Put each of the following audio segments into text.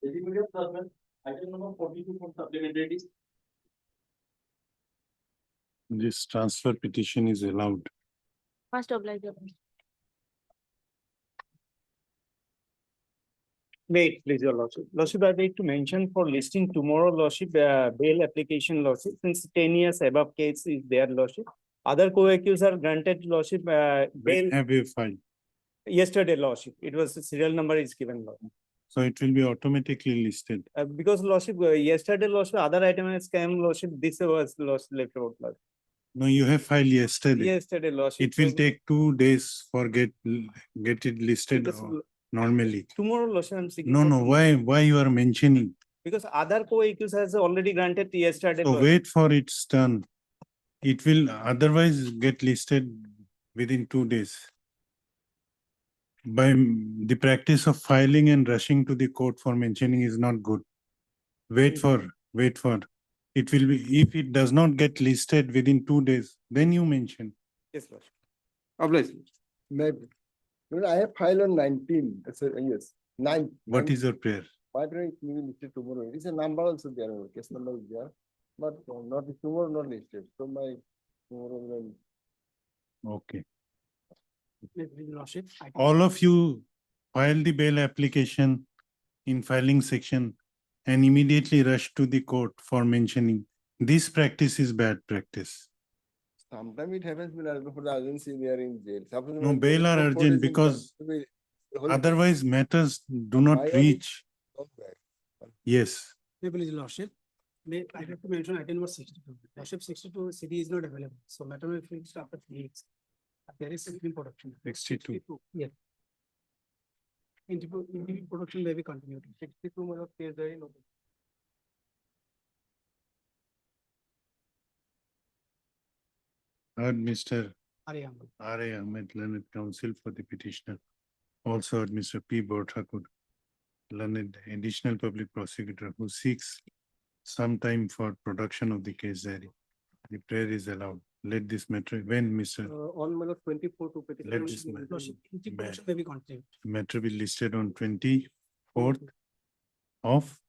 Eligibility of judgment, item number 42 from supplementary. This transfer petition is allowed. First obliger. Wait, please, your lordship. Lordship, I'd like to mention for listing tomorrow, lordship, bail application, lordship, since 10 years above case is there, lordship. Other co-accused are granted, lordship, bail When have you filed? yesterday, lordship. It was the serial number is given, lordship. So it will be automatically listed. Because lordship, yesterday, lordship, other item has come, lordship, this was lordship left out, lordship. No, you have filed yesterday. Yesterday, lordship. It will so- take 2 days for get it listed because normally. Tomorrow, lordship, I'm seeking. No, for no, tomorrow. why you are mentioning? Because other co-accused has already granted yesterday. So lordship. wait for its turn. It will otherwise get listed within 2 days. By the practice of filing and rushing to the court for mentioning is not good. Wait for. It will be, if it does not get listed within 2 days, then you mention. Yes, lordship. Obviously. Maybe. No, I have filed on 19, yes, 9. What is your prayer? My prayer is maybe listed tomorrow. It is a number also there, case number is there. But not tomorrow, not listed. So my tomorrow will. Okay. Lordship. All of you file the bail application in filing section and immediately rush to the court for mentioning. This practice is bad practice. Sometimes it happens for the urgency they are in jail. Suppose No, my bail are court is urgent in because the whole- otherwise matters do not My own- reach. Okay. Yes. Please, lordship. May I have to mention item number 62. Lordship 62 CD is not available. So matter will fix after 3 weeks. There is interim production. 62. Yeah. Interim production may be continued. 62 my lord, case there is no. Heard Mr. Arya. R.A. Ahmed, learned counsel for the petitioner. Also heard Mr. P. Borthakur, learned additional public prosecutor who seeks some time for production of the case diary. The prayer is allowed. Let this matter, when Mr. On my lord 24 to petition. Let this Lordship, interim production may be continued. matter be listed on 24th of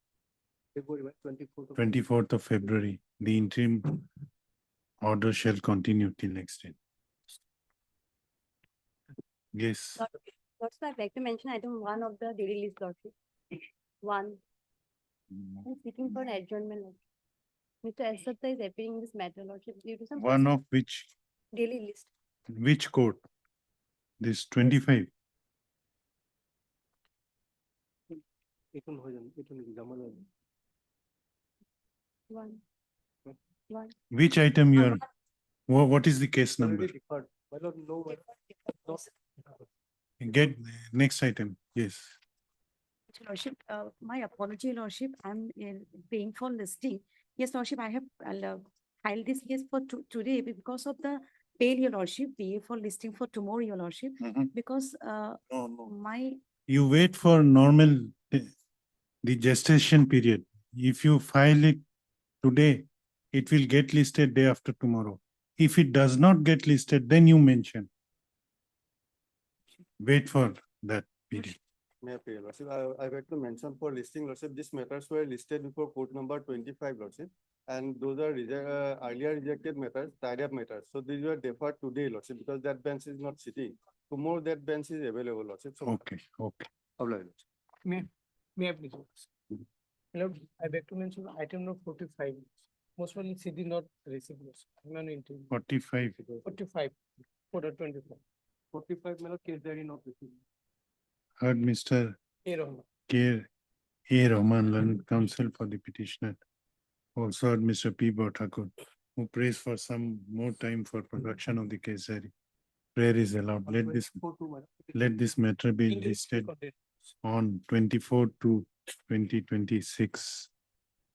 February 24 to 24th of February. The interim order shall continue till next day. Yes, Lordship, I'd like to mention item 1 of the daily list, Lordship. 1. I'm seeking for adjournment. Lordship. Mr. Asata is appearing in this matter, Lordship, due to some one of daily list. which court? This 25. One. One. Which item you are, what is the case number? My lord, no. Get next item, yes. Lordship, my apology, Lordship, I'm paying for listing. Yes, Lordship, I have filed this case for today because of the bail, Your Lordship, PA for listing for tomorrow, Your Lordship, because No. my, You wait for normal, the gestation period. If you file it today, it will get listed day after tomorrow. If it does not get listed, then you mention. Wait for that period. May I pay, Lordship? I would like to mention for listing, Lordship, these matters were listed before court number 25, Lordship. And those are earlier rejected matters, tied up matters. So these were deferred today, Lordship, because that bench is not sitting. Tomorrow that bench is available, Lordship. So Okay. obliged. May I please? My lord, I beg to mention item number 45. Most probably CD not received. Lordship. I'm on interim. 45. 45, 4.25. 45, my lord, case there is not received. Heard Mr. A. Rahman. K. A. Rahman, learned counsel for the petitioner. Also heard Mr. P. Borthakur, who prays for some more time for production of the case diary. Prayer is allowed. Let this matter be listed on 24 to 2026.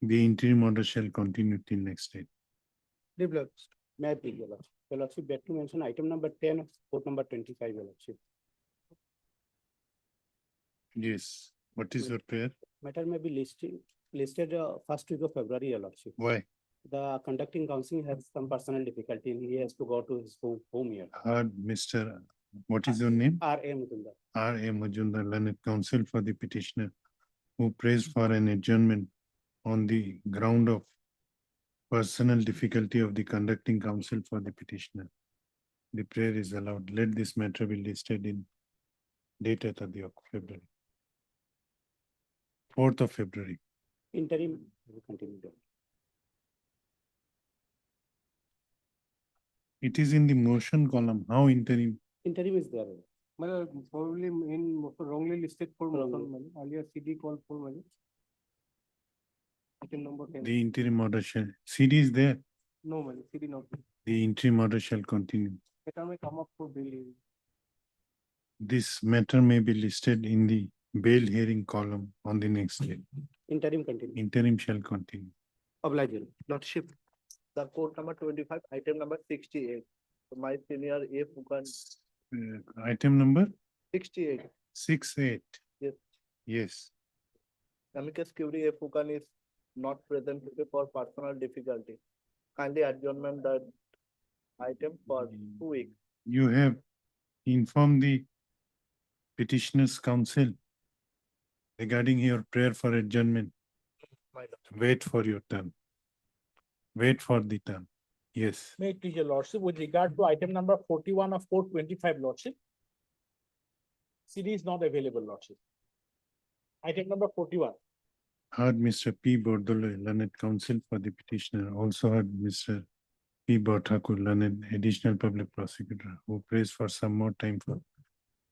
The interim order shall continue till next day. Developed. May I please, Your Lordship? Your Lordship, beg to mention item number 10 of court number 25, Your Lordship. Yes. What is your prayer? Matter may be listed first week of February, Your Lordship. Why? The conducting counseling has some personal difficulty and he has to go to his home here. Heard Mr. What is your name? R. A. Mutunda. R. A. Majumdar, learned counsel for the petitioner. who prays for an adjournment on the ground of personal difficulty of the conducting counsel for the petitioner. The prayer is allowed. Let this matter be listed in dated at the February. 4th of February. Interim, will continue. It is in the motion column. How interim? Interim is there. Probably wrongly listed for motion, earlier CD called for item number 10. The interim order shall, CD is there. No, CD not. The interim order shall continue. It may come up for bill. This matter may be listed in the bail hearing column on the next day. Interim continue. Interim shall continue. Oblige your lordship. The court number 25, item number 68. So my senior A. Fukan, Item number 68. 68. Yes. Yes. Amicus Curie A. Fukan is not present today for personal difficulty. Kindly adjournment that item for 2 weeks. You have informed the petitioner's counsel regarding your prayer for adjournment. My lord. Wait for your turn. Wait for the turn. Yes. May it please your lordship, with regard to item number 41 of 425 lordship. CD is not available, lordship. Item number 41. Heard Mr. P. Bordolo, learned counsel for the petitioner. Also heard Mr. P. Bhattakur, learned additional public prosecutor, who prays for some more time for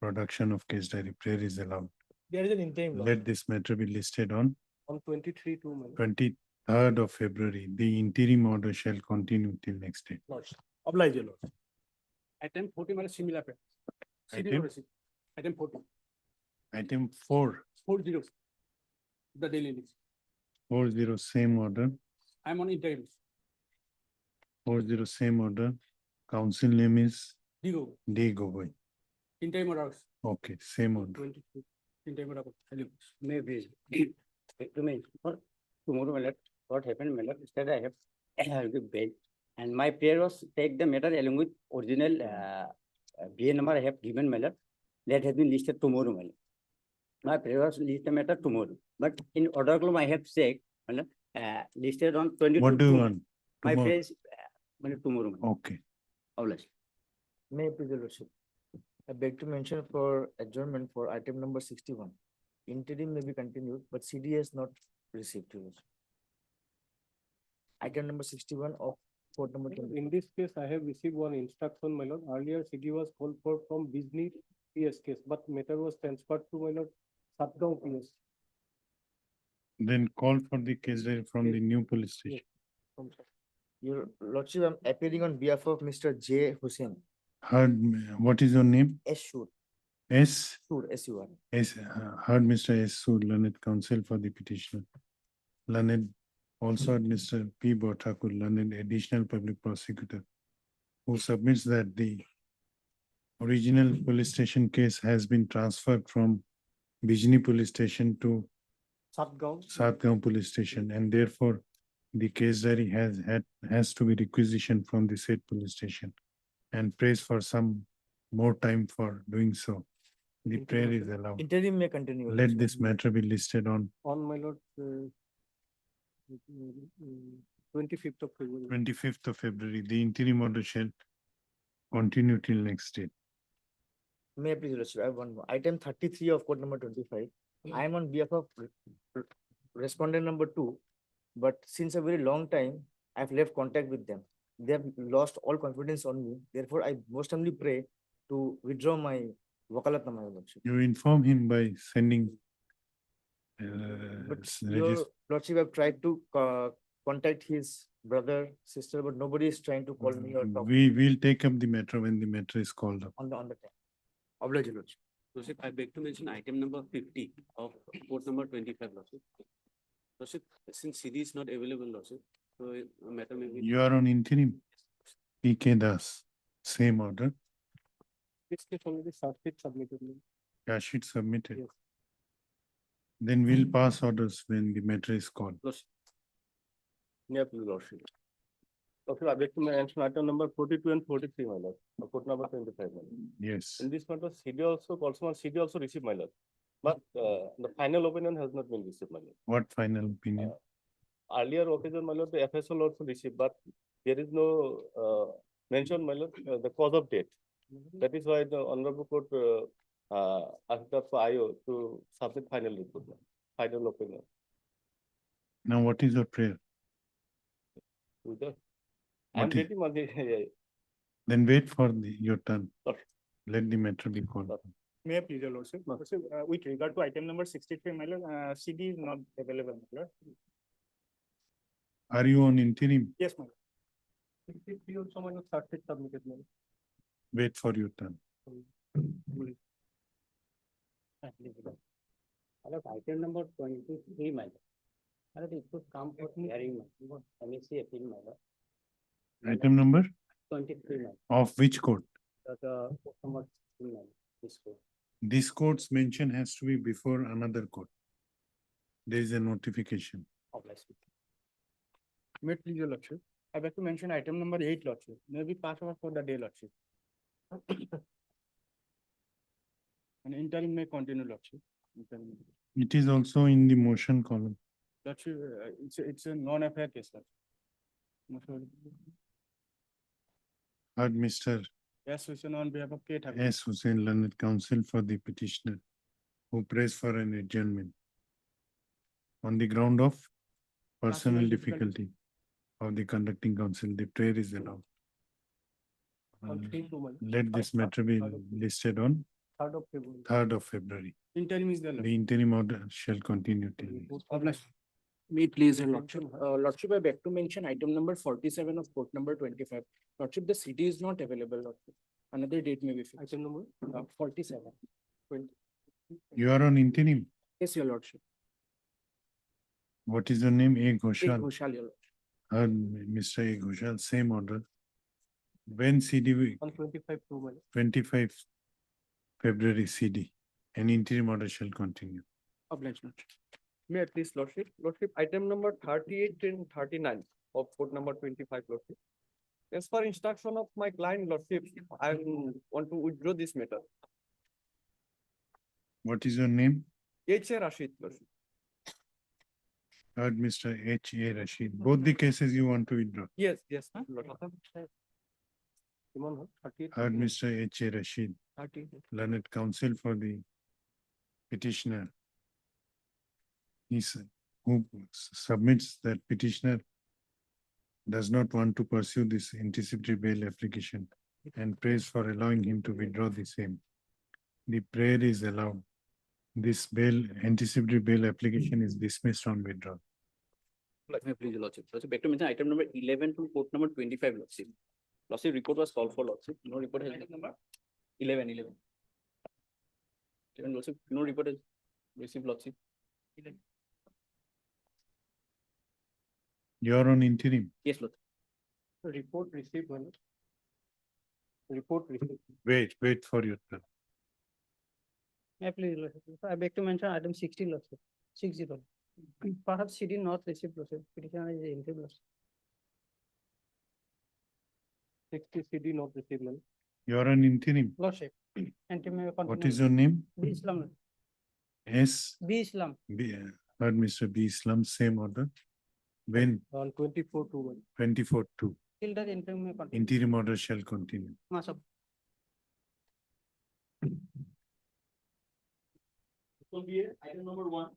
production of case diary. Prayer is allowed. There is an interim law Let this matter be listed on 23 to 23rd of February. The interim order shall continue till next day. lordship. Oblige your lordship. Item 40 is similar. CD Item? not received. Item 40. Item 4, 40. The daily list. 40, same order, I am on interim. 40, same order. Council name is Digo, D. Gogoi. interim order. Okay, same order. 22. Interim order. Maybe. To me, tomorrow, my lord, what happened, my lord, instead I have the bail. And my prayer was take the matter along with original BA number I have given, my lord. That has been listed tomorrow, my lord. My prayer was list the matter tomorrow. But in order column, I have checked, my lord, listed on 22. What do you want? My Tomorrow? prayer is my lord, tomorrow. My lord. Okay. Oblige. May I please your lordship. I beg to mention for adjournment for item number 61. Interim may be continued, but CD has not received. Your lordship. Item number 61 of court number 20. In this case, I have received one instruction, my lord. Earlier CD was called for from Disney PS case, but matter was transferred to my lord Satgaon PS. Then call for the case diary from the new police station. Your lordship, I'm appearing on behalf of Mr. J. Hussain. Heard, what is your name? S. Shur. S. Shur, S-U-R. S. Heard Mr. S. Sood, learned counsel for the petitioner. Learned also heard Mr. P. Bhattakur, learned additional public prosecutor, who submits that the original police station case has been transferred from Bijni police station to Satgaon police station, and therefore the case diary has to be requisitioned from the said police station, and prays for some more time for doing so. The prayer is allowed. Interim may continue. your Let lordship. this matter be listed on On my lord, 25th of February. 25th of February. The interim order shall continue till next day. May I please, your lordship, I have one more. Item 33 of court number 25. I am on behalf of respondent number 2, but since a very long time, I've left contact with them. They have lost all confidence on me. Therefore, I most humbly pray to withdraw my wakalatnama, your lordship. You inform him by sending But your lordship have tried to contact his brother, sister, but nobody is trying to call me or talk We will take up the matter when the matter is called up. on the time. Oblige, your lordship. Lordship, I beg to mention item number 50 of court number 25, Lordship. Lordship, since CD is not available, Lordship, so a matter may be. You are on interim. PK Das, same order, This case only the subject submitted. cash sheet submitted. Yes. Then we'll pass orders when the matter is called. Lordship. Yeah, please, lordship. Okay, I beg to mention item number 42 and 43, my lord, of court number 25, my lord. Yes. In this matter, CD also received, my lord. But the final opinion has not been received, my lord. What final opinion? Earlier occasion, my lord, the FSL also received, but there is no mention, my lord, the cause of death. That is why the honorable court asked the IO to submit final report, final opinion. Now, what is your prayer? With the- I'm What is- waiting on the, Then wait for your turn. Okay. Let the matter be called. May I please, your lordship? Lordship, with regard to item number 63, my lord, CD is not available, my lord. Are you on interim? Yes, my lord. We also want to start it submitted, my lord. Wait for your turn. Item number 23, my lord. My lord, it could come for hearing, my lord. Let me see appeal, my lord. Item number 23, my lord. of which court? The number 16, my lord. This court. This court's mention has to be before another court. There is a notification. Obviously. May I please, your lordship? I'd like to mention item number 8, lordship. Maybe pass over for the day, lordship. And interim may continue, lordship. Interim. It is also in the motion column. Lordship, it's a non-affair case, lordship. Heard Mr. Yes, Hussain on behalf of Kate. S. Hussain, learned counsel for the petitioner, who prays for an adjournment on the ground of personal Personal difficulty of the conducting counsel. The prayer is allowed. Let this matter be listed on 3rd of February. 3rd of February. Interim is the lordship. The interim order shall continue till. Me, please, your lordship. Lordship, I beg to mention item number 47 of court number 25. Lordship, the CD is not available, lordship. Another date may be fixed. Item number? 47. You are on interim. Yes, your lordship. What is your name? A. A. Ghoshal. Ghoshal, your lordship. Heard Mr. A. Ghoshal, same order. When CD, On 25 to, my lord. 25 February CD, an interim order shall continue. Obliged, lordship. May I please, lordship? Lordship, item number 38 and 39 of court number 25, lordship. As per instruction of my client, lordship, I want to withdraw this matter. What is your name? H.A. Rashid, lordship. Heard Mr. H. A. Rashid. Both the cases you want to withdraw. Yes, yes. Lordship. Come on, 38. Heard Mr. H. A. Rashid, 38. learned counsel for the petitioner. Who submits that petitioner does not want to pursue this anticipatory bail application and prays for allowing him to withdraw the same. The prayer is allowed. This anticipatory bail application is dismissed on withdrawal. May I please, your lordship? Lordship, back to mention item number 11 to court number 25, lordship. Lordship, report was called for, lordship. No report has. Number? 11. Lordship, no report has received, lordship. You are on interim. Yes, lord. Report received, my lord. Report received. Wait for your turn. May I please, lordship? I beg to mention item 60, lordship. 60. Perhaps CD not received, lordship. Petitioner is interim, lordship. 60 CD not received, my lord. You are on interim. Lordship. Interim may continue. What is your name? B Islam. S. B Islam. B. Heard Mr. B. Islam, same order. When? On 24 to 24/2. Till that interim may continue. Interim order shall continue. Masab. It will be item number 1.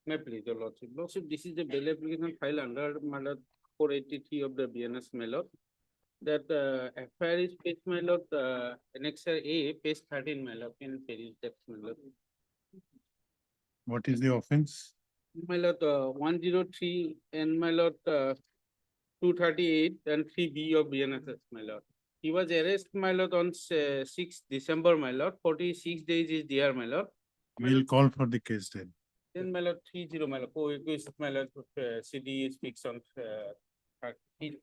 May I please, your lordship? Lordship, this is the bail application file under matter 483 of the BNS mail. That FIR is page my lord, annexure A, page 13 my lord, in page text my lord. What is the offense? My lord, 103 and my lord, 238 and 3B of BNSS my lord. He was arrested my lord on 6 December my lord, 46 days is there my lord. We'll call for the case then. Then my lord, 30 my lord, co-accused my lord, CD speaks on 30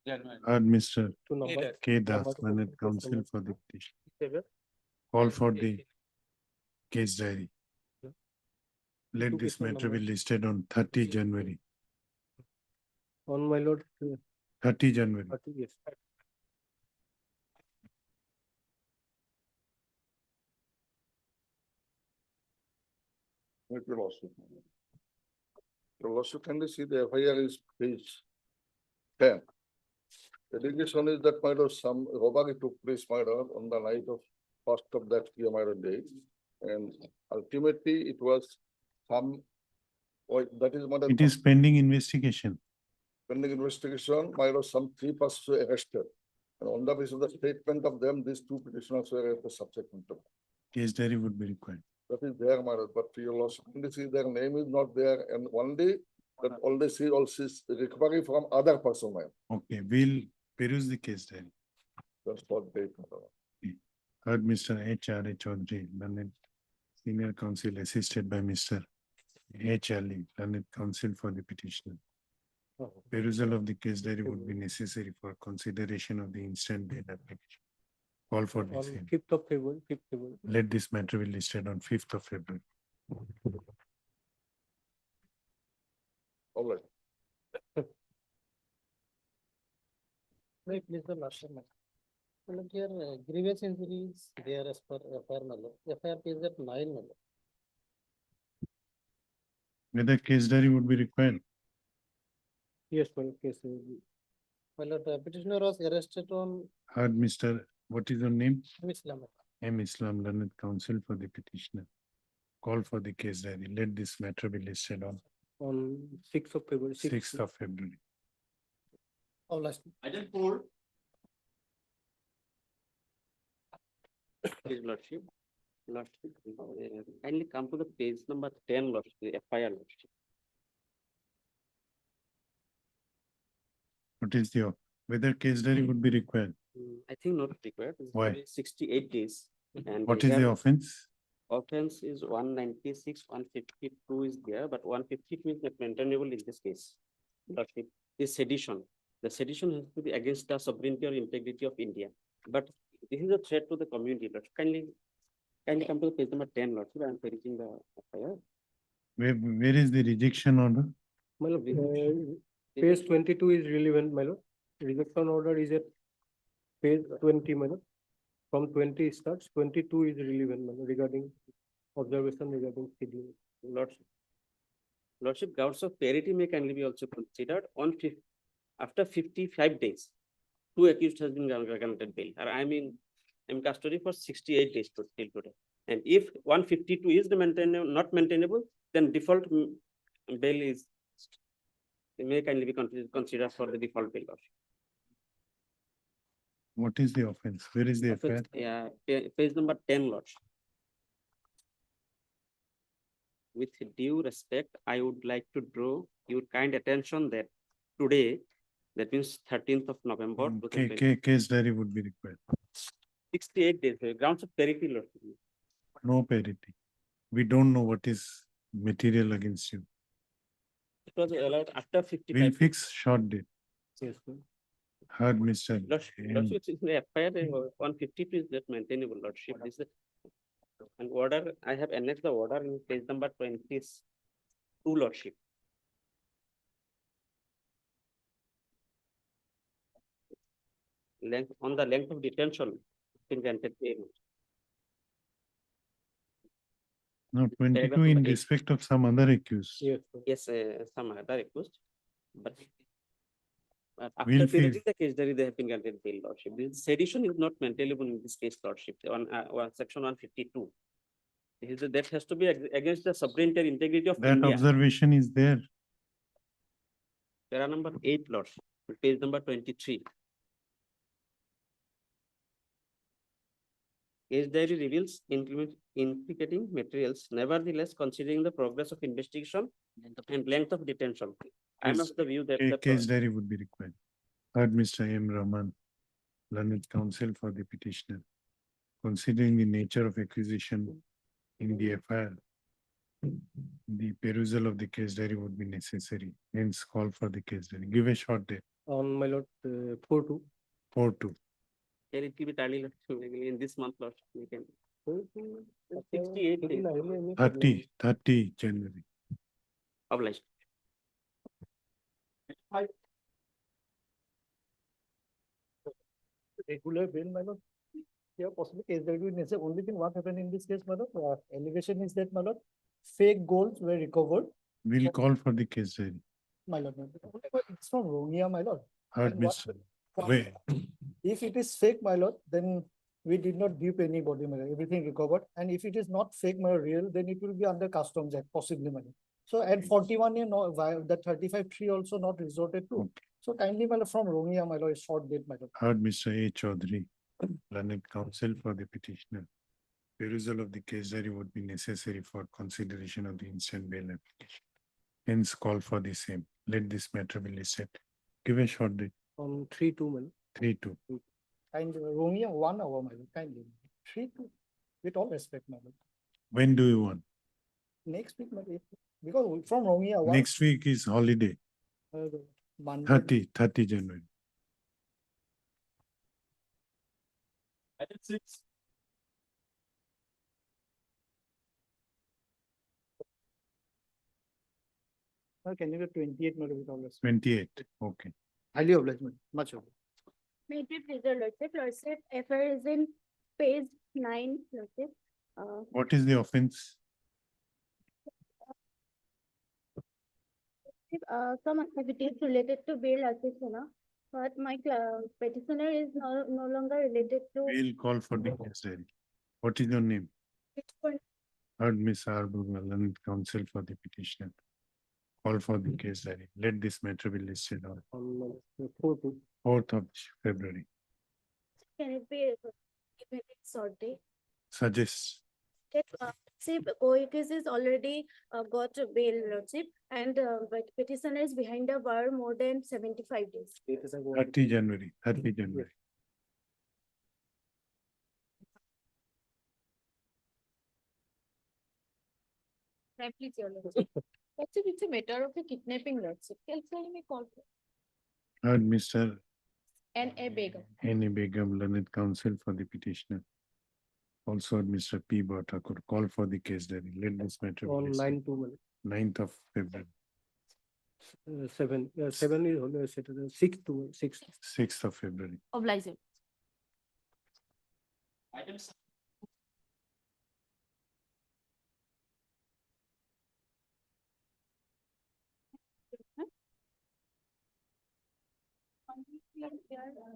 January. Heard Mr. two number. K. Das, learned counsel for the petition. Call for the case diary. Let this matter be listed on 30 January. On my lord, 30 January. 30, yes. Your lordship. Your lordship, can you see the FIR is page 10? The allegation is that might have some robbery took place might have on the night of first of that year might have day. And ultimately it was some, that is might have It is pending investigation. pending investigation, might have some 3 persons were arrested. And on the basis of the statement of them, these 2 petitioners were at the subsequent. Case diary would be required. That is there, my lord, but your lordship, only see their name is not there, and only that only see also is recovery from other person, ma'am. Okay, we'll peruse the case diary. That's what they. Heard Mr. H.R. Chaudhary, learned senior counsel assisted by Mr. H. Ali, learned counsel for the petitioner. Perusal of the case diary would be necessary for consideration of the instant bail application. Call for the same. 5th of February, 5th February. Let this matter be listed on 5th of February. All right. May I please the lordship. Look here, grievous injuries there as per FIR number. FIR is at 9 number. Whether case diary would be required. Yes, well, case will be. Well, the petitioner was arrested on Heard Mr. What is your name? Islam. M. Islam, learned counsel for the petitioner. Call for the case diary. Let this matter be listed on 6th of February. 6th of February. Of last. Item 4. His lordship. Lordship, kindly come to the page number 10, lordship, the FIR lordship. What is the, whether case diary would be required? I think not required. It's Why? only 68 days. And What is the here offense? offense is 196, 152 is there, but 152 is not maintainable in this case. Lordship is sedition. The sedition has to be against the sovereignty or integrity of India. But this is a threat to the community. Lordship. Kindly come to the page number 10, Lordship. I am perusing the FIR. Where is the rejection order? My lord, page 22 is relevant, my lord. Rejection order is at page 20, my lord. From 20 starts, 22 is relevant, my lord, regarding observation regarding scheduling. Lordship, grounds of parity may kindly be also considered on after 55 days. 2 accused has been granted bail. I'm in custody for 68 days till today. And if 152 is not maintainable, then default bail is may kindly be considered for the default bail. What is the offense? Where is the affair? Yeah, page number 10, Lordship. With due respect, I would like to draw your kind attention that today, that means 13th of November. Case diary would be required. 68 days, grounds of parity, Lordship. No parity. We don't know what is material against you. It was allowed after 55. We'll fix short date. Yes, sir. Heard Mr. Lordship, it's in the FIR 152 is not maintainable, Lordship. This is an order. I have annexed the order in page number 22, Lordship. Length on the length of detention, been granted payment. No, 22 in respect of some other accused. Yes, sir. Yes, some other accused, but after We'll perusing the case diary, they have been granted bail, Lordship. This sedition is not maintainable in this case, Lordship, on section 152. That has to be against the sovereignty and integrity of That India. observation is there. Para number 8, Lordship, page number 23. Case diary reveals implicating materials, nevertheless considering the progress of investigation and length of detention. I am of the view that the Case diary would be required. Heard Mr. M. Rahman, learned counsel for the petitioner. Considering the nature of acquisition in the FIR, the perusal of the case diary would be necessary. Hence, call for the case diary. Give a short date. On my lord, 4-2. 4-2. Here it will be tally in this month, Lordship. We can 68 days. 30 January. Obliged. Regular bail, my lord. Yeah, possibly case there will be necessary. Only thing what happened in this case, my lord, allegation is that, my lord, fake goals were recovered. We'll call for the case diary. My lord, it's from Romania, my lord. Heard, And what- Mr. Wait, If it is fake, my lord, then we did not give anybody, my lord, everything recovered. And if it is not fake, my lord, real, then it will be under Customs Act, possibly, my lord. So at 41 year, no, the 35(3) also not resorted to. Okay. So kindly, my lord, from Romania, my lord, is short date, my lord. heard Mr. A. Chaudhary, learned counsel for the petitioner. Perusal of the case diary would be necessary for consideration of the instant bail application. Hence call for the same. Let this matter be listed. Give a short date, 3-2, my lord. 3-2. Kindly, Romania, 1 hour, my lord, kindly. 3-2, with all respect, my lord. When do you want? Next week, my lord, because from Romania, one. Next week is holiday, Monday. 30 January. Can you get 28, my lord, with all respect? 28, okay. Highly obliged, my lord. Much obliged. May it be pleased, Lordship, FR is in page 9, Lordship. What is the offense? Some activities related to bail acquisition, but my petitioner is no longer related to. We'll call for the case diary. What is your name? Heard Miss Arbuga, learned counsel for the petitioner. Call for the case diary. Let this matter be listed on 4-2. 4th of February. Can it be given in short day? Suggest. See, co-accused is already got a bail, Lordship, and but petitioner is behind the bar more than 75 days. 30 January, 30 January. Please, Your Lordship. Lordship, it's a matter of a kidnapping, Lordship. Can me call Heard Mr. N.A. Begum. N.A. Begum, learned counsel for the petitioner. Also Mr. P. Bhattakur, call for the case diary. Let this matter be On listed. 9-2, my lord. 9th of February, 7 is on the Saturday, 6-2, 6. 6th of February. Obliged.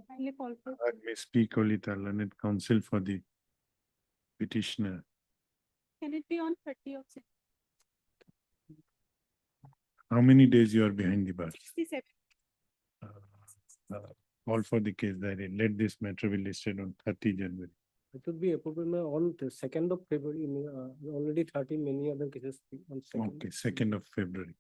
Kindly call for. Heard Miss P. Kolita, learned counsel for the petitioner. Can it be on 30 of How many days you are behind the bar? 67? Call for the case diary. Let this matter be listed on 30 January. It would be appropriate on the 2nd of February, already 30 many other cases on 2nd. Okay, 2nd of February.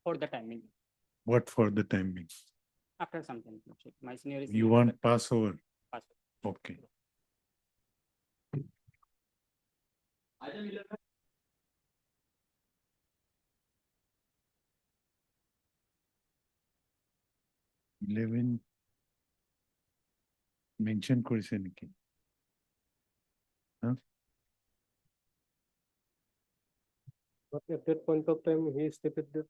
For the timing, What for the timing? after something, my senior is. You want Passover? Pass. Okay. Eleven. Mention করেছে নাকি? But at that point of time, he stated that.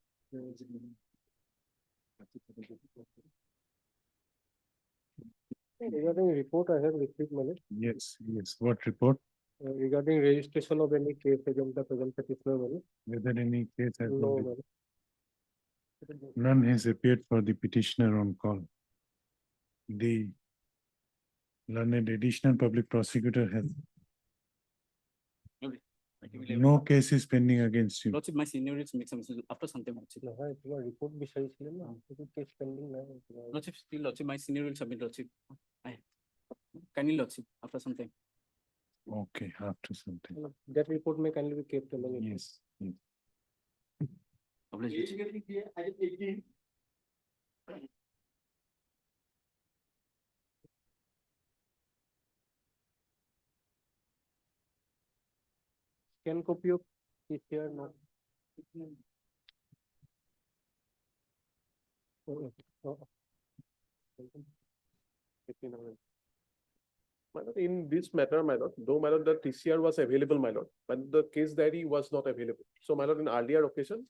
Regarding report, I have received, my lord. Yes, yes. What report? Regarding registration of any case against the present petitioner, my lord. Whether any case has been No, re- my lord. None has appeared for the petitioner on call. The learned additional public prosecutor has no case is pending against you. Lordship, my senior is make some after something. না, হ্যাঁ, তোমার report বিষয় ছিল না, কিছু case pending নাই, তোমার- Lordship, still Lordship, my senior will submit Lordship. Kindly Lordship, after something. Okay, after something. That report may kindly be kept along. Yes. yes. Obliged. Can copy of is here not. Oh, oh, oh. My lord, in this matter, my lord, though my lord, the TCR was available, my lord, but the case diary was not available. So my lord, in earlier occasion,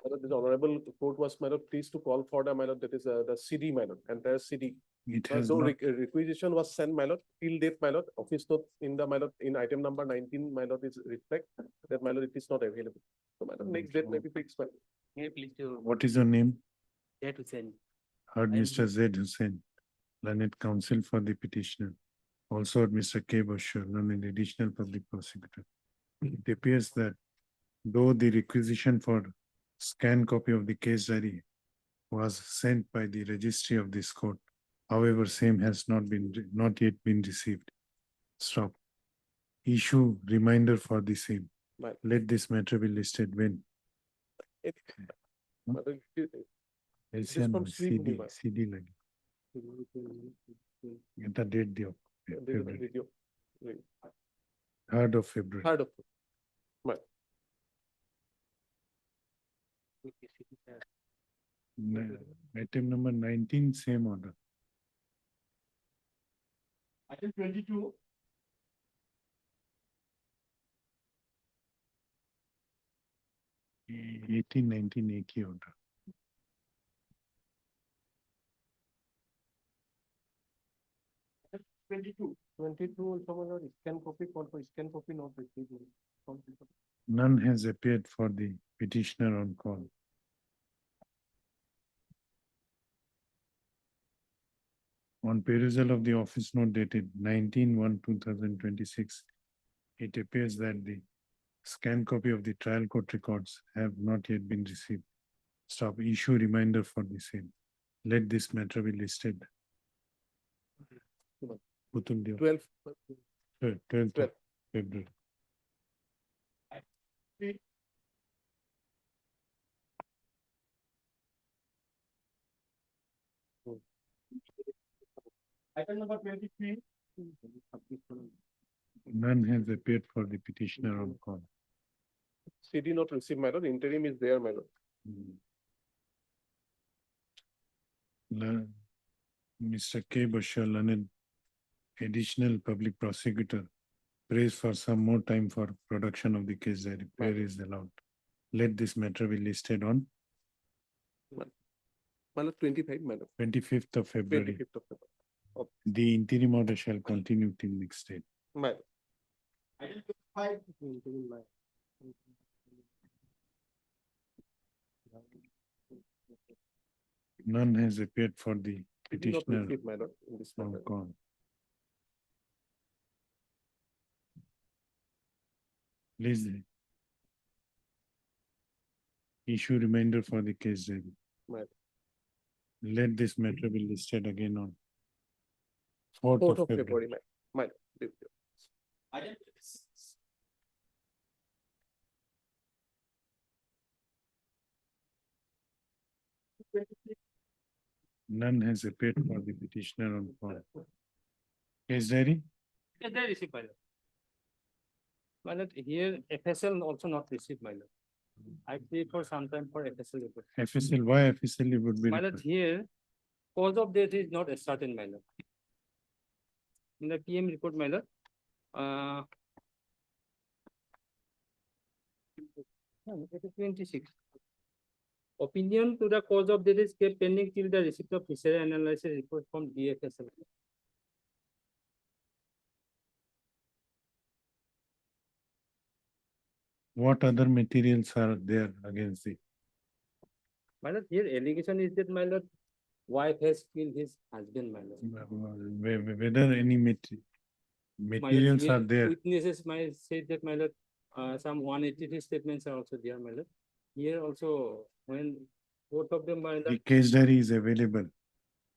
my lord, this honorable court was, my lord, pleased to call for the, my lord, that is the CD, my lord, entire CD. It has So not, requisition was sent, my lord, till date, my lord, office note in the, my lord, in item number 19, my lord, is reflect that, my lord, it is not available. So, my lord, next date may be fixed, my lord. May I please to what is your name? that to send. Heard I am- Mr. Z Hussain, learned counsel for the petitioner. Also heard Mr. K Bashir, learned additional public prosecutor. It appears that though the requisition for scan copy of the case diary was sent by the registry of this court, however, same has not yet been received. Stop. Issue reminder for the same. Right. Let this matter be listed when. My lord, is LCN from CD, Sri Bhumi, CD lagi. Eta date diyo. February, video. 3rd of February. Third of. Item number 19, same order. Item 22. Eh, 18, 19 एक ही order. Twenty-two also, my lord, scan copy, call for scan copy not received. None has appeared for the petitioner on call. On perusal of the office note dated 19/1/2026, it appears that the scanned copy of the trial court records have not yet been received. Stop. Issue reminder for the same. Let this matter be listed. Putul diyo. 12. 12th of 12. February. Item number 23. None has appeared for the petitioner on call. CD not received, my lord, interim is there, my lord. Mr. K. Bashir, learned additional public prosecutor, prays for some more time for production of the case diary. Prayer is allowed. Let this matter be listed on My lord, 25, my lord. 25th of February. 25th of February. The interim order shall continue till next date. My lord. Item 25. None has appeared for the CD not petitioner received, my lord, in this on matter. call. Please issue reminder for the case diary. My lord. Let this matter be listed again on 4th 4th of of February. February, my lord. Item 26. None has appeared for the petitioner on call. Case diary? Yeah, they received, my lord. My lord, here FSL also not received, my lord. I pay for some time for FSL report. FSL, why FSL would be? My lord, here, cause of death is not certain, my lord. In the PM report, my lord, no, it is 26. Opinion to the cause of death is kept pending till the receipt of fishery analysis report from DFSL. What other materials are there against the? My lord, here allegation is that my lord, wife has killed his husband, my lord. Whether any My lord, materials here are there? Witnesses might say that, my lord, some 183 statements are also there, my lord. Here also, when both of them, my The lord, case diary is available.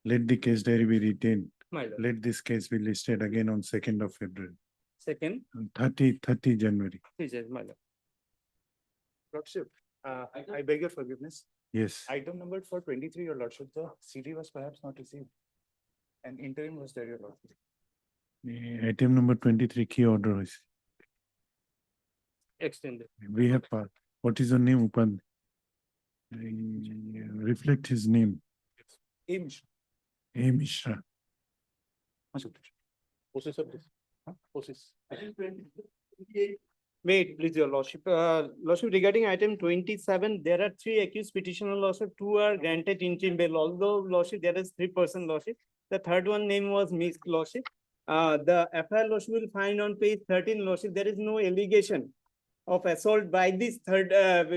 Let the case diary be retained. my lord, Let this case be listed again on 2nd of February, second, 30 January. is my lord. Lordship, I beg your forgiveness. Yes. Item number for 23, your lordship, the CD was perhaps not received. And interim was there, your lordship. Item number 23 key order is. Extended. We have, what is your name, Upan? Reflect his name, A. Mishra. A. Mishra. Process of this. Process. Item 28. Wait, please, your lordship. Lordship, regarding item 27, there are 3 accused petitioner lordship, 2 are granted interim bail. Although lordship, there is 3% lordship. The third one name was Miss lordship. The FIR lordship will find on page 13 lordship, there is no allegation of assault by this third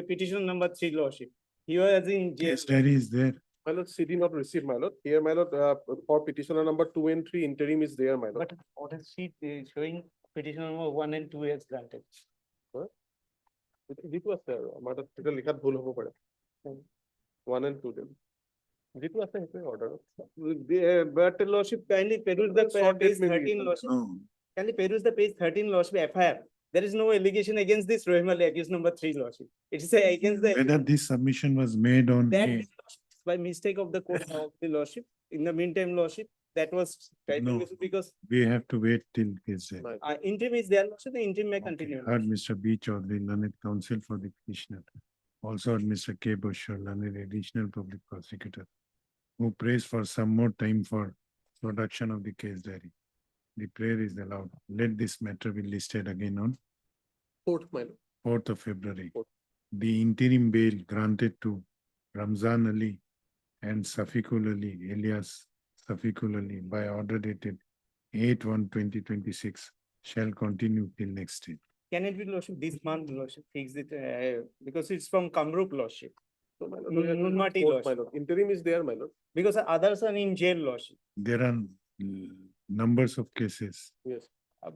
petitioner number 3 lordship. He was in jail. Case diary is there. My lord, CD not received, my lord. Here, my lord, for petitioner number 2 and 3, interim is there, my lord. But what is she showing petitioner number 1 and 2 is granted? যিটো আছে আৰু আমাৰ তাত এটা লিখাত ভুল হ'ব পাৰে 1 and 2 দিম যিটো আছে সেইটো অৰ্ডাৰত But lordship, kindly peruse the Short page date may be 13 lordship. No, Kindly peruse the page 13 lordship FIR. There is no allegation against this Rohimal accused number 3 lordship. It is against the. whether this submission was made on That a, is by mistake of the court of the lordship. In the meantime, lordship, that was No. because we have to wait till case diary. Right. interim is there, lordship, the interim may Okay, continue. heard Mr. B. Chaudhary, learned counsel for the petitioner. Also heard Mr. K. Bushra, learned additional public prosecutor, who prays for some more time for production of the case diary. The prayer is allowed. Let this matter be listed again on 4th, my lord. 4th of February. Fourth. The interim bail granted to Ramzan Ali and Safiqul Ali, alias Safiqul Ali, by order dated 8/1/2026 shall continue till next day. Can it be lordship this month, lordship, fix it, because it's from Kamrup lordship. So, my lord, Nun- we have to do Nunmati 4th, my lordship. lord. Interim is there, my lord. Because others are in jail, lordship. There are numbers of cases. Yes.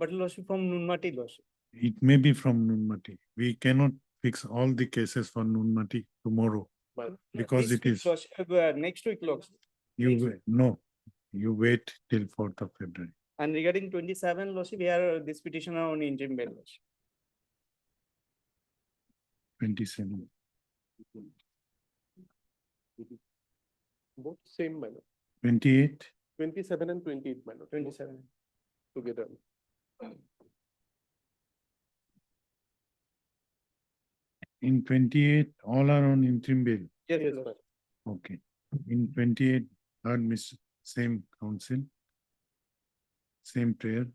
But lordship from Nunmati lordship. It may be from Nunmati. We cannot fix all the cases for Nunmati tomorrow My lord. because This it week, is, lordship, next week, lordship. no, you wait till 4th of February. And regarding 27, lordship, here this petitioner on interim bail, lordship. 27. Both same, my lord. 28, 27 and 28, my lord. 27. Together. in 28, all are on interim bail. Yes, Yes, lord. my lord. Okay. In 28, heard Miss, same counsel, same prayer.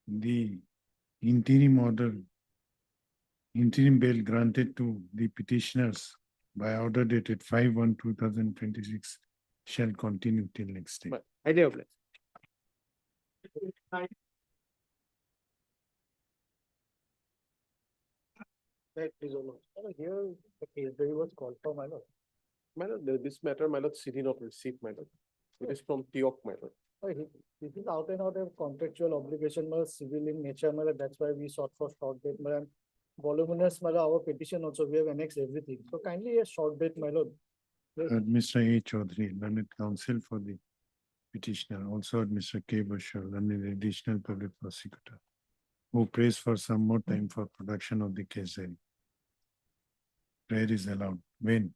The interim order, interim bail granted to the petitioners by order dated 5/1/2026 shall continue till next day. Right. Idea of it. Right, please, Your Lord. Here, the case diary was called for, my lord. My lord, this matter, my lord, CD not received, my lord. It is from Tiok, my lord. This is out and out a contractual obligation, my lord, civil in nature, my lord. That's why we sought for short date, my lord. Voluminous, my lord, our petition also, we have annexed everything. So kindly a short date, my lord. Mr. A. Chaudhary, learned counsel for the petitioner, also Mr. K. Bushra, learned additional public prosecutor, who prays for some more time for production of the case diary. Prayer is allowed. When?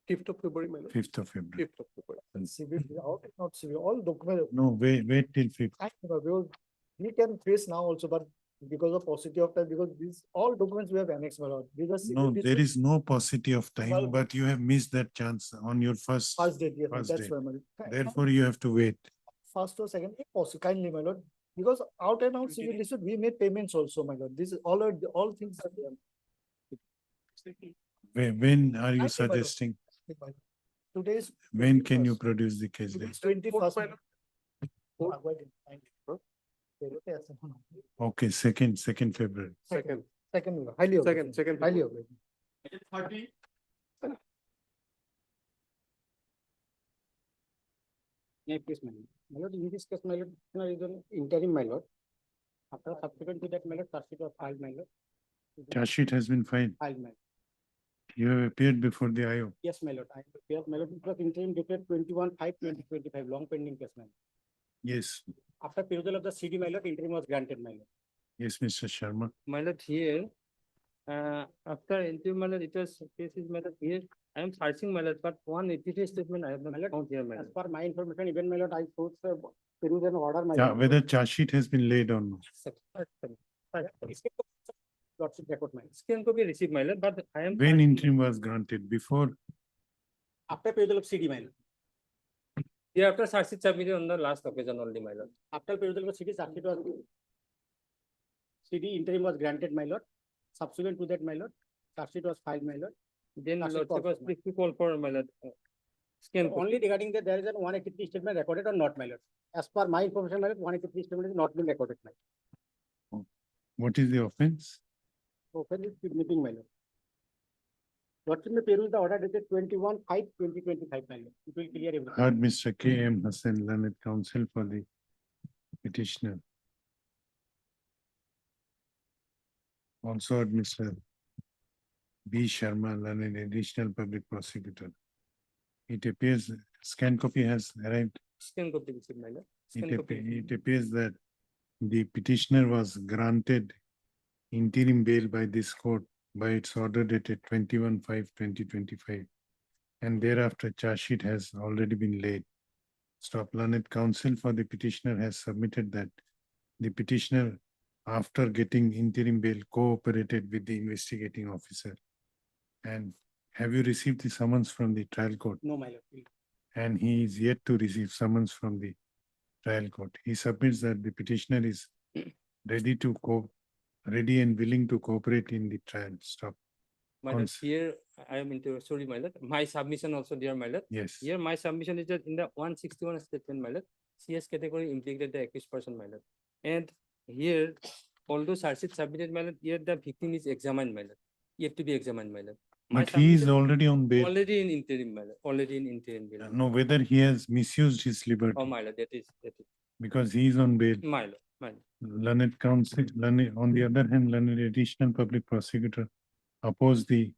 5th of February, my lord. 5th of February. 5th of February. Civil, out and out civil, all documents. No, wait till 5th. We can face now also, but because of paucity of time, because these all documents we have annexed, my lord. These are civil No, there disputes. is no paucity of Well- time, but you have missed that chance on your first. First date, yes, First that's date. why, my lord. Therefore, you have to wait. First or second, if possible, kindly, my lord. Because out and out civil dispute, we made payments also, my lord. This is all things are there. When are you Thank you, my lord. suggesting? Today's. When can you produce the case diary? 21st. my lord. Okay, second February. Second, Second, highly. second, second. Highly. Yeah, please, my lord. My lord, in this case, my lord, is an interim, my lord. After subsequent to that, my lord, charge sheet was filed, my lord. Charge sheet has been filed. Filed, my lord. You have appeared before the IO. Yes, my lord. Yes, my lord, it was interim dated 21/5/2025, long pending case, my lord. Yes, After perusal of the CD, my lord, interim was granted, my lord. yes, Mr. Sharma. My lord, here, after interim, my lord, it was cases, my lord, here, I am searching, my lord, but one entity statement I have not found here, my As lord. per my information, even my lord, I put peruse an order, my Yeah, lord. whether charge sheet has been laid or not. Lordship record, my lord. Scan copy received, my lord, but I am. When searching, interim was granted, before, After perusal of CD, my lord. Yeah, after charge sheet submitted on the last occasion only, my lord. After perusal of CD, charge sheet was. CD interim was granted, my lord. subsequent to that, my lord, charge sheet was filed, my lord. Then Charge sheet lordship call was for, pleased to call for, my lord. Scan copy. Only regarding that there is a 183 statement recorded or not, my lord. As per my information, my lord, 183 statement is not been recorded, my lord. What is the offense? Offense is kidnapping, my lord. Lordship may peruse the order dated 21/5/2025, my lord. It will clear everything. Heard Mr. K. M. Hassan, learned counsel for the petitioner. Also heard Mr. B. Sharma, learned additional public prosecutor. It appears scan copy has arrived. Scan copy, my lord. Scan It copy. appears that the petitioner was granted interim bail by this court by its order dated 21/5/2025, and thereafter charge sheet has already been laid. Stop. Learned counsel for the petitioner has submitted that the petitioner, after getting interim bail, cooperated with the investigating officer. And have you received the summons from the trial court? No, my lord. And he is yet to receive summons from the trial court. He submits that the petitioner is ready and willing to cooperate in the trial. Stop. My lord, here I am into, sorry, my lord, my submission also there, my lord. Yes. Here my submission is that in the 161 statement, my lord, CS category implicated the accused person, my lord. And here, although charge sheet submitted, my lord, here the victim is examined, my lord. You have to be examined, my lord. My But he is submission- already on bail. Already in interim, my lord, already in interim. bail. No, whether he has misused his liberty, Oh, my lord, that is, because he is on bail. my lord, my lord. Learned counsel, on the other hand, learned additional public prosecutor opposed the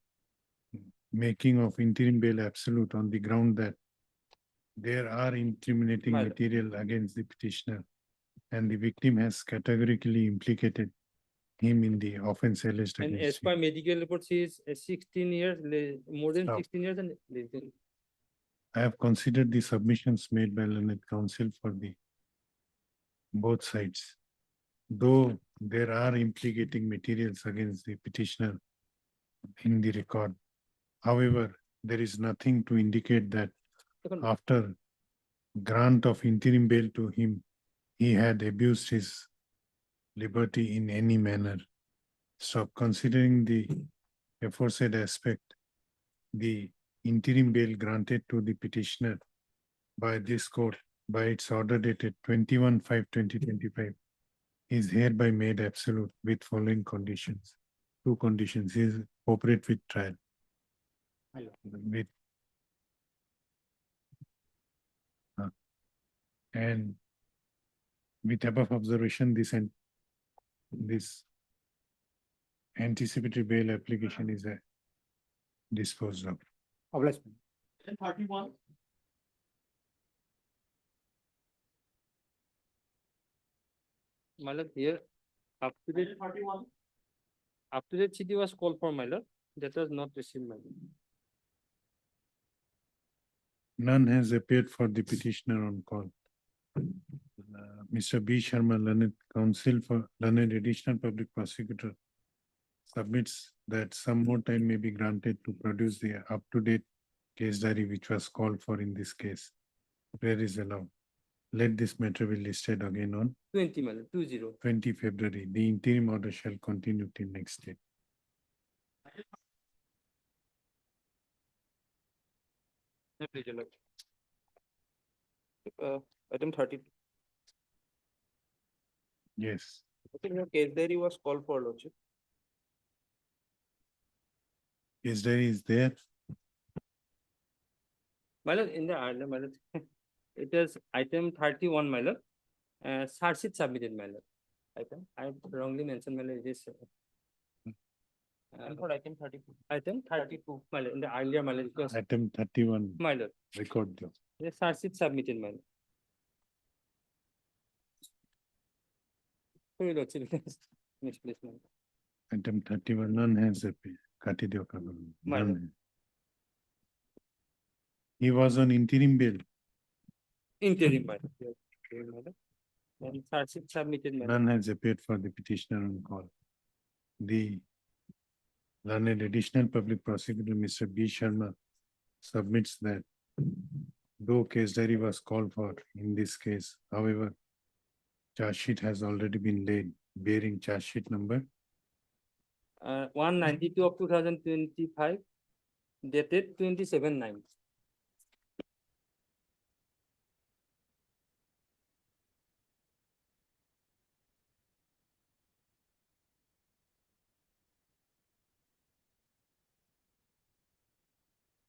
making of interim bail absolute on the ground that there are incriminating My lord. material against the petitioner, and the victim has categorically implicated him in the offense alleged And as against per him. medical reports, he is 16 years, more than Stop. 16 years and less than. I have considered the submissions made by learned counsel for the both sides. Though there are implicating materials against the petitioner in the record. However, there is nothing to indicate that after grant of interim bail to him, he had abused his liberty in any manner. So considering the aforesaid aspect, the interim bail granted to the petitioner by this court by its order dated 21/5/2025 is hereby made absolute with following conditions. Two conditions is cooperate with trial. With and with above observation, this anticipatory bail application is disposed of. Obliged. 31. My lord, here, up to date, 31. up to date CD was called for, my lord, that was not received, my lord. None has appeared for the petitioner on call. Mr. B. Sharma, learned counsel for learned additional public prosecutor, submits that some more time may be granted to produce the up-to-date case diary which was called for in this case. Prayer is allowed. Let this matter be listed again on 20, my lord, 20. 20 February. The interim order shall continue till next date. My pleasure, lord. Item 30. Yes. I think your case diary was called for, lordship. Case diary is there. My lord, in the item, my lord, it is item 31, my lord. Charge sheet submitted, my lord. Item, I wrongly mentioned, my lord, it is. For item 32. Item 32, my lord, in the earlier, my lord, it was, Item 31, my lord, record them. the charge sheet submitted, my lord. Sorry, lordship, misplacement. Item 31, none has appeared. Katidio Kabul. My None. lord. He was on interim bail. Interim, my lord. Yes, okay, my lord. And charge sheet submitted, my lord. None has appeared for the petitioner on call. The learned additional public prosecutor, Mr. B. Sharma, submits that though case diary was called for in this case, however, charge sheet has already been laid bearing charge sheet number 192 of 2025, dated 27/9.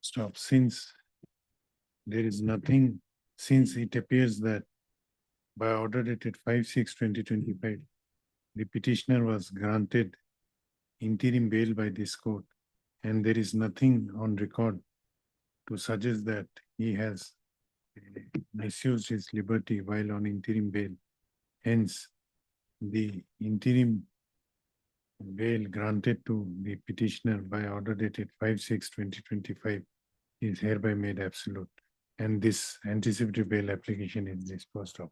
Stop, since there is nothing, since it appears that by order dated 5/6/2025, the petitioner was granted interim bail by this court, and there is nothing on record to suggest that he has misused his liberty while on interim bail. Hence, the interim bail granted to the petitioner by order dated 5/6/2025 is hereby made absolute, and this anticipatory bail application is disposed of.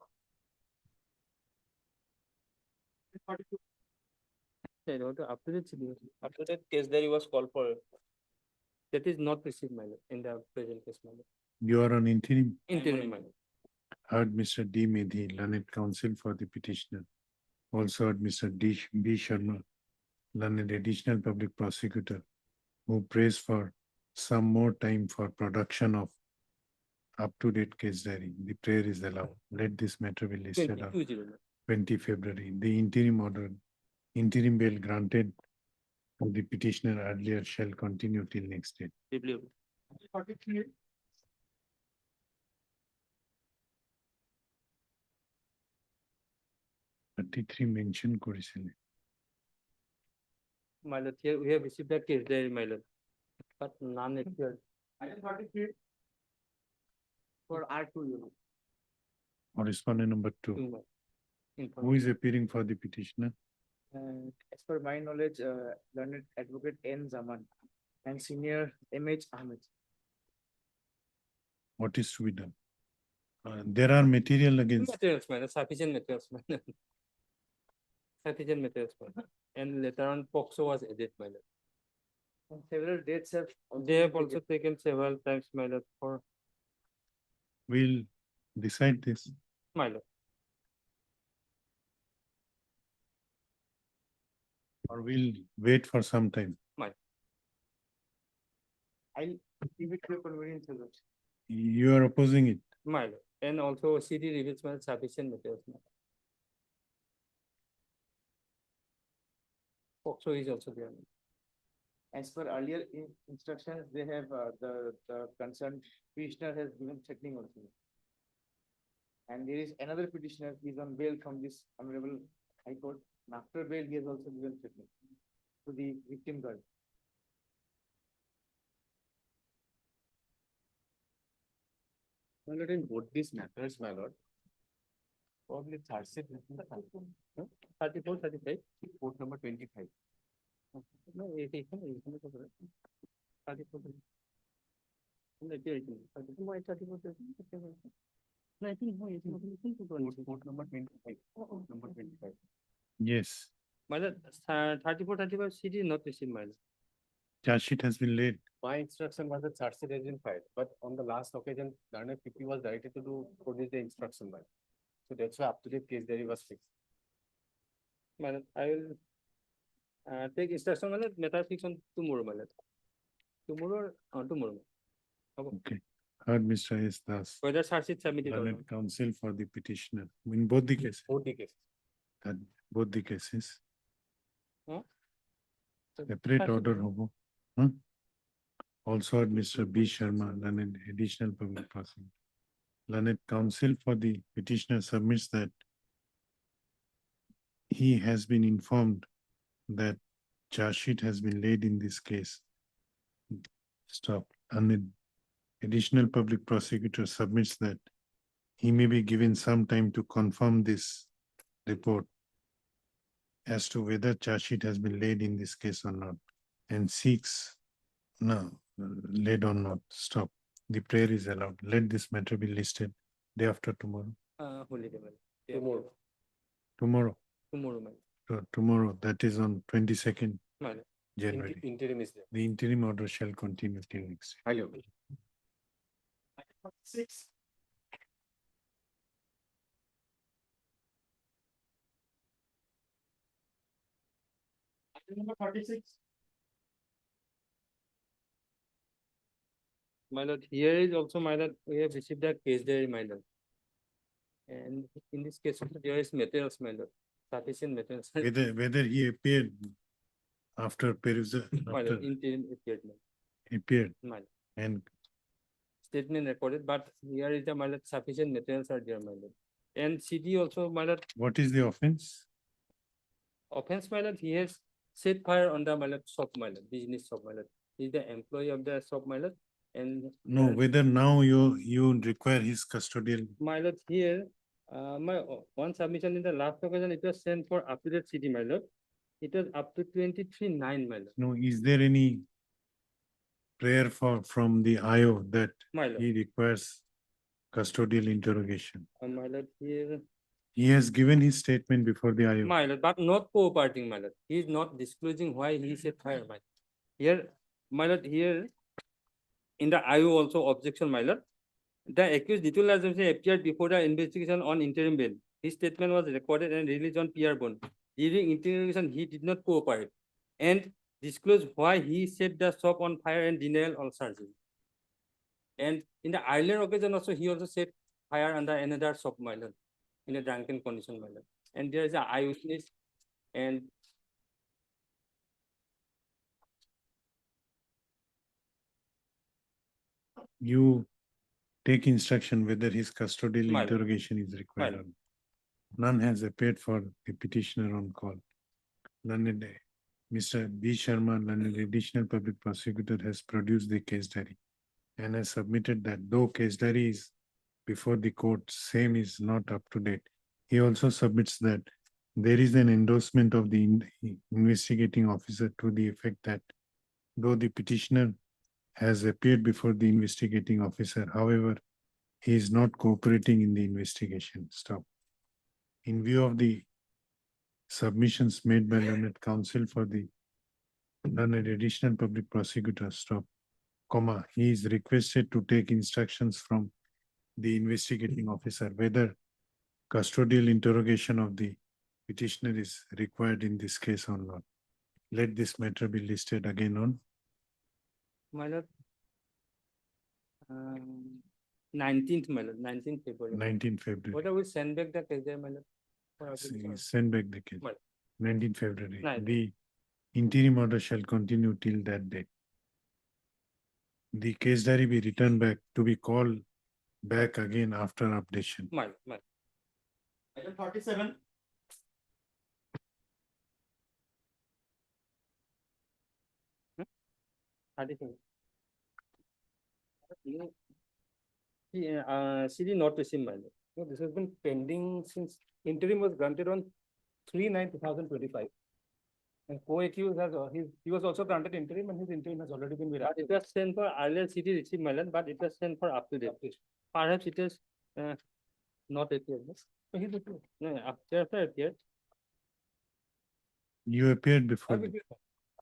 After that case, there was call for. that is not received, my lord, in the present case, my lord. You are on interim. Interim, my lord. Heard Mr. D. Medhi, learned counsel for the petitioner. Also heard Mr. B. Sharma, learned additional public prosecutor, who prays for some more time for production of up-to-date case diary. The prayer is allowed. Let this matter be listed on 22/0. 20 February. The interim order, interim bail granted to the petitioner earlier shall continue till next date. Bibliography. 33 mention করেছিলেন। My lord, here we have received the case diary, my lord, but none appeared. For R2 unit. Or respondent number 2. to my Who information. is appearing for the petitioner? As per my knowledge, learned advocate N. Zaman and senior M.H. Ahmed. What is to be done? There are material against, Materials, my lord, sufficient materials, my lord. Sufficient materials, my lord. And later on, POXO was added, my lord. And several dates have. also They have been also taken. taken several times, my lord, for we'll decide this. my lord. Or we'll wait for some time. I'll give it to your convenience. Your Lordship. You are opposing it. My lord. And also CD reveals my sufficient materials, my lord. POXO is also there. As per earlier instructions, they have, the concerned petitioner has given threatening also. And there is another petitioner, he is on bail from this honorable High Court. And after bail, he has also given threatening to the victim girl. My lord, in both these matters, my lord, probably Tharsit, 34, 35. court number 25. No, 34. No, 34. No, I think no, 18. Court number 25. Number 25. Yes, My lord, 34, 35 CD is not received, my lord. charge sheet has been laid. My instruction was that charge sheet has been filed, but on the last occasion, learned PP was directed to produce the instruction by. So that's why up to date case diary was fixed. My lord, I will take instruction, my lord, matter fix on tomorrow, my lord. Tomorrow. Okay. Heard Mr. S. Das, Whether charge sheet submitted or not. learned counsel for the petitioner in both the cases. Both the cases. That both the cases. Huh? Separate Charge sheet- order hobo. Huh? Also heard Mr. B. Sharma, learned additional public prosecutor. Learned counsel for the petitioner submits that he has been informed that charge sheet has been laid in this case. Stop. And the additional public prosecutor submits that he may be given some time to confirm this report as to whether charge sheet has been laid in this case or not, and seeks, no, laid or not. Stop. The prayer is allowed. Let this matter be listed day after tomorrow. Holiday, my lord. Yeah, Tomorrow. Tomorrow, Tomorrow, my lord. tomorrow, that is on 22nd My lord. January. Interim is there. The interim order shall continue till next. Hello. 6. Number 36. My lord, here is also, my lord, we have received a case diary, my lord. And in this case, also there is materials, my lord, sufficient materials. Whether he appeared after perusal, My after lord, interim appeared, my appeared lord. and Statement recorded, but here is the, my lord, sufficient materials are there, my lord. And CD also, my lord, what is the offense? offense, my lord, he has set fire on the, my lord, shop, my lord, business shop, my lord. He is the employee of the shop, my lord, and. No, whether now you require his custodial. My lord, here, one submission in the last occasion, it was sent for up-to-date CD, my lord. It was up to 23/9, my lord. No, is there any prayer from the IO that My lord, he requires custodial interrogation? My lord, here, He has given his statement before the IO. my lord, but not cooperating, my lord. He is not disclosing why he set fire, my lord. Here, my lord, here, in the IO also objection, my lord. The accused Ditul Rajamsi appeared before the investigation on interim bail. His statement was recorded and released on PR bond. During interrogation, he did not cooperate and disclose why he set the shop on fire and denial all charges. And in the earlier occasion also, he also set fire under another shop, my lord, in a drunken condition, my lord. And there is an eyewitness and You take instruction whether his custodial My lord. interrogation is required. lord. or not. None has appeared for the petitioner on call. Learned Mr. B. Sharma, learned additional public prosecutor, has produced the case diary and has submitted that though case diary is before the court, same is not up to date. He also submits that there is an endorsement of the investigating officer to the effect that though the petitioner has appeared before the investigating officer, however, he is not cooperating in the investigation. Stop. In view of the submissions made by learned counsel for the learned additional public prosecutor, stop, comma, he is requested to take instructions from the investigating officer whether custodial interrogation of the petitioner is required in this case or not. Let this matter be listed again on My lord, 19th, my lord, 19th February. 19 February. Whether we send back the case there, my lord? for Send back the case. Well, 19 February. Right. The interim order shall continue till that date. The case diary be returned back to be called back again after updation. My. Item 47. CD not received, my lord. No, this has been pending since interim was granted on 3/9/2025. And co-accused has, he was also granted interim and his interim has already been. But it was sent for earlier CD received, my lord, but it was sent for up to date. Perhaps it is not appeared. No? So he's appeared. No, after appeared. You appeared before.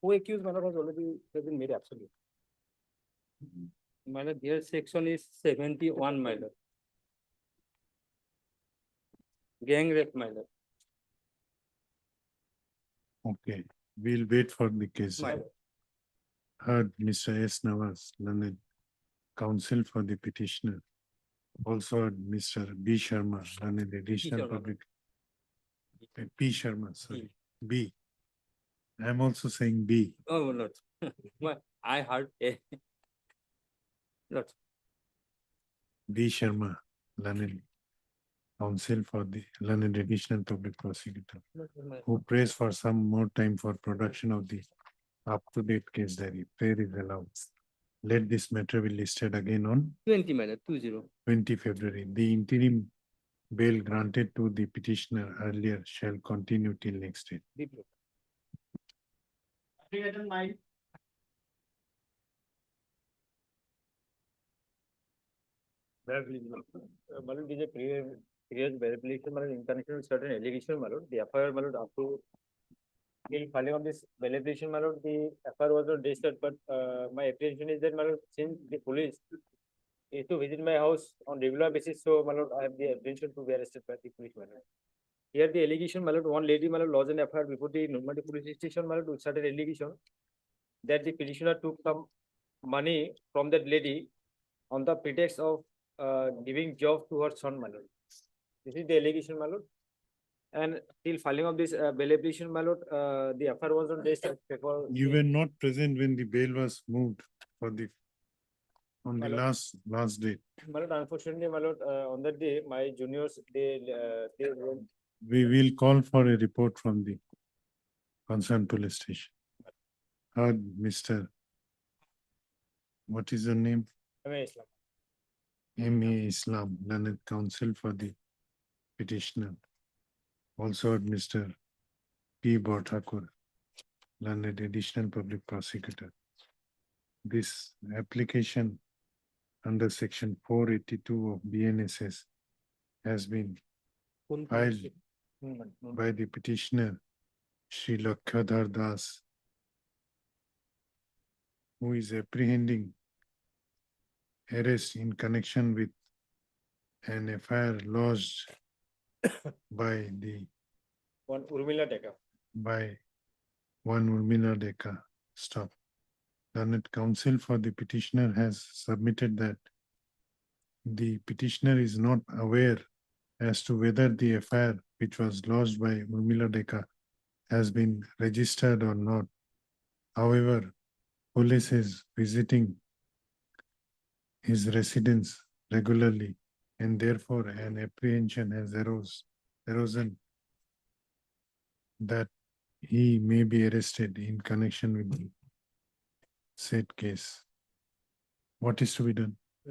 Co-accused manner has been made absolute. My lord, here section is 71, my lord. Gang rape, my lord. Okay, we'll wait for the case. My lord. Heard Mr. S. Nawaz, learned counsel for the petitioner. Also heard Mr. B. Sharma, learned additional Sharma. public. P. Sharma, sorry, B. I'm also saying B. Oh, Lord. I heard A. Lord. B. Sharma, learned counsel for the learned additional public prosecutor, who prays for some more time for production of the up-to-date case diary. Prayer is allowed. Let this matter be listed again on 20, my lord, 20. 20 February. The interim bail granted to the petitioner earlier shall continue till next day. Item 9. Malud is a previous verification, Malud, in connection with certain allegation, Malud, the FIR, Malud, up to till filing of this verification, Malud, the FIR was not registered, but my apprehension is that, Malud, since the police is to visit my house on regular basis, so, Malud, I have the apprehension to be arrested by the police, Malud. Here the allegation, my lord, one lady, my lord, lodged an FIR before the Nurmati police station, my lord, with certain allegation that the petitioner took some money from that lady on the pretext of giving job to her son, my lord. This is the allegation, my lord. And till filing of this bail application, my lord, the FIR was on registered before. You were not present when the bail was moved for the, on My the lord. last date. My lord, unfortunately, my lord, on that day, my juniors, they went. We will call for a report from the concerned police station. Heard Mr. What is your name? M.A. Islam, learned counsel for the petitioner. Also heard Mr. P. Bhattakur, learned additional public prosecutor. This application under section 482 of BNSS has been filed by the petitioner, Shri Lakshadhar Das, who is apprehending arrest in connection with an FIR lodged by One Urmila Deka. one Urmila Deka. Stop. Learned counsel for the petitioner has submitted that the petitioner is not aware as to whether the FIR which was lodged by Urmila Deka has been registered or not. However, police is visiting his residence regularly, and therefore an apprehension has arisen that he may be arrested in connection with the said case. What is to be done? I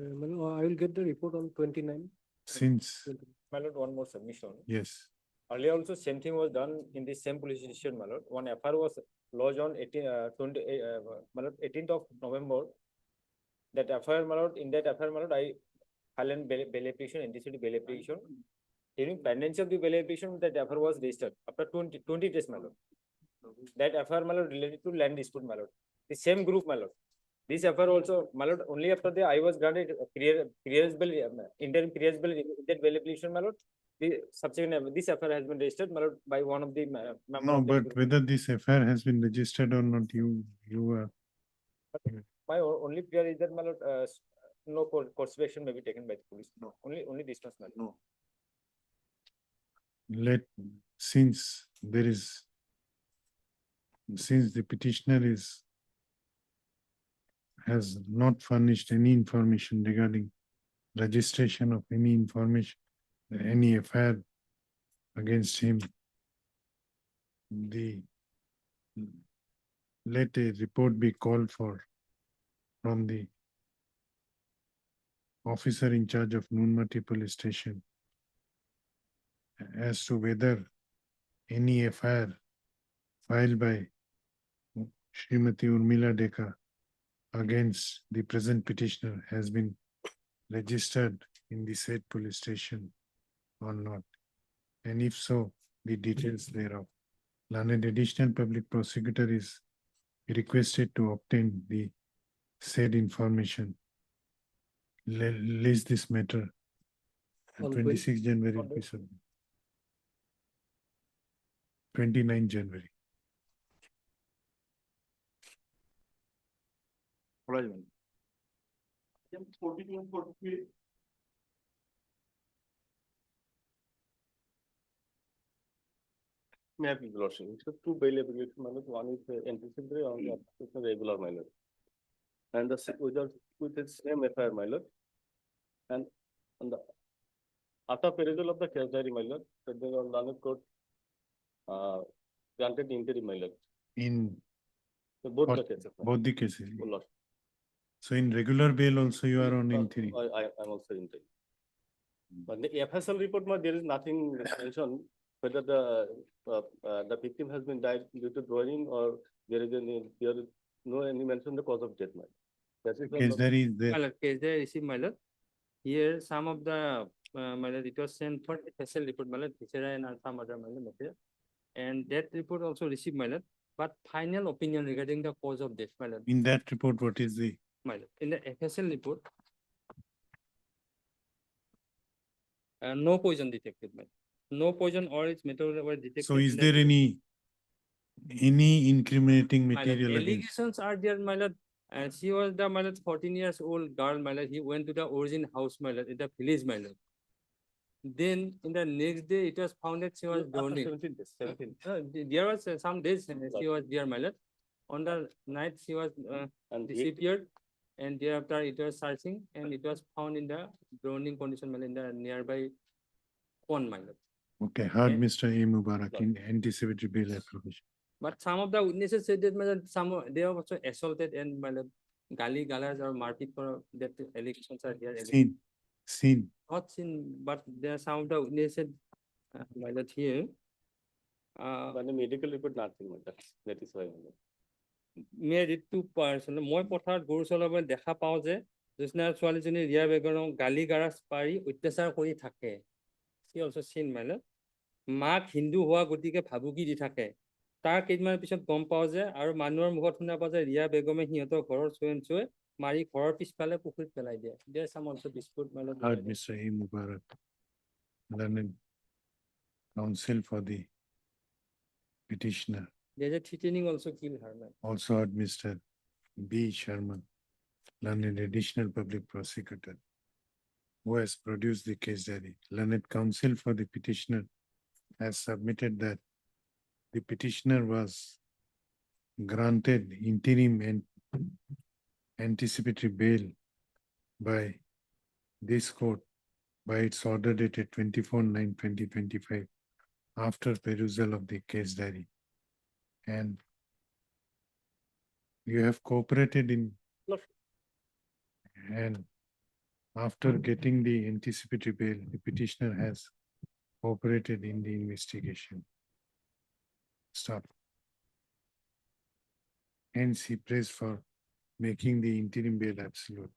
will get the report on 29. Since, My lord, one more submission. yes, Earlier also same thing was done in the same police station, my lord. One FIR was lodged on 18th of November. That FIR, my lord, in that FIR, my lord, I filed a bail application, anticipated bail application. During pendency of the bail application, that FIR was registered after 20 days, my lord. That FIR, my lord, related to land dispute, my lord. The same group, my lord. This FIR also, my lord, only after the I was granted interim period bail, that bail application, my lord. The subsequent, this FIR has been registered, my lord, by one of the members. no, of that but group. whether this FIR has been registered or not, you are. My only prayer is that, my lord, no course of action may be taken by the police. No, only this much, my lord. No. Since the petitioner has not furnished any information regarding registration of any information, any FIR against him, let a report be called for from the officer in charge of Nunmati police station as to whether any FIR filed by Srimati Urmila Deka against the present petitioner has been registered in the said police station or not. And if so, the details thereof. Learned additional public prosecutor is requested to obtain the said information. List this matter. On 26 January. 29 January. May I please, Lordship? So two bail application, my lord. One is anticipatory, on the other is a regular, my lord. And the with the same FIR, my lord. And on the after perusal of the case diary, my lord, that the Learned Court granted interim, my lord. In So both the cases. my both the cases. lord. So in regular bail also you are on interim. I'm also interim. But the FSL report, there is nothing mentioned whether the victim has been died due to drowning or there is no any mention the cause of death. That is Case diary is there. My lord, case they receive, my lord. Here, some of the, my lord, it was sent for FSL report, my lord, Viscera and some other, my lord, material. And that report also received, my lord, but final opinion regarding the cause of death, my lord. In that report, what is the? My lord, in the FSL report, no poison detected, my lord. No poison or its metal were detected. So is in the there urine. any incriminating My lord, material against? allegations are there, my lord. And she was the, my lord, 14 years old girl, my lord. He went to the origin house, my lord, in the village, my lord. Then in the next day, it was found that she was drowning. 17 days, 17. There was some days she was there, my lord. On the night, she was And he- disappeared. And thereafter, it was searching and it was found in the drowning condition, my lord, in the nearby pond, my lord. Okay, heard Okay. Mr. A. Mubarak in anticipatory bail application. But some of the witnesses said that, my lord, they were also assaulted and, my lord, gali galas or marpit for that allegations are there. Seen. Not seen, but there are some of the witnesses, my lord, here. But the medical report, nothing, my lord. That is why. my lord. May read to person. মই পথাৰত গৰু চলাবলৈ দেখা পাওঁ যে জ্যোৎস্নাৰ ছোৱালীজনী ৰিয়া বেগৰক গালি গাৰাজ পাৰি অত্যাচাৰ কৰি থাকে। She also seen, my lord. মাক হিন্দু হোৱা গতিকে ভাবুকি দি থাকে। তাৰ কেইদিনমান পিছত গম পাওঁ যে আৰু মানুহৰ মুখত শুনা পাওঁ যে ৰিয়া বেগমে সিহঁতৰ ঘৰৰ চোৱে মাৰি ঘৰৰ পিছফালে পুখুৰীত পেলাই দিয়ে। There's some also dispute, my lord. Heard Mr. A. Mubarak. Learned counsel for the petitioner. There's a threatening also kill her, man. Also heard Mr. B. Sharma, learned additional public prosecutor, who has produced the case diary. Learned counsel for the petitioner has submitted that the petitioner was granted interim and anticipatory bail by this court by its order dated 24/9/2025 after perusal of the case diary. And you have cooperated in and after getting the anticipatory bail, the petitioner has cooperated in the investigation. Stop. Hence, he prays for making the interim bail absolute.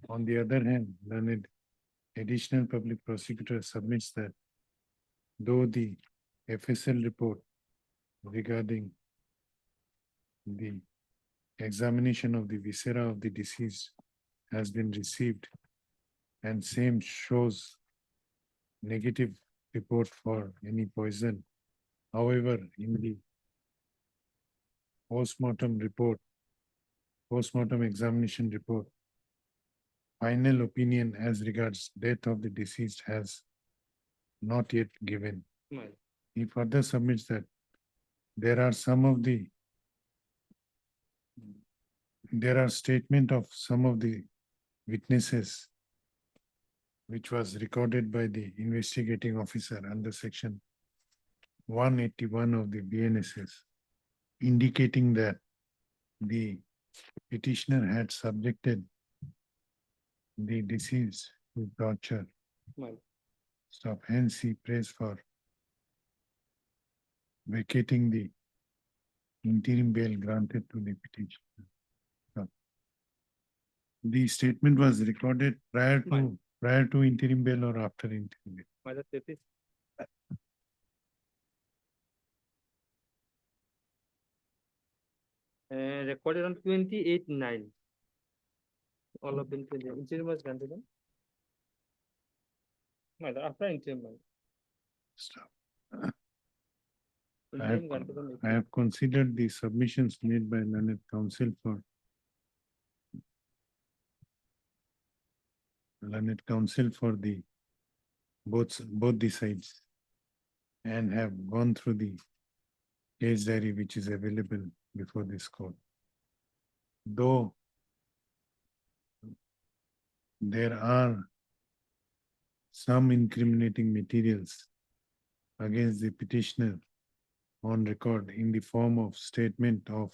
On the other hand, learned additional public prosecutor submits that though the FSL report regarding the examination of the viscera of the deceased has been received and same shows negative report for any poison. However, in the postmortem report, postmortem examination report, final opinion as regards death of the deceased has not yet given. My lord. He further submits that there are statement of some of the witnesses which was recorded by the investigating officer under section 181 of the BNSS, indicating that the petitioner had subjected the deceased to torture. My lord. Stop. Hence, he prays for vacating the interim bail granted to the petitioner. Stop. The statement was recorded prior to interim bail or after interim bail. My lord, that is. Recorded on 28/9. All of them, interim was granted on. My lord, after interim, my lord. Stop. Interim granted on I have considered the submissions made by learned counsel for the both the sides and have gone through the case diary which is available before this court. Though there are some incriminating materials against the petitioner on record in the form of statement of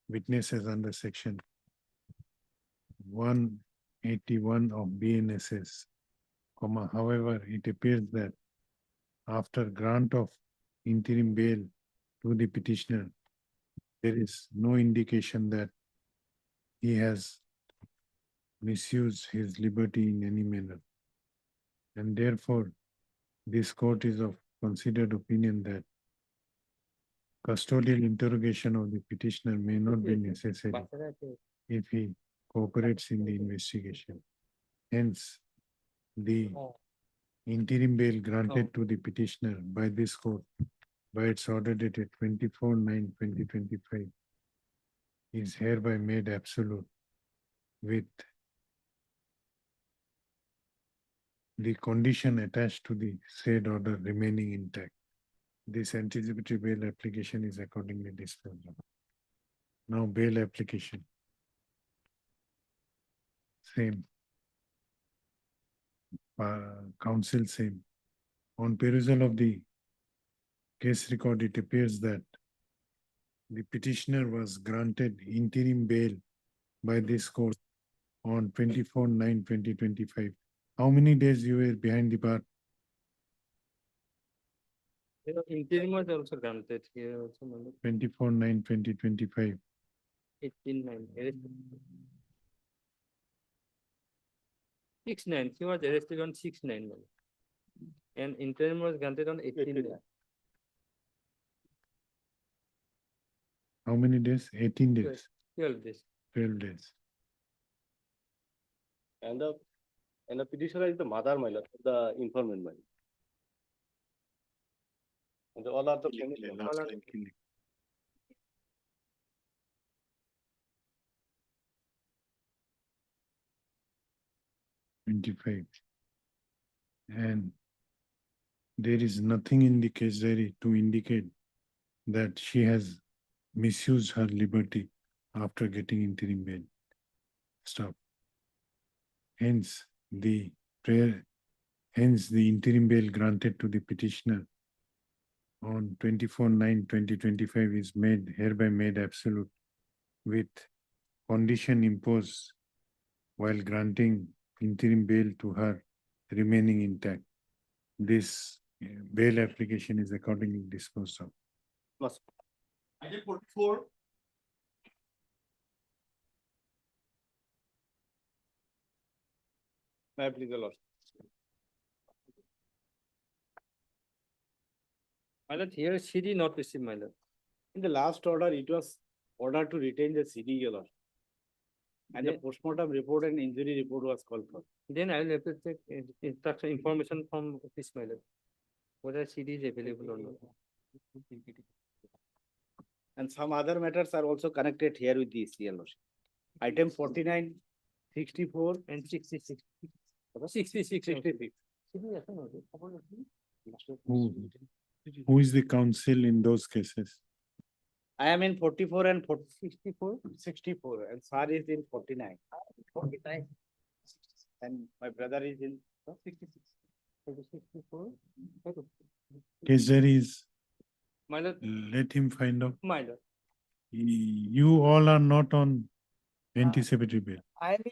witnesses under section 181 of BNSS, however, it appears that after grant of interim bail to the petitioner, there is no indication that he has misused his liberty in any manner. And therefore, this court is of considered opinion that custodial interrogation of the petitioner may not be necessary if he cooperates in the investigation. Hence, the interim bail granted to the petitioner by this court by its order dated 24/9/2025 is hereby made absolute with the condition attached to the said order remaining intact. This anticipatory bail application is accordingly disposed of. Now bail application. Same. Counsel same. On perusal of the case record, it appears that the petitioner was granted interim bail by this court on 24/9/2025. How many days you were behind the bar? Interim was also granted here also, 24/9/2025. 18/9. 6/9, he was arrested on 6/9. And interim was granted on 18/9. How many days? 18 days, 12 days. 12 days. And the petitioner is the mother, my lord, the informant, my lord. And all are the family. Last line, kill it. Twenty-five. And there is nothing in the case diary to indicate that she has misused her liberty after getting interim bail. Stop. Hence, the interim bail granted to the petitioner on 24/9/2025 is hereby made absolute with condition imposed while granting interim bail to her remaining intact. This bail application is accordingly disposed of. Item 44. May I please, your lordship? My lord, here CD not received, my lord. In the last order, it was ordered to retain the CD, your lordship. And the Then- postmortem report and injury report was called for. Then I will have to check instruction information from office, my lord. Whether CD is available or not. And some other matters are also connected here with this, your lordship. Item 49, 64 and 66. 66. 66. Who is the counsel in those cases? I am in 44 and 64, 64, and sir is in 49. 49. And my brother is in 66. 64. Case diary is, My lord, let him find out. my lord. You all are not on anticipatory bail. I am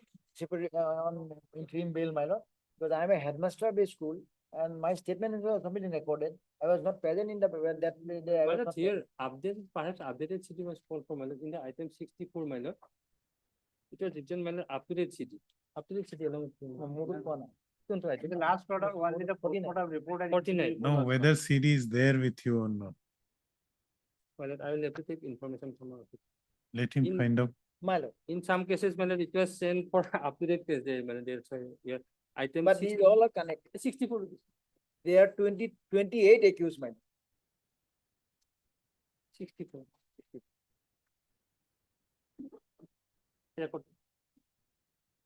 on interim bail, my lord, because I am a headmaster of a school and my statement is submitted and recorded. I was not present in the, when that day. I My was lord, not here updated, perhaps updated CD was called for, my lord, in the item 64, my lord. It was written, my lord, up-to-date CD. Up-to-date CD along with. Don't write. In the last order, only the 49. postmortem report and. 49. injury report No, was whether CD is there with you or not. My lord, I will have to take information from our office. Let him In- find out. My lord, In some cases, my lord, it was sent for up-to-date case there, my lord, that's why, yeah. Item but these 60 all are connected. 64. They are 28 accused, my lord. 64. Record.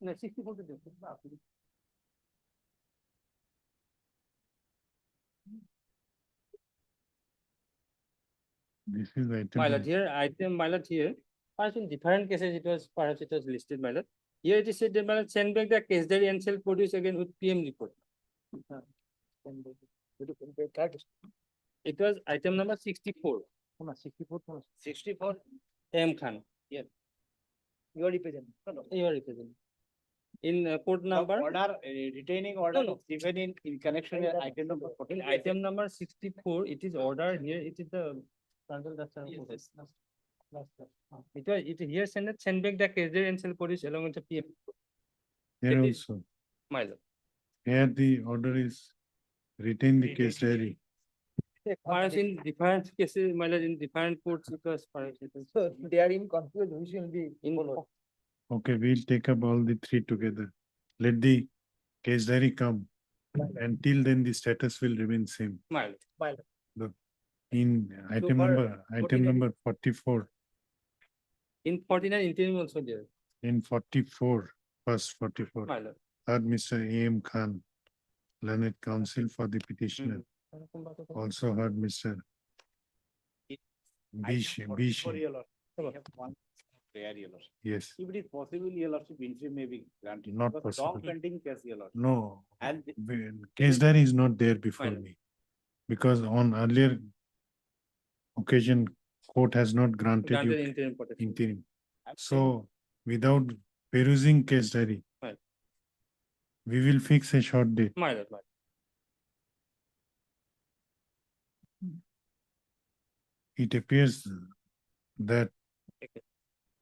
No, 64 to do. This is item. My lord, here, item, my lord, here, perhaps in different cases, perhaps it was listed, my lord. Here it is said that, my lord, send back the case diary and shall produce again with PM report. It was item number 64. 64, M. Khan, you are representing. you are representing. In court number, Order, retaining order, No, no. even in connection with item number in 14. item number 64, it is ordered here, it is the. It here send back the case diary and shall produce along with the PM. Here it is- also, My lord. here the order is retain the case diary. Perhaps in different cases, my lord, in different courts, it was perhaps it was So they are in confused, which will be in. followed. Okay, we'll take up all the three together. Let the case diary come Until then, the status will remain same. Mild. In item for number, 44, In 49 interim also there. in 44, first 44, My lord. heard Mr. A.M. Khan, learned counsel for the petitioner. Also heard Mr. Yes, If it is possible, your lordship, interim may be granted. Not because possible. Long pending case, your lordship. no, And case diary is not there before Fine. me. Because on earlier occasion, court has not granted Granted you interim protection. interim. So without perusing case diary, Right. we will fix a short date. My lord, my lord. It appears that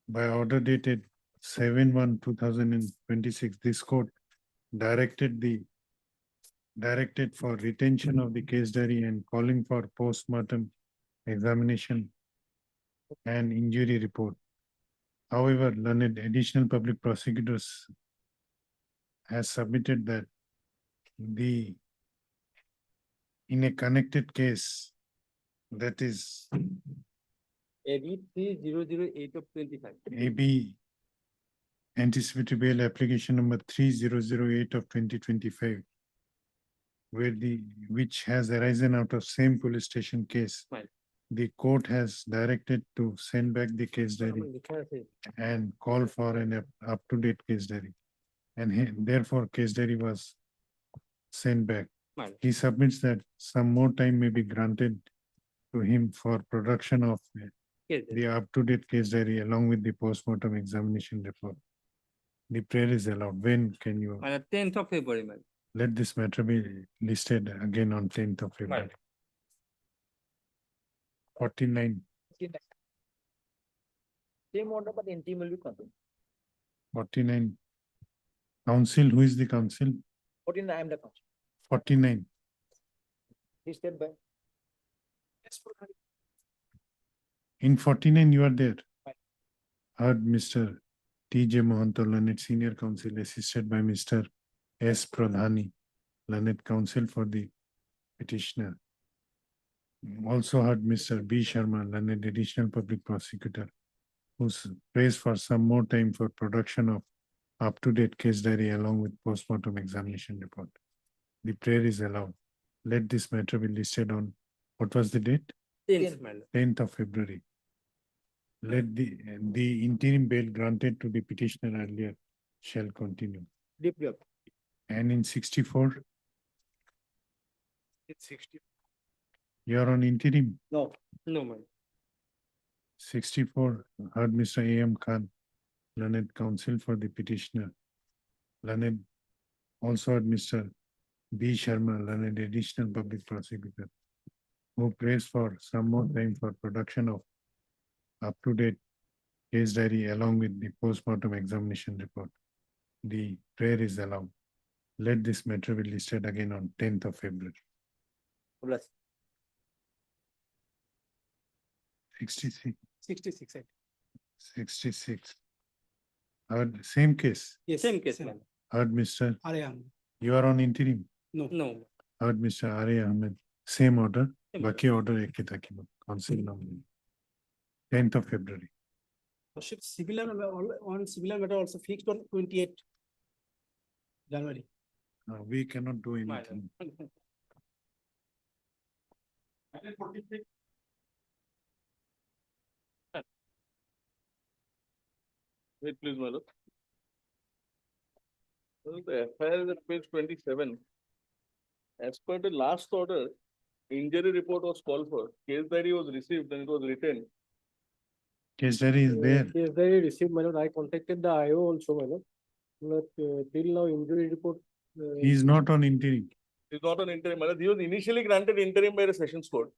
by order dated 7/1/2026, this court directed for retention of the case diary and calling for post-mortem examination and injury report. However, learned additional public prosecutors has submitted that in a connected case, that is AB 3008 of 25. AB anticipatory bail application number 3008 of 2025, which has arisen out of same police station case. Right. The court has directed to send back the case diary and call for an up-to-date case diary. And therefore, case diary was sent back. Right. He submits that some more time may be granted to him for production of Yes, the up-to-date case diary along with the post-mortem examination report. The prayer is allowed. When can you My lord, 10th of February, my lord. let this matter be listed again on 10th of February? Right. 49, Same order, but interim will be continued. 49. Counsel, who is the counsel? 49, I am the counsel. 49. He stayed by. In 49, you are there. Right. Heard Mr. T.J. Mohanto, learned senior counsel, assisted by Mr. S. Pradhani, learned counsel for the petitioner. Also heard Mr. B. Sharma, learned additional public prosecutor, who's praised for some more time for production of up-to-date case diary along with post-mortem examination report. The prayer is allowed. Let this matter be listed on, what was the date? 10th, my lord. 10th of February. Let the interim bail granted to the petitioner earlier shall continue. Deeply. And in 64, It's 60. you are on interim. No. No, my lord. 64, heard Mr. A.M. Khan, learned counsel for the petitioner. Learned also heard Mr. B. Sharma, learned additional public prosecutor, who prays for some more time for production of up-to-date case diary along with the post-mortem examination report. The prayer is allowed. Let this matter be listed again on 10th of February. Bless. 66. 66. 66. Heard same case. Yes. Same case, my lord. Heard Mr. Aryan. You are on interim. No. Heard Mr. Arya Ahmed. Same order. Same Baki order ekhi thaki council nominee. 10th of February. Lordship, similar, on similar matter also fixed on 28 January. We cannot do My anything. lord. Wait, please, my lord. Well, the FIR is at page 27. As per the last order, injury report was called for. Case diary was received and it was written. Case diary is there. Yes, they received, my lord. I contacted the IO also, my lord. But till now injury report. He is not on interim. It's not an interim. My lord. He was initially granted interim by the sessions court,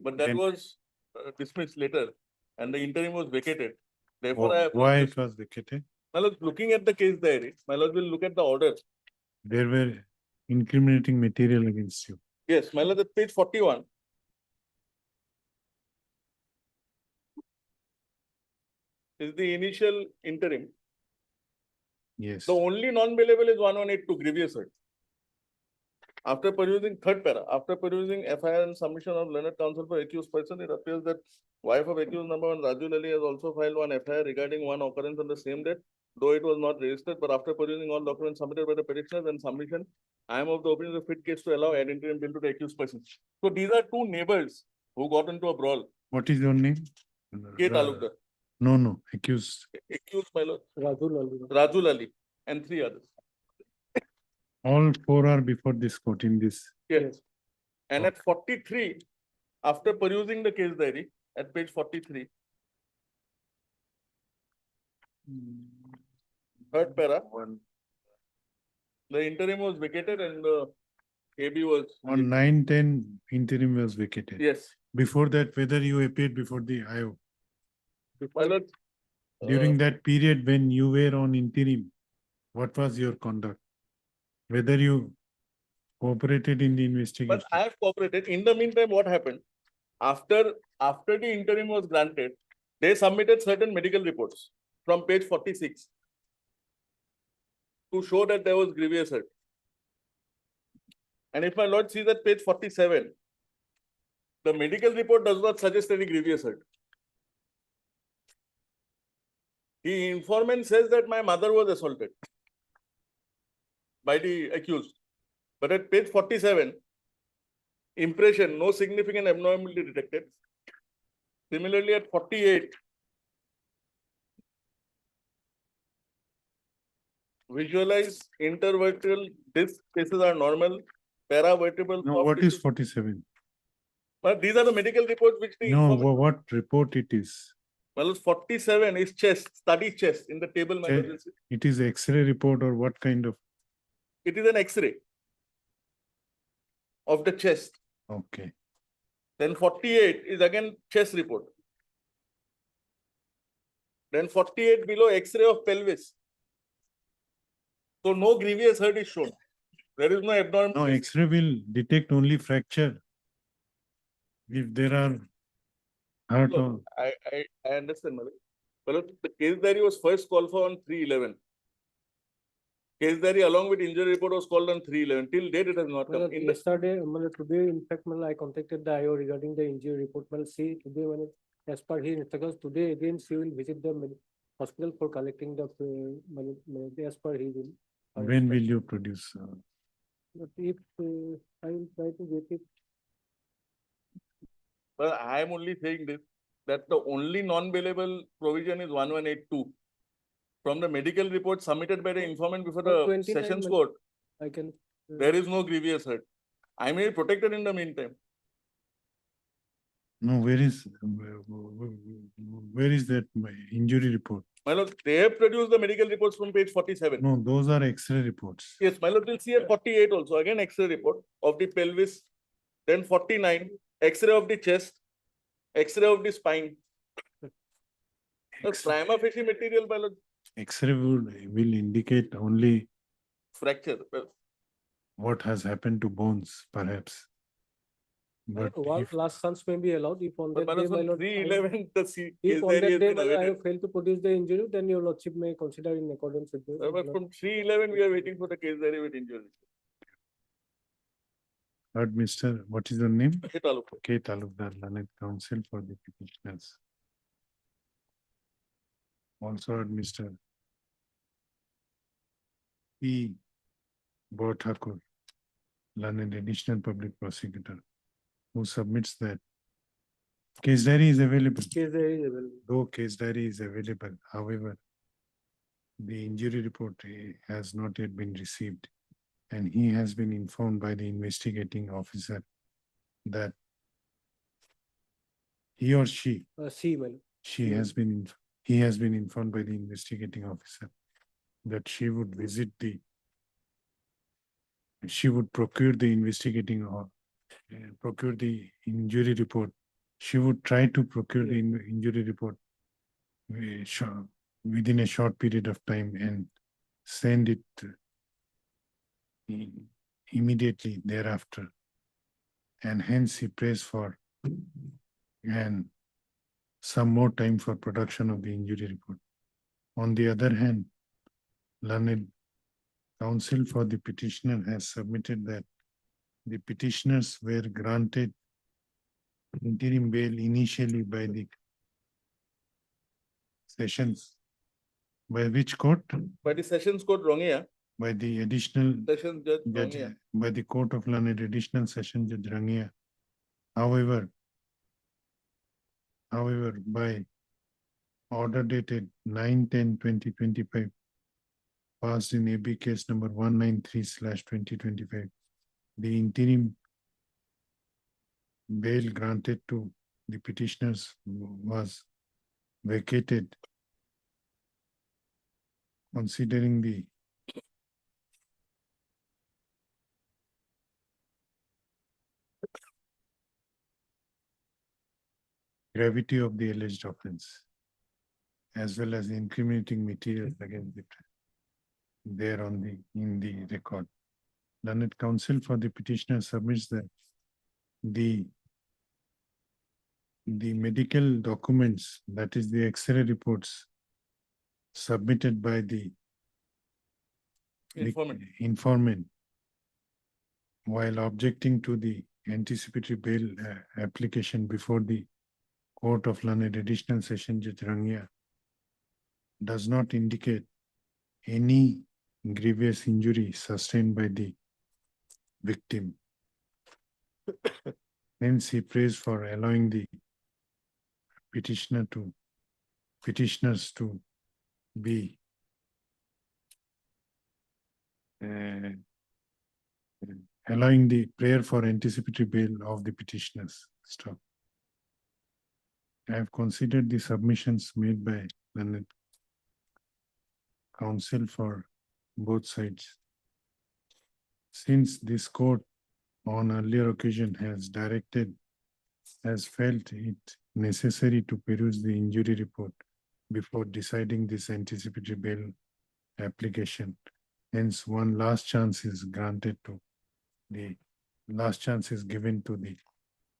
but that Then- was dismissed later and the interim was vacated. Therefore, I Why approached it was vacated? my lord, looking at the case diary, my lord will look at the order. There were incriminating material against you. Yes, my lord, at page 41. Is the initial interim. Yes. The only non-bailable is 1182 grievous hurt. After perusing third para, after perusing FIR and submission of learned counsel for accused person, it appears that wife of accused number one Raju Lali has also filed one FIR regarding one occurrence on the same date, though it was not registered. But after perusing all documents submitted by the petitioners and submission, I am of the opinion of fit case to allow ad interim bill to the accused person. So these are two neighbors who got into a brawl. What is your name? K. Talukdar, No, accused. accused my lord, Raju. Raju Lali, and three others. All four are before this court in this. Yes. And at 43, after perusing the case diary, at page 43, third para, the interim was vacated and the AB was. On 9/10, interim was vacated. Yes. Before that, whether you appeared before the IO. My lord, During that period when you were on interim, what was your conduct? Whether you cooperated in the investigation? but I have cooperated. In the meantime, what happened? After the interim was granted, they submitted certain medical reports from page 46 to show that there was grievous hurt. And if my lord sees at page 47, the medical report does not suggest any grievous hurt. The informant says that my mother was assaulted by the accused. But at page 47, impression, no significant abnormality detected. Similarly, at 48, visualize intervertebral disc cases are normal, paravertebral. No, soft what is tissue- 47? But these are the medical reports which the No, informant. what report it is? Well, 47 is chest, study chest in the table. my lord, you'll see. It is X-ray report or what kind of? It is an X-ray of the chest. Okay. Then 48 is again chest report. Then 48 below X-ray of pelvis. So no grievous hurt is shown. There is no abnormal. No, X-ray will detect only fracture. If there are hurt or, I understand, Malik. Well, the case diary was first called for on 3/11. Case diary along with injury report was called on 3/11. Till date, it has not come. In the, Yesterday, today, in fact, I contacted the IO regarding the injury report. See, today, as per his instructions, today again, she will visit the hospital for collecting the, as per his. when will you produce? But if I will try to get it. well, I am only saying this, that the only non-bailable provision is 1182. From the medical report submitted by the informant before the 29 sessions Malik. court, I can. there is no grievous hurt. I may be protected in the meantime. No, where is that injury report? My lord, they have produced the medical reports from page 47. No, those are X-ray reports. Yes, my lord, we'll see at 48 also, again X-ray report of the pelvis. Then 49, X-ray of the chest, X-ray of the spine. The prima facie material, my lord, X-ray will indicate only fracture. Well, what has happened to bones, perhaps. But One if- last chance may be allowed if on but that my day, my lord, lord. 3/11, the case If on diary that has day, been my lord, I awaited. have failed to produce the injury, then your lordship may consider in accordance with the. But from 3/11, we are waiting for the case diary with injury. Heard Mr. What is your name? K. Talukdar. K. Talukdar, Learned Counsel for the petitioners. Also heard Mr. P. Thakur, Learned Additional Public Prosecutor, who submits that case diary is available. Case there is available. Though case diary is available, however, the injury report has not yet been received. And he has been informed by the investigating officer that he or she, See, my lord. he has been informed by the investigating officer that she would procure the investigating or procure the injury report. She would try to procure the injury report within a short period of time and send it immediately thereafter. And hence he prays for and some more time for production of the injury report. On the other hand, Learned Counsel for the petitioner has submitted that the petitioners were granted interim bail initially by the sessions. By which court? By the Sessions Court, Rangia, By the additional Sessions Judge judge, Rangia. by the Court of Learned Additional Session Judge Rangia. However, by order dated 9/10/2025, passed in AB case number 193/2025, the interim bail granted to the petitioners was vacated, considering the gravity of the alleged offense, as well as incriminating materials against it there in the record. Learned counsel for the petitioner submits that the medical documents, that is the X-ray reports submitted by the informant while objecting to the anticipatory bail application before the Court of Learned Additional Session Judge Rangia, does not indicate any grievous injury sustained by the victim. Hence, he prays for allowing the petitioners to be allowing the prayer for anticipatory bail of the petitioners. Stop. I have considered the submissions made by the counsel for both sides. Since this court on earlier occasion has felt it necessary to peruse the injury report before deciding this anticipatory bail application. Hence, one last chance is given to the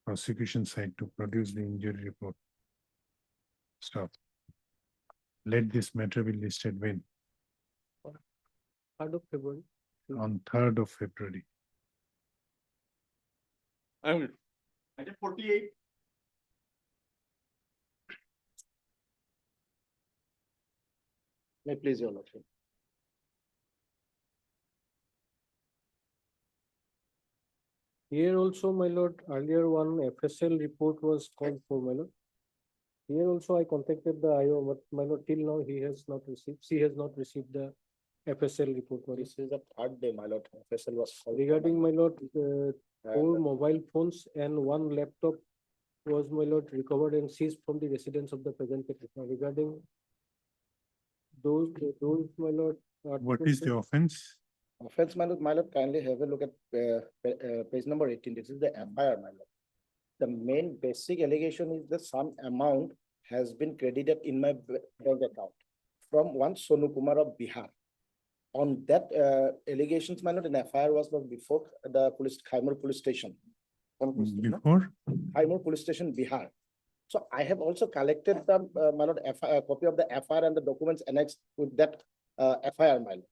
prosecution side to produce the injury report. Stop. Let this matter be listed when? 3rd of February. On 3rd of February. Item 48. May please, your lordship. Here also, my lord, earlier one FSL report was called for, my lord. Here also I contacted the IO, but my lord, till now she has not received the FSL report. my lord. This is the 3rd day, my lord. FSL was called. Regarding, my lord, 4 mobile phones and 1 laptop was, my lord, recovered and seized from the residence of the present petitioner. Regarding those, my lord. What is the offense? Offense, my lord, kindly have a look at page number 18. This is the FIR, my lord. The main basic allegation is that some amount has been credited in my bank account from one Sonu Kumar of Bihar. On that allegations, my lord, an FIR was before the Khaimur police station. Before? Khaimur police station, Bihar. So I have also collected the my lord, copy of the FIR and the documents annexed with that FIR, my lord.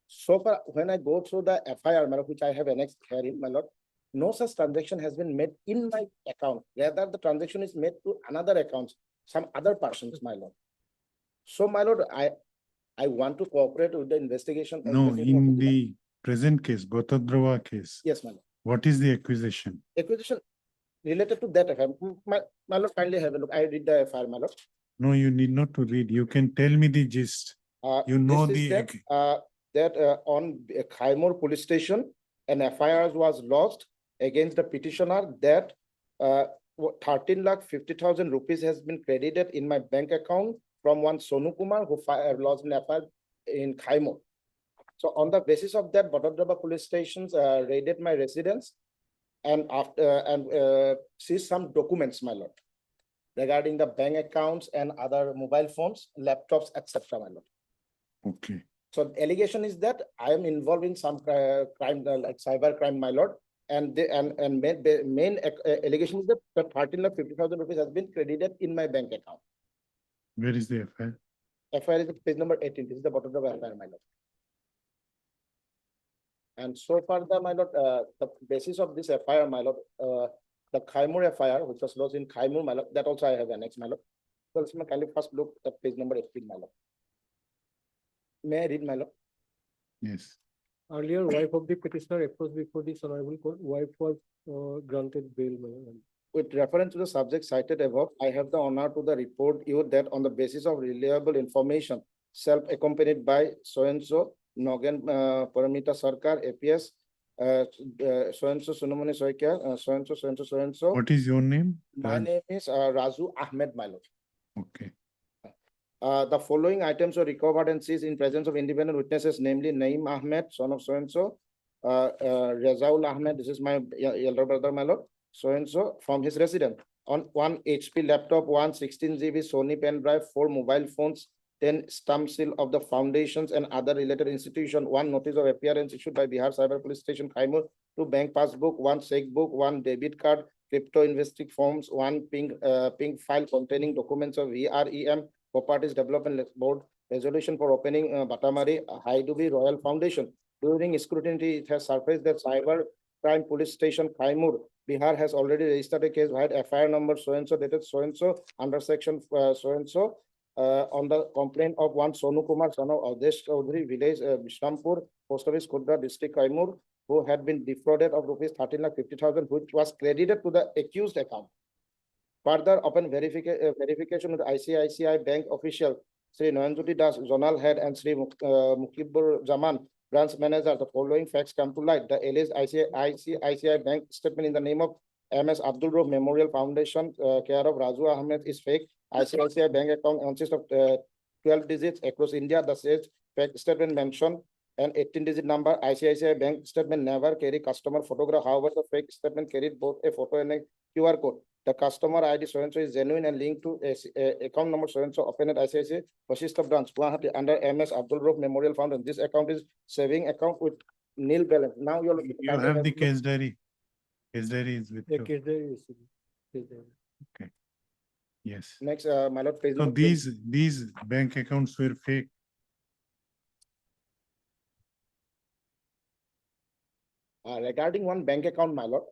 So far, when I go through the FIR, my lord, which I have annexed here in, my lord, no such transaction has been made in my account. Rather, the transaction is made to another accounts, some other persons, my lord. So, my lord, I want to cooperate with the investigation. No, in the present case, Gotadrawa case. Yes, my lord. What is the accusation? Acquisition related to that FIR. My lord, kindly have a look. I read the FIR, my lord. No, you need not to read. You can tell me the gist. You know the. That on Khaimur police station, an FIR was lodged against the petitioner that 13,50,000 rupees has been credited in my bank account from one Sonu Kumar who lodged an FIR in Khaimur. So on the basis of that, Botadraba police stations raided my residence and seized some documents, my lord, regarding the bank accounts and other mobile phones, laptops, etc., my lord. Okay. So the allegation is that I am involved in some crime, like cyber crime, my lord, and main allegation is that 13,50,000 rupees has been credited in my bank account. Where is the FIR? FIR is page number 18. This is the bottom of the FIR, my lord. And so far, my lord, the basis of this FIR, my lord, the Kaimur FIR, which was lodged in Kaimur, my lord, that also I have annexed, my lord. So let's kindly first look at page number 18, my lord. May I read, my lord? Yes. Earlier, wife of the petitioner approached before this honorable court, wife was granted bail. My lord. With reference to the subject cited above, I have the honor to report you that on the basis of reliable information, self-accompanied by so-and-so, Nogen Paramita Sarkar, APS, so-and-so Sunamani Soikya, so-and-so, so-and-so, so-and-so. What is your name? My name is Razu Ahmed, my lord. Okay. The following items were recovered and seized in presence of independent witnesses, namely Naeem Ahmed, son of so-and-so, Razaul Ahmed, this is my elder brother, my lord, so-and-so, from his residence. On 1 HP laptop, 1 16 GB Sony pen drive, 4 mobile phones, 10 stamp seal of the foundations and other related institutions, 1 notice of appearance issued by Bihar Cyber Police Station, Kaimur, 2 bank passbook, 1 checkbook, 1 debit card, crypto investing forms, 1 pink file containing documents of VREM, Properties Development Board, resolution for opening Batamari Haidubi Royal Foundation. During scrutiny, it has surfaced that Cyber Crime Police Station, Kaimur, Bihar has already registered a case via FIR number so-and-so dated so-and-so under section so-and-so on the complaint of one Sonu Kumar, son of Adesh Chaudhary, village Bishrampur, post office Khurda, district Kaimur, who had been defrauded of rupees 13,50,000, which was credited to the accused account. Further, upon verification with ICICI Bank official, Sri Noyanjoti Das, zonal head, and Sri Mukibur Zaman, branch manager, the following facts come to light. The alleged ICICI Bank statement in the name of MS Abdul Rauf Memorial Foundation, care of Razu Ahmed, is fake. ICICI Bank account consists of 12 digits across India. The said fake statement mentioned an 18-digit number. ICICI Bank statement never carry customer photograph. However, the fake statement carried both a photo and a QR code. The customer ID so-and-so is genuine and linked to account number so-and-so opened at ICICI Vashishta branch, Guwahati, under MS Abdul Rauf Memorial Foundation. This account is saving account with nil balance. Now you have the case diary. Case diary is with The you. case there is. Okay. Yes. Next, my lord, page So number these bank accounts were fake. Regarding one bank account, my lord,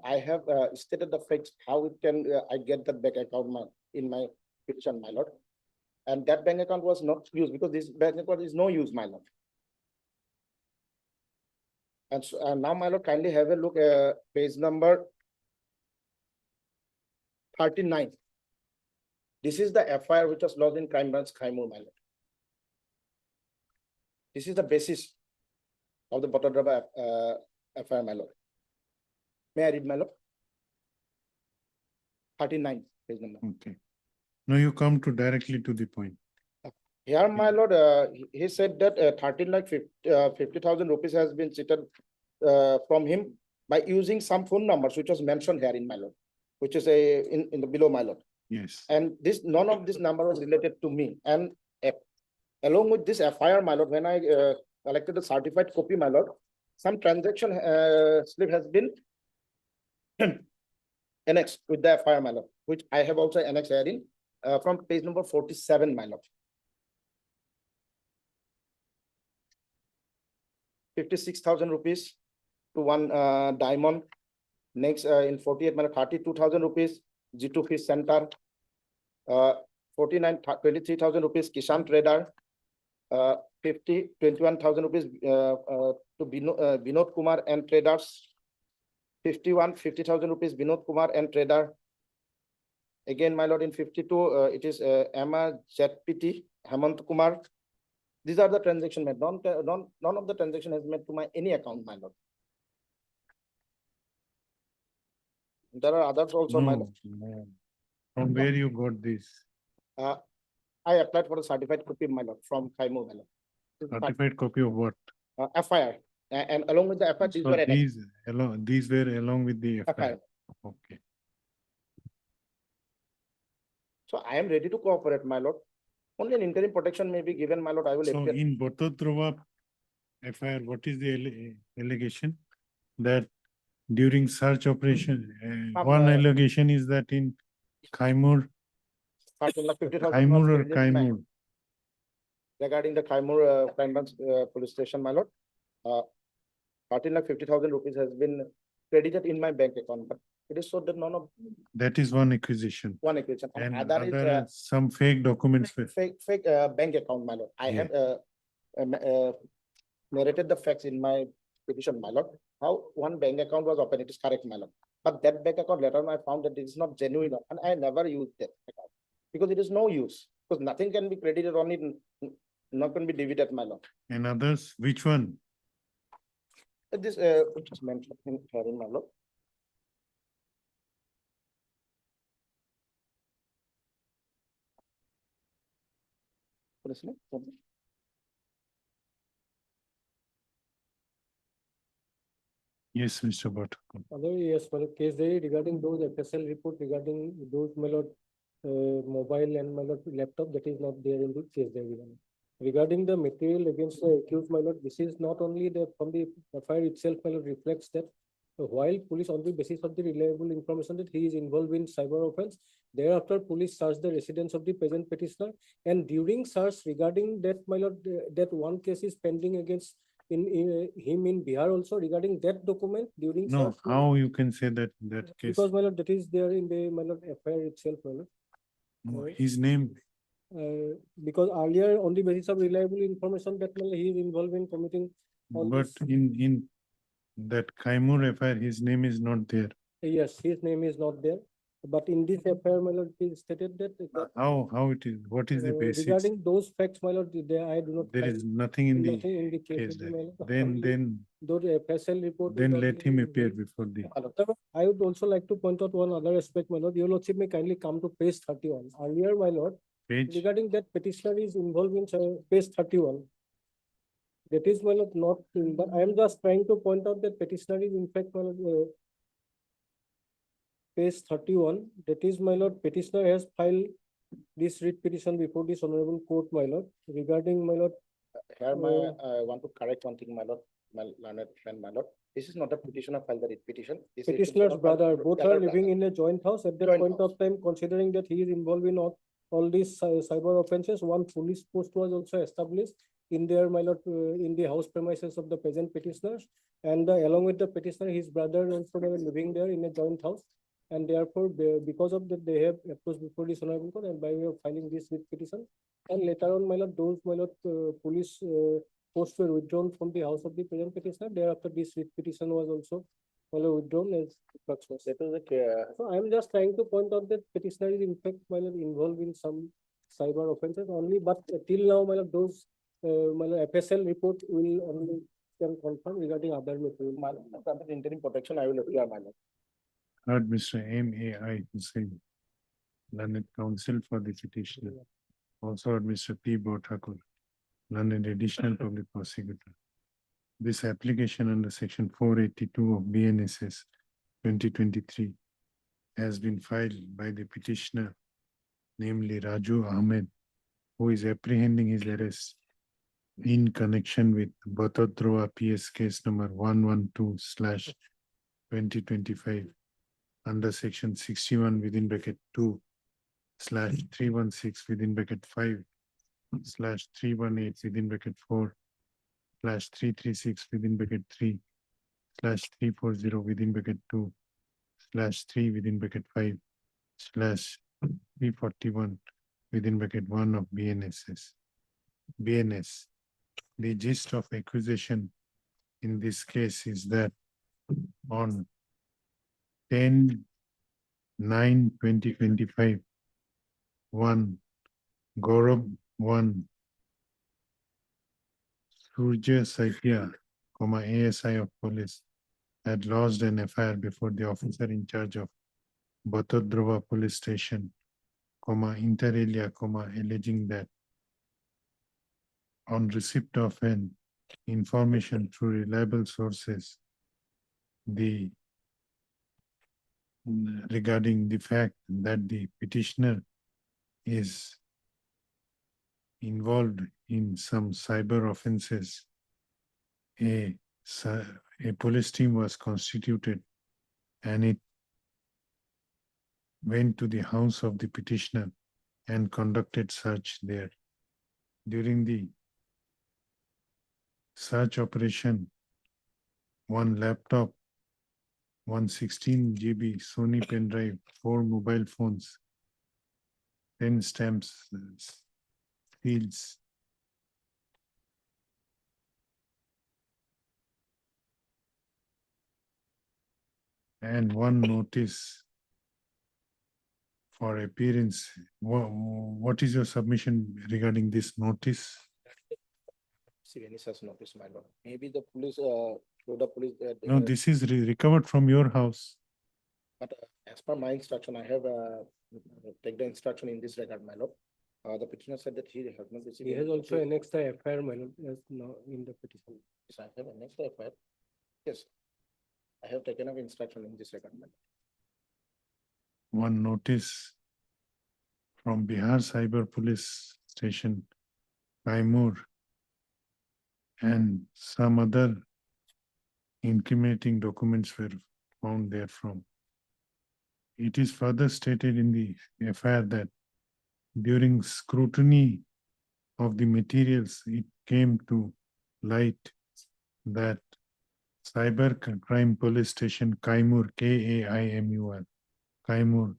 I have stated the facts how it can I get that bank account in my petition, my lord, and that bank account was not used because this bank account is no use, my lord. And so, now, my lord, kindly have a look at page number 39. This is the FIR which was lodged in Crime Branch, Kaimur, my lord. This is the basis of the Botadraba FIR, my lord. May I read, my lord? 39, page number. Okay. Now you come to directly to the point. Here, my lord, he said that 13,50,000 rupees has been cheated from him by using some phone numbers, which was mentioned here in my lord, which is in the below, my lord. Yes. And none of this number was related to me. And along with this FIR, my lord, when I collected the certified copy, my lord, some transaction slip has been annexed with the FIR, my lord, which I have also annexed here in from page number 47, my lord. 56,000 rupees to one diamond. Next, in 48, 32,000 rupees, G2 Fish Center. 23,000 rupees, Kishan Trader. 21,000 rupees to Vinod Kumar and Traders. 50,000 rupees, Vinod Kumar and Trader. Again, my lord, in 52, it is Emma ZPT, Hemant Kumar. These are the transaction made. None of the transaction has made to my any account, my lord. There are others also, my lord. No. From where you got this? I applied for a certified copy, my lord, from Kaimur, my lord. Certified copy of what? FIR. And along with the FIR, these were annexed. These were along with the FIR. FIR. Okay. So I am ready to cooperate, my lord. Only an interim protection may be given, my lord. I will So appear. in Bototrova FIR, what is the allegation? That during search operation, one allegation is that in Kaimur, Kaimur or Kaimur? Regarding the Kaimur Crime Branch Police Station, my lord. 13,50,000 rupees has been credited in my bank account, but it is so that none of That is one acquisition. one acquisition. And Other is, other, some fake documents. fake bank account, my lord. I Yeah. have narrated the facts in my petition, my lord. How one bank account was opened, it is correct, my lord. But that bank account later on I found that it is not genuine and I never used that account because it is no use, because nothing can be credited on it, not can be debited, my lord. And others, which one? This which is mentioned in here in my lord. What is it? Yes, Mr. Bhatt. Other, yes, for the case diary regarding those FSL report regarding those Malot mobile and Malot laptop, that is not there in the case diary. Regarding the material against the accused, Malot, this is not only the from the FIR itself, Malot reflects that while police on the basis of the reliable information that he is involved in cyber offense, thereafter police searched the residence of the present petitioner, and during search regarding that, Malot, that one case is pending against in him in Bihar also regarding that document during No, search. how you can say that case? Because my lord, that is there in the my lord FIR itself, my lord. No, his name, Because earlier on the basis of reliable information that my lord, he is involved in committing all but this. in that Kaimur FIR, his name is not there. Yes, his name is not there, but in this FIR, my lord, it is stated that. How it is, what is the basis? Regarding those facts, my lord, there I do not. There find is nothing in the nothing in the case. my lord. Then, Only those FSL report. then let regarding him the- appear before the. I would also like to point out one other aspect, my lord. Your lordship may kindly come to page 31. Earlier, my lord, Page, regarding that petitioner is involved in page 31. That is, my lord, not, but I am just trying to point out that petitioner is in fact, my lord, page 31. That is, my lord, petitioner has filed this writ petition before this honorable court, my lord, regarding, my lord. Here, I want to correct one thing, my lord, my learned friend, my lord. This is not a petitioner filed the writ petition. This is Petitioner's brother, both are elder living brother. in a joint house at that Joint point house. of time, considering that he is involved in all these cyber offenses. One police post was also established in their, my lord, in the house premises of the present petitioners. And along with the petitioner, his brother also they were living there in a joint house. And therefore, because of that, they have approached before this honorable court and by way of filing this writ petition. And later on, my lord, those, my lord, police posts were withdrawn from the house of the present petitioner. Thereafter, this writ petition was also withdrawn as crux was. That was So I am just trying to point out that petitioner is in fact, my lord, involved in some cyber offenses only, but till now, my lord, those my lord, FSL report will only can confirm regarding other material. my lord, under interim protection, I will appear, my lord. heard Mr. M.A.I. Hussain, learned counsel for the petitioner. Also heard Mr. P. Bhatt, learned additional public prosecutor. This application under section 482 of BNSS 2023 has been filed by the petitioner, namely Raju Ahmed, who is apprehending his arrest in connection with Bhattadroa PS case number 112/2025 under section 61 within bracket 2/316 within bracket 5/318 within bracket 4/336 within bracket 3/340 within bracket 2/3 within bracket 5/341 within bracket 1 of BNS. The gist of accusation in this case is that on 10/9/2025, Gaurav Surya Saitya, ASI of police, had lodged an FIR before the officer in charge of Bhattadroa police station, inter alia, alleging that on receipt of an information through reliable sources, regarding the fact that the petitioner is involved in some cyber offenses, a police team was constituted and it went to the house of the petitioner and conducted search there. During the search operation, one laptop, 116 GB Sony pen drive, 4 mobile phones, 10 stamps, seals, and one notice for appearance. What is your submission regarding this notice? See any such notice, my lord. Maybe the police, the police. No, this is recovered from your house. But as per my instruction, I have take the instruction in this regard, my lord. The petitioner said that he has not received. He has any also copy. annexed the FIR, my lord, as now in the petition. Yes, I have annexed the FIR. Yes. I have taken up instruction in this regard, my lord. One notice from Bihar Cyber Police Station, Kaimur, and some other incriminating documents were found therefrom. It is further stated in the FIR that during scrutiny of the materials, it came to light that Cyber Crime Police Station Kaimur, Kaimur, Kaimur,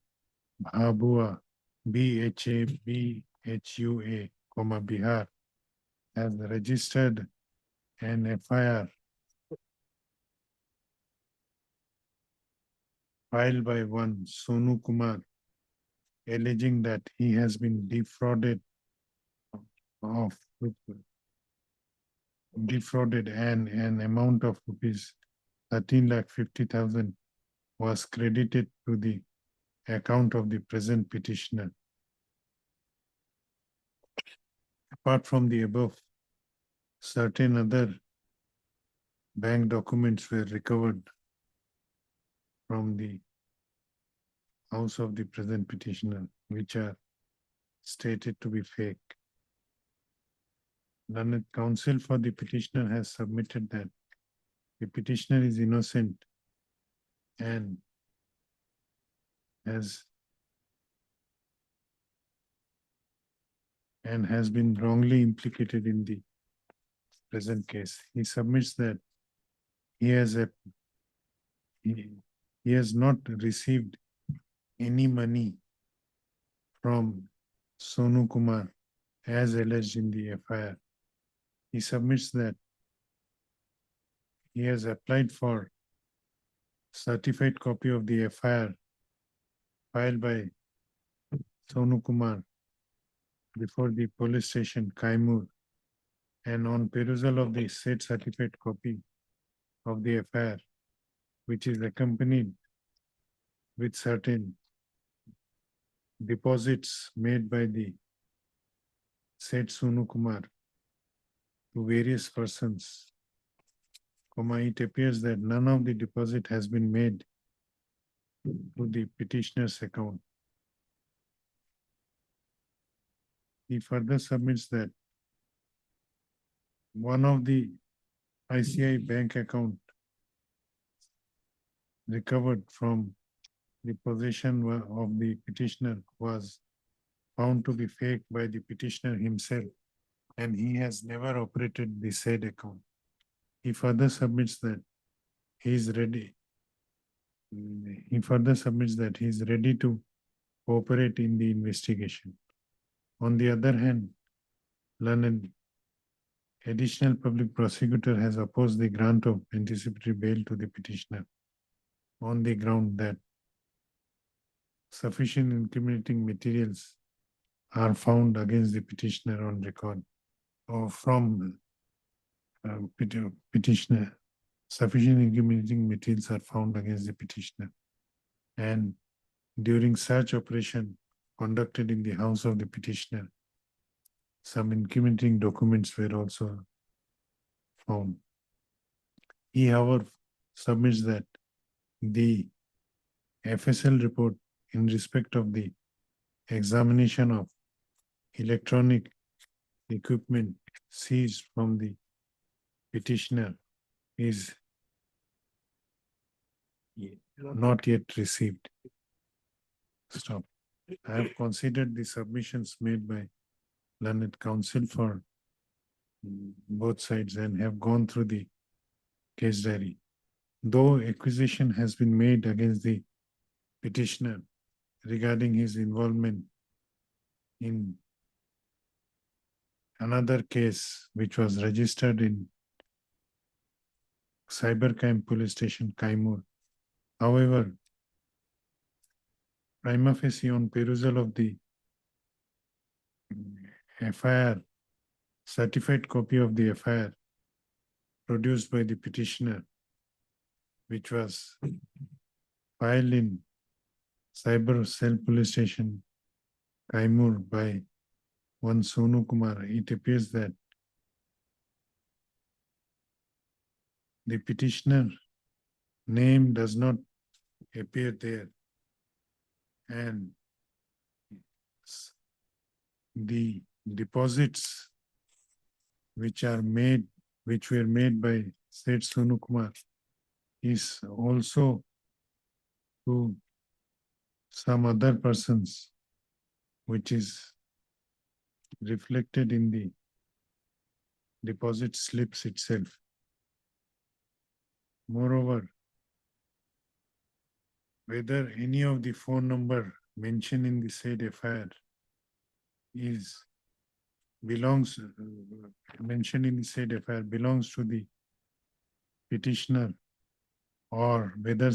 Bhabua, Bhabua, Bihar, has registered an FIR filed by one Sonu Kumar, alleging that he has been defrauded and an amount of rupees 13,50,000 was credited to the account of the present petitioner. Apart from the above, certain other bank documents were recovered from the house of the present petitioner, which are stated to be fake. Learned counsel for the petitioner has submitted that the petitioner is innocent and has been wrongly implicated in the present case. He submits that he has not received any money from Sonu Kumar as alleged in the FIR. He submits that he has applied for certified copy of the FIR filed by Sonu Kumar before the police station Kaimur, and on perusal of the said certified copy of the FIR, which is accompanied with certain deposits made by the said Sonu Kumar to various persons, it appears that none of the deposit has been made to the petitioner's account. He further submits that one of the ICI bank account recovered from the possession of the petitioner was found to be fake by the petitioner himself, and he has never operated the said account. He further submits that he is ready. He further submits that he is ready to cooperate in the investigation. On the other hand, learned additional public prosecutor has opposed the grant of anticipatory bail to the petitioner on the ground that sufficient incriminating materials are found against the petitioner on record, or from petitioner. Sufficient incriminating materials are found against the petitioner. And during such operation conducted in the house of the petitioner, some incriminating documents were also found. He, however, submits that the FSL report in respect of the examination of electronic equipment seized from the petitioner is not yet received. Stop. I have considered the submissions made by learned counsel for both sides and have gone through the case diary. though acquisition has been made against the petitioner regarding his involvement in another case which was registered in Cybercrime Police Station, Kaimur. However, prima facie on perusal of the FIR, certified copy of the FIR produced by the petitioner, which was filed in Cyber Cell Police Station, Kaimur by one Sonu Kumar, it appears that the petitioner name does not appear there, and the deposits which were made by said Sonu Kumar is also to some other persons, which is reflected in the deposit slips itself. Moreover, whether any of the phone number mentioned in the said FIR mentioned in the said FIR belongs to the petitioner, or whether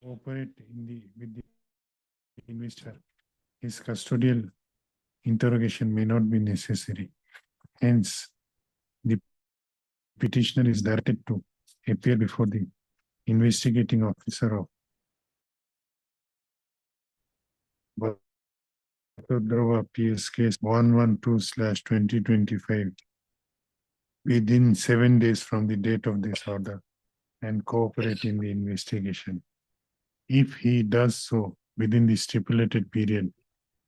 operate with the investor, his custodial interrogation may not be necessary. Hence, the petitioner is directed to appear before the investigating officer of Withdrawal PS case 112/2025 within 7 days from the date of this order and cooperate in the investigation. If he does so within the stipulated period,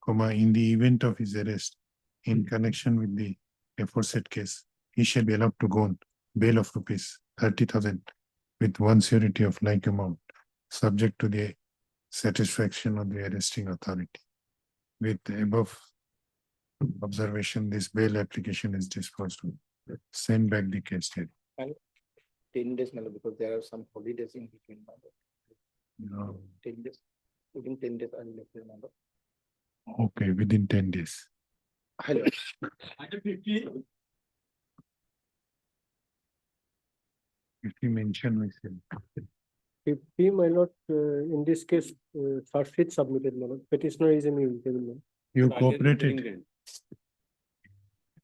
in the event of his arrest in connection with the aforesaid case, he shall be allowed to go on bail of rupees 30,000 with one surety of like amount, subject to the satisfaction of the arresting authority. With the above observation, this bail application is disposed of. Send back the case date. 10 days, because there are some holidays in between. No. 10 days, within 10 days, I will let you know. Okay, within 10 days. Hello. If you mention myself. If he, my lord, in this case, charge sheet submitted, my lord, petitioner is an interim. You cooperated.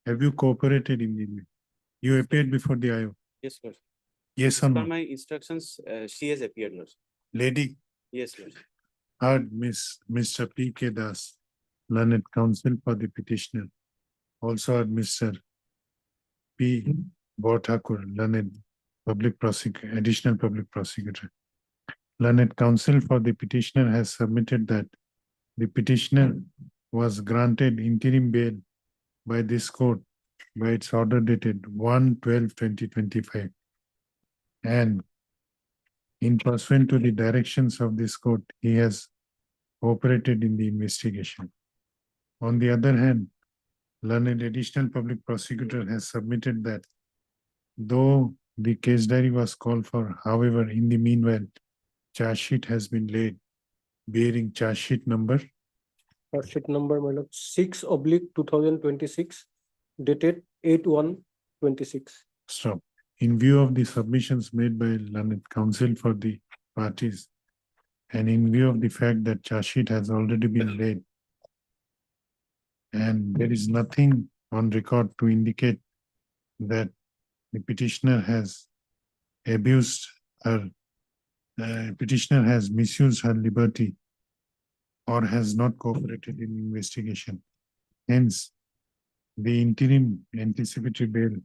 Have you cooperated in the, you appeared before the IO? Yes, sir. Yes or Per no? my instructions, she has appeared, Lord. Lady, Yes, Lord. heard Mr. P.K. Das, learned counsel for the petitioner. Also heard Mr. P. Bhattakur, learned public prosecutor, additional public prosecutor. Learned counsel for the petitioner has submitted that the petitioner was granted interim bail by this court by its order dated 1/12/2025. And in pursuant to the directions of this court, he has cooperated in the investigation. On the other hand, learned additional public prosecutor has submitted that though the case diary was called for, however, in the meanwhile, charge sheet has been laid bearing charge sheet number Charge sheet number, my lord, 6/2026, dated 8/1/26. stop. In view of the submissions made by learned counsel for the parties, and in view of the fact that charge sheet has already been laid, and there is nothing on record to indicate that the petitioner has abused her, petitioner has misused her liberty or has not cooperated in investigation. Hence, the interim anticipatory bail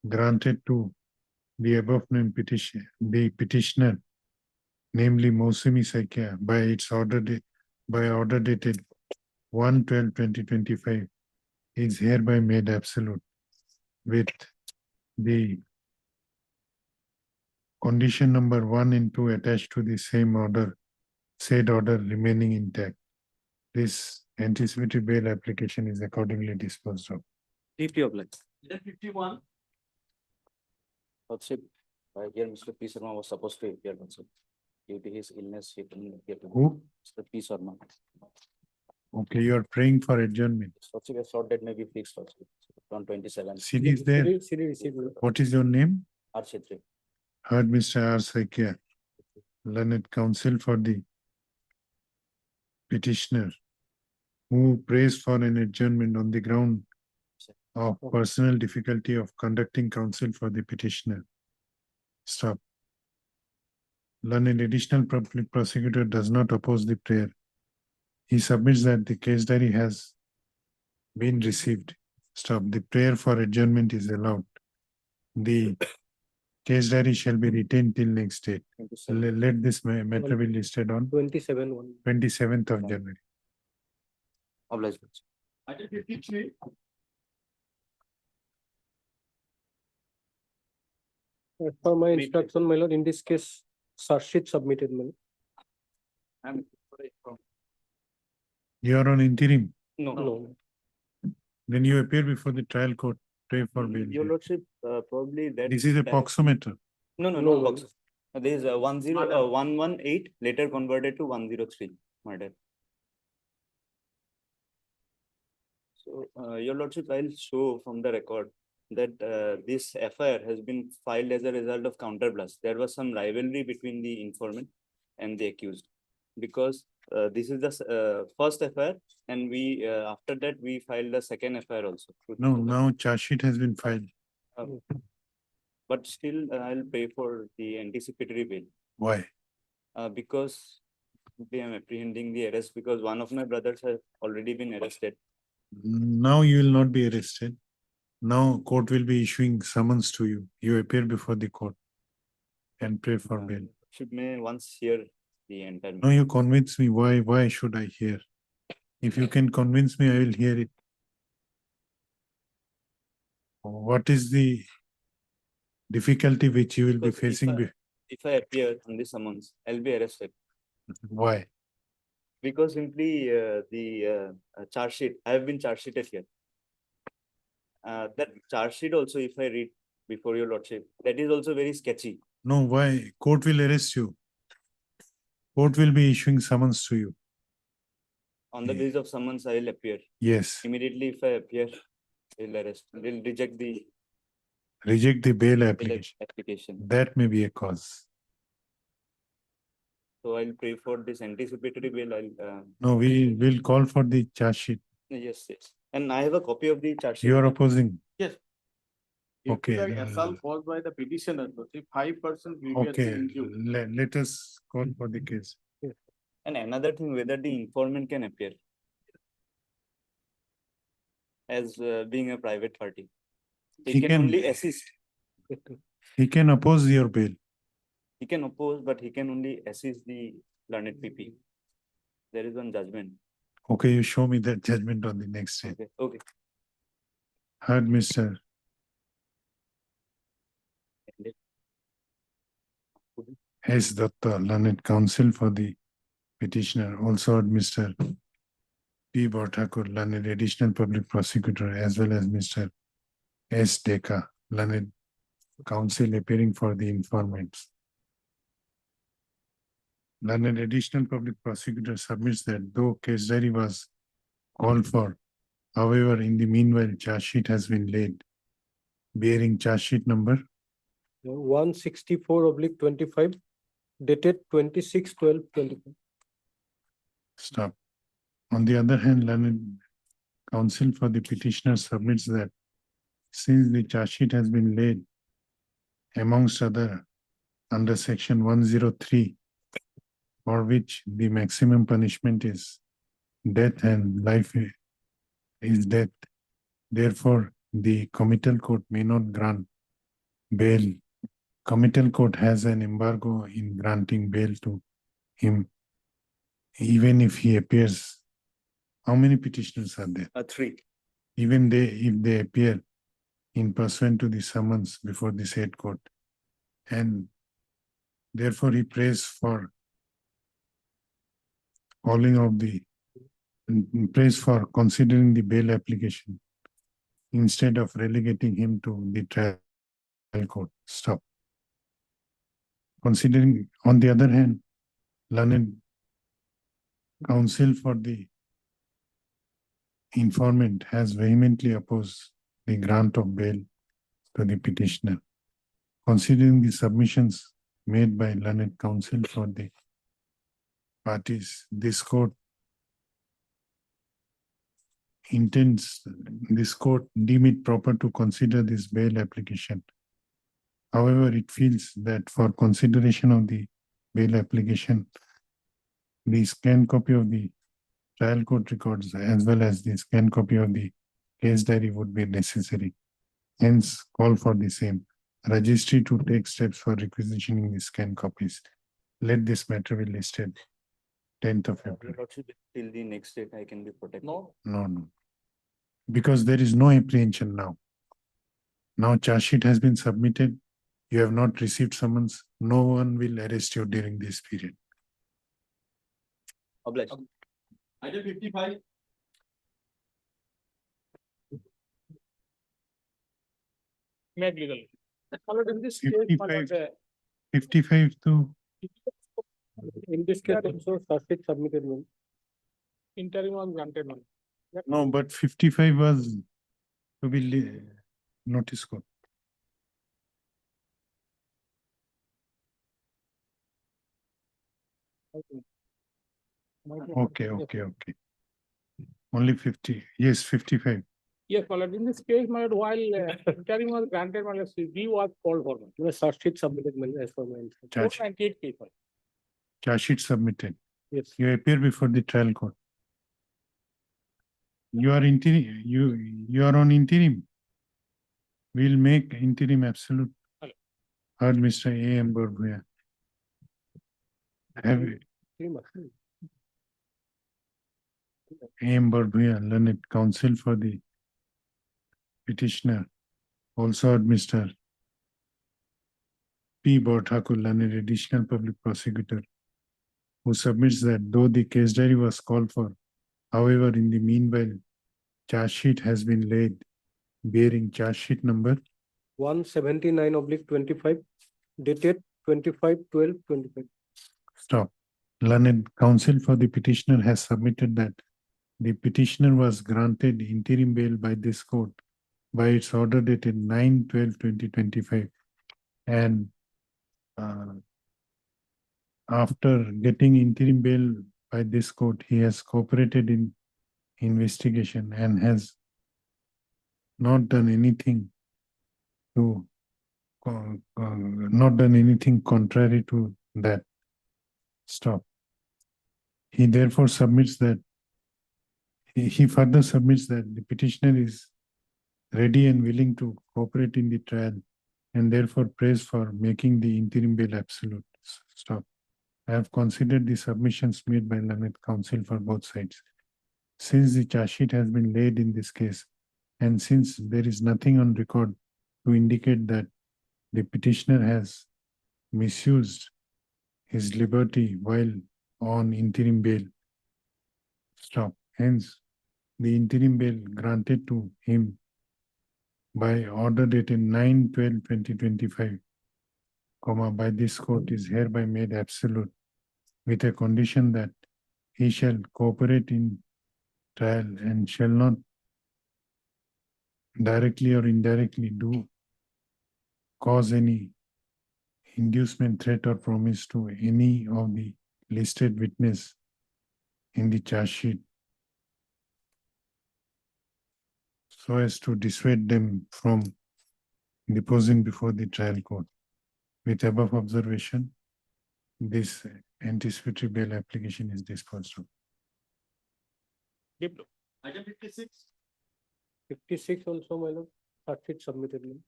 granted to the above named the petitioner, namely Mosumi Saikia, by its order dated 1/12/2025, is hereby made absolute with the condition number 1 and 2 attached to the same order, said order remaining intact. This anticipatory bail application is accordingly disposed of. Deeply obliged. 51. Lordship, here Mr. P. Sharma was supposed to appear also. Due to his illness, he couldn't appear. Who? Mr. P. Sharma. Okay, you are praying for adjournment. Lordship, a short date may be fixed also, on 27. CD is there. CD received. What is your name? R. Chetri. Heard Mr. R. Saikia, learned counsel for the petitioner, who prays for an adjournment on the ground of personal difficulty of conducting counsel for the petitioner. Stop. Learned additional public prosecutor does not oppose the prayer. He submits that the case diary has been received. Stop. The prayer for adjournment is allowed. The case diary shall be retained till next date. Let this matter be listed on 27th of January. Obliged. Item 53. As per my instruction, my lord, in this case, charge sheet submitted, my lord. You are on interim. No. Then you appear before the trial court, pray for bail. Your lordship, probably that. This is a POXO matter. No, No, box. There is 118, later converted to 103 murder. So, your lordship, I'll show from the record that this FIR has been filed as a result of counterblast. There was some rivalry between the informant and the accused, because this is the first FIR, and we after that we filed the second FIR also. No, now charge sheet has been filed. But still, I'll pay for the anticipatory bail. Why? Because I am apprehending the arrest, because one of my brothers has already been arrested. Now you will not be arrested. Now court will be issuing summons to you. You appear before the court and pray for bail. Should may once hear the entire. No, you convince me. Why should I hear? If you can convince me, I will hear it. What is the difficulty which you will be Because if facing? if I appear on the summons, I'll be arrested. Why? Because simply the charge sheet, I have been charge sheeted here. That charge sheet also, if I read before your lordship, that is also very sketchy. No, why? Court will arrest you. Court will be issuing summons to you. On the Yeah. basis of summons, I will appear. Yes, Immediately, if I appear, they'll arrest, they'll reject the reject the bail bail application. application. That may be a cause. So I'll pray for this anticipatory bail. I'll, No, we will call for the charge sheet. yes, yes. And I have a copy of the charge sheet. You are opposing. If Okay, it is an assault caused by the petitioner, if 5% grievously Okay, injured. let us call for the case. And another thing, whether the informant can appear as being a private party. He He can can- only assist. He can oppose your bail. He can oppose, but he can only assist the learned PP. There is one judgment. Okay, you show me that judgment on the next day. Okay, okay. Heard Mr. S. Datta, learned counsel for the petitioner, also heard Mr. P. Bhattakur, learned additional public prosecutor, as well as Mr. S. Deka, learned counsel appearing for the informants. Learned additional public prosecutor submits that though case diary was called for, however, in the meanwhile, charge sheet has been laid, bearing charge sheet number 164/25 dated 26/12/25. Stop. On the other hand, learned counsel for the petitioner submits that since the charge sheet has been laid amongst other under section 103, for which the maximum punishment is death and life is death. Therefore, the committal court may not grant bail. Committal court has an embargo in granting bail to him, even if he appears. How many petitioners are there? 3. Even if they appear in pursuant to the summons before the said court. And therefore he prays for prays for considering the bail application instead of relegating him to the trial court. Stop. Considering, on the other hand, learned counsel for the informant has vehemently opposed the grant of bail to the petitioner. Considering the submissions made by learned counsel for the parties, this court deem it proper to consider this bail application. However, it feels that for consideration of the bail application, the scanned copy of the trial court records as well as the scanned copy of the case diary would be necessary. Hence, call for the same. Registry to take steps for requisitioning the scanned copies. Let this matter be listed 10th of April. Till the next date, I can be protected. No. Because there is no apprehension now. Now charge sheet has been submitted. You have not received summons. No one will arrest you during this period. Obliged. Item 55. Made legal. Followed in this case, 55. 55 to In this case, also charge sheet submitted. interim was granted one. no, but 55 was to be notice court. Okay. Only 50. Yes, 55. Yes, followed in this case, my lord, while interim was granted, my lord, CV was called for. The charge sheet submitted as per my instruction. Charge, 498 case. charge sheet submitted. Yes. You appear before the trial court. You are interim. You are on interim. We'll make interim absolute. Hello. Heard Mr. A.M. Barbhaya. Have A.M. Barbhaya, learned counsel for the petitioner. Also heard Mr. P. P. Borthakur, learned additional public prosecutor, who submits that though the case diary was called for, however, in the meanwhile, charge sheet has been laid bearing charge sheet number 179/25 dated 25/12/25. Stop. Learned counsel for the petitioner has submitted that the petitioner was granted interim bail by this court by its order dated 9/12/2025, and after getting interim bail by this court, he has cooperated in investigation and has not done anything to not done anything contrary to that. Stop. He therefore submits that he further submits that the petitioner is ready and willing to cooperate in the trial and therefore prays for making the interim bail absolute. Stop. I have considered the submissions made by learned counsel for both sides. Since the charge sheet has been laid in this case, and since there is nothing on record to indicate that the petitioner has misused his liberty while on interim bail. Stop. Hence, the interim bail granted to him by order dated 9/12/2025, by this court is hereby made absolute with a condition that he shall cooperate in trial and shall not directly or indirectly cause any inducement, threat, or promise to any of the listed witness in the charge sheet so as to dissuade them from deposing before the trial court. With above observation, this anticipatory bail application is disposed of. Item 56. 56 also, my lord, charge sheet submitted.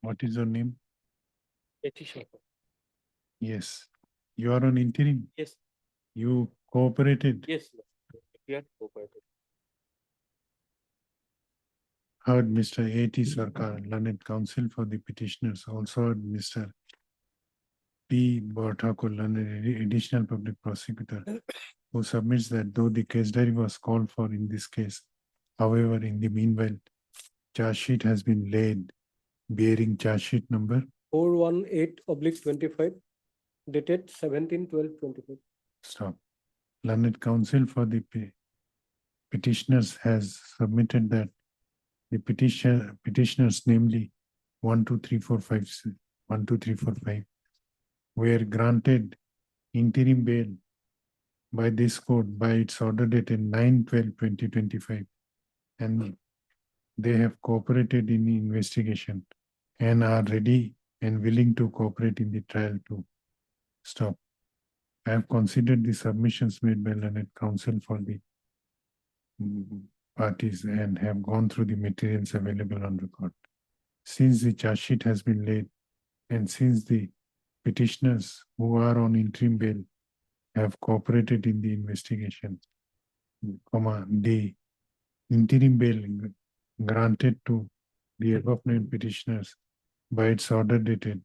What is your name? Petitioner. Yes. You are on interim. Yes, You cooperated. yes, we are cooperated. Heard Mr. A.T. Sarkar, learned counsel for the petitioners. Also heard Mr. P. Borthakur, learned additional public prosecutor, who submits that though the case diary was called for in this case, however, in the meanwhile, charge sheet has been laid bearing charge sheet number 418/25 dated 17/12/25. Stop. Learned counsel for the petitioners has submitted that the petitioners, namely 1, 2, 3, 4, 5, 1, 2, 3, 4, 5, were granted interim bail by this court by its order dated 9/12/2025, and they have cooperated in the investigation and are ready and willing to cooperate in the trial too. Stop. I have considered the submissions made by learned counsel for the parties and have gone through the materials available on record. Since the charge sheet has been laid and since the petitioners who are on interim bail have cooperated in the investigation, the interim bail granted to the above named petitioners by its order dated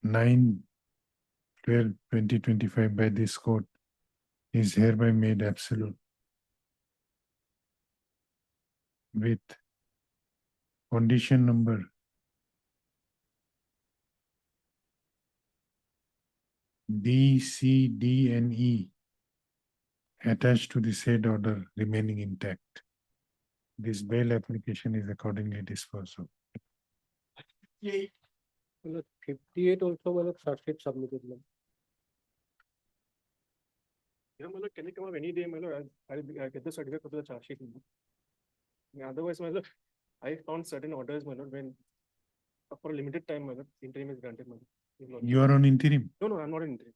9/12/2025 by this court is hereby made absolute with condition number B, C, D, and E attached to the said order remaining intact. This bail application is accordingly disposed of. 58 also, my lord, charge sheet submitted. Yeah, my lord, can you come up any day, my lord? I'll get the certificate for the charge sheet. Yeah, otherwise, my lord, I found certain orders, my lord, when for a limited time, my lord, interim is granted, my lord. You are on interim. No, no, I'm not in interim.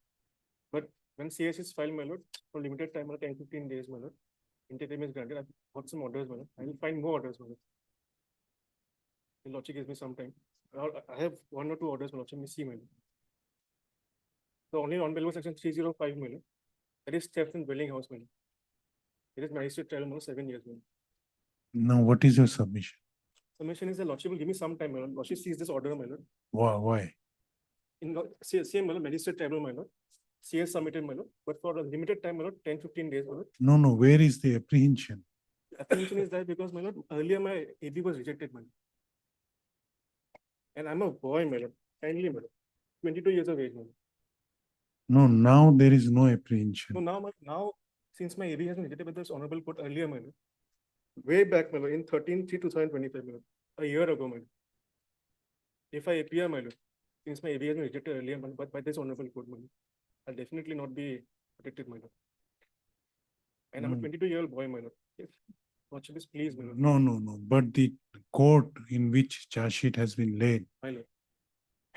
But when CS is filed, my lord, for limited time, 10-15 days, my lord, interim is granted. I've got some orders, my lord. I will find more orders, my lord. The lordship gives me some time. I have 1 or 2 orders, my lordship. Let me see, my lord. The only on-bail was section 305, my lord. That is theft in dwelling house, my lord. It is magistrate trial, my lord, 7 years. My lord. Now, what is your submission? Submission is the lordship will give me some time, my lord. Lordship sees this order, my lord. Why? Same, my lord, magistrate tribunal, my lord. CS submitted, my lord, but for a limited time, my lord, 10-15 days, my lord. No, where is the apprehension? Apprehension is that because, my lord, earlier my AB was rejected, my lord. And I'm a boy, my lord, kindly, my lord, 22 years of age, my lord. No, now there is no So apprehension. now, since my AB has been rejected by this honorable court earlier, my lord, way back, my lord, in 13/3/2025, my lord, a year ago, my lord. If I appear, my lord, since my AB has been rejected earlier, my lord, but by this honorable court, my lord, I'll definitely not be protected, my lord. And I'm a Mm. 22-year-old boy, my lord. If lordship is pleased, my lord. No, but the court in which charge sheet has been laid My lord.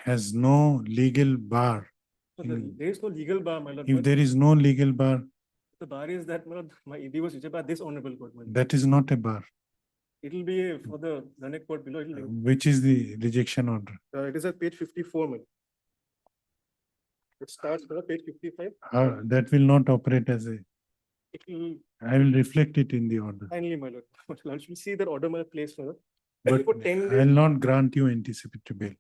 has no legal bar. So in- there is no legal bar, my lord. If but there is no legal bar, the bar is that, my lord, my ED was rejected by this honorable court, my lord. that is not a bar. It will be for the next court below. Which is the rejection order? It is at page 54, my lord. It starts from page 55. That will not operate as a, It will I will reflect it in the order. kindly, my lord. Lord, you see that order, my place, my lord. But Only for 10 I will days. not grant you anticipatory bail.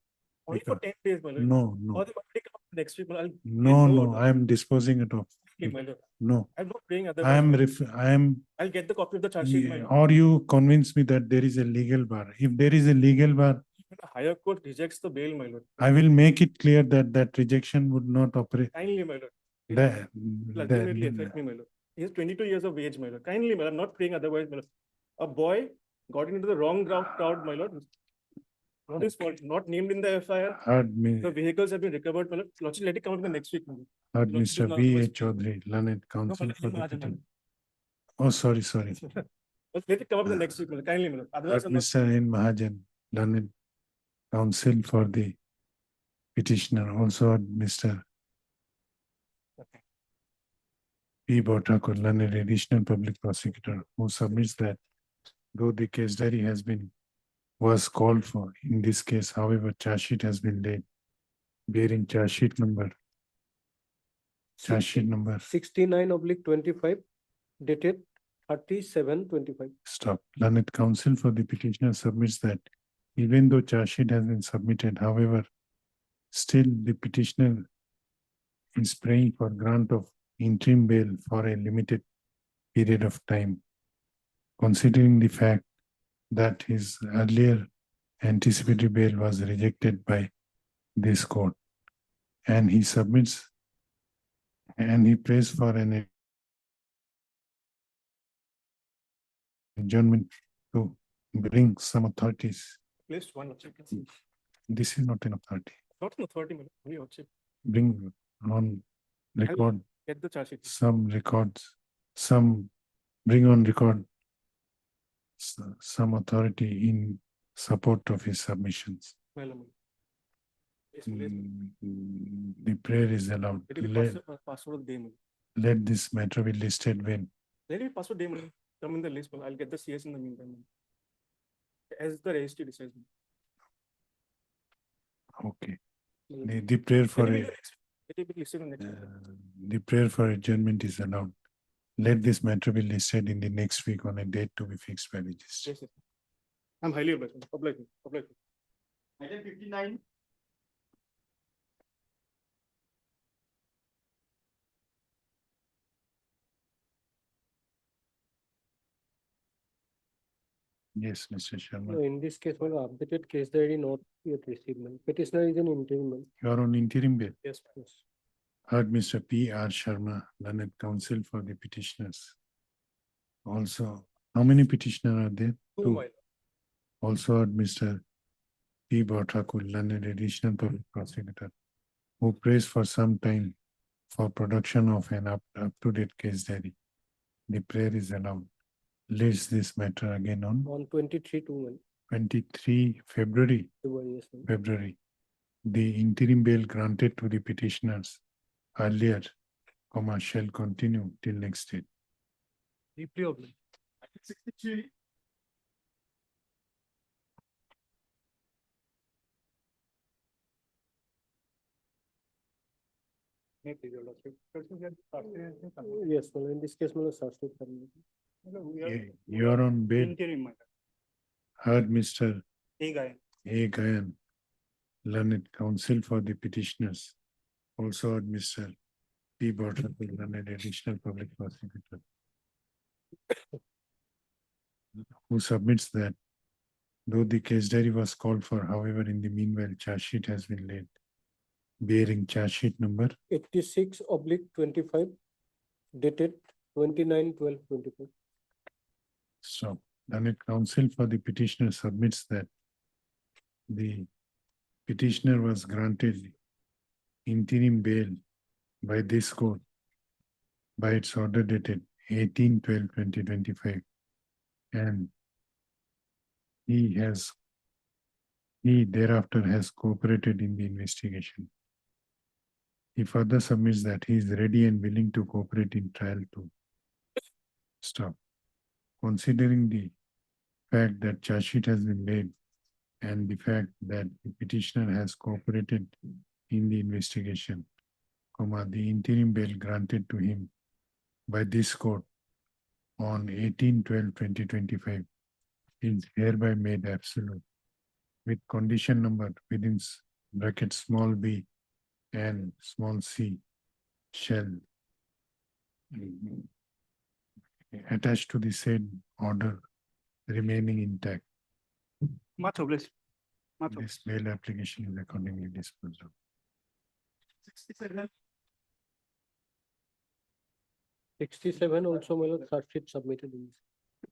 Only for 10 days, my lord. No, Or the next week, my lord. no, I am disposing it off. My lord. No, I'm not praying I otherwise. am, my lord. I am, I'll get the copy of the charge sheet, my lord. or you convince me that there is a legal bar. If there is a legal bar, The higher court rejects the bail, my lord. I will make it clear that rejection would not operate. Kindly, my lord. It That, will ultimately affect me, my lord. He has 22 years of age, my lord. Kindly, my lord, I'm not praying otherwise, my lord. A boy got into the wrong crowd, my lord. Not his fault, not named in the FIR. heard me, The vehicles have been recovered, my lord. Lordship, let it come up in the next week, my lord. heard Lordship is Mr. not B. A. otherwise- Chaudhary, learned No, counsel my lord, for the Mahajan, my petition. Oh, sorry. lord. Let it come up in the next week, my lord. Kindly, my lord. Otherwise, Heard I'm not. Mr. N. Mahajan, learned counsel for the petitioner. Also heard Mr. Okay. P. Bhattakur, learned additional public prosecutor, who submits that though the case diary was called for in this case, however, charge sheet has been laid bearing charge sheet number 69/25 dated 37/25. stop. Learned counsel for the petitioner submits that even though charge sheet has been submitted, however, still the petitioner is praying for grant of interim bail for a limited period of time, considering the fact that his earlier anticipatory bail was rejected by this court, and he submits and he prays for an adjournment to bring some authorities. Placed one, lordship. This is not an authority. Not an authority, my lord. Only lordship. Bring on record Get the charge sheet. some records, bring on record some authority in support of his submissions. My lord. Yes, please. The prayer is allowed. It will be password of the day, my lord. Let this matter be listed when Let it password day, my lord. Come in the list, my lord. I'll get the CS in the meantime, my lord. As the registry decides. my okay. lord. The prayer for Let a it be the next week. Let it be listed in next week. the prayer for adjournment is allowed. Let this matter be listed in the next week on a date to be fixed by registry. Yes, sir. I'm highly obliged. Obliged. Item 59. Yes, Mr. Sharma. No, in this case, my updated case diary not yet received. My petitioner is an interim. You are on interim bail. Yes. Heard Mr. P. R. Sharma, learned counsel for the petitioners. Also, how many petitioners are there? Two, my lord. Also heard Mr. P. Bhattakur, learned additional public prosecutor, who prays for some time for production of an up-to-date case diary. The prayer is allowed. Leads this matter again on 23/2. 23 February. Yes, ma'am. February. The interim bail granted to the petitioners earlier, shall continue till next date. Deeply obliged. Item 63. Yes, well, in this case, my substitute. You are on bail. Interim, my lord. Heard Mr. Hey, guy. A. Gayan, learned counsel for the petitioners. Also heard Mr. P. Bhattacharya, learned additional public prosecutor, who submits that though the case diary was called for, however, in the meanwhile, charge sheet has been laid, bearing charge sheet number 86/25 dated 29/12/25. So, learned counsel for the petitioner submits that the petitioner was granted interim bail by this court by its order dated 18/12/2025, and he thereafter has cooperated in the investigation. He further submits that he is ready and willing to cooperate in trial to stop. Considering the fact that charge sheet has been laid and the fact that the petitioner has cooperated in the investigation, the interim bail granted to him by this court on 18/12/2025 is hereby made absolute, with condition number within bracket small b and small c shall attached to the said order remaining intact. Macho, please. Macho. This bail application is accordingly disposed of. 67 also, my lord, charge sheet submitted in this.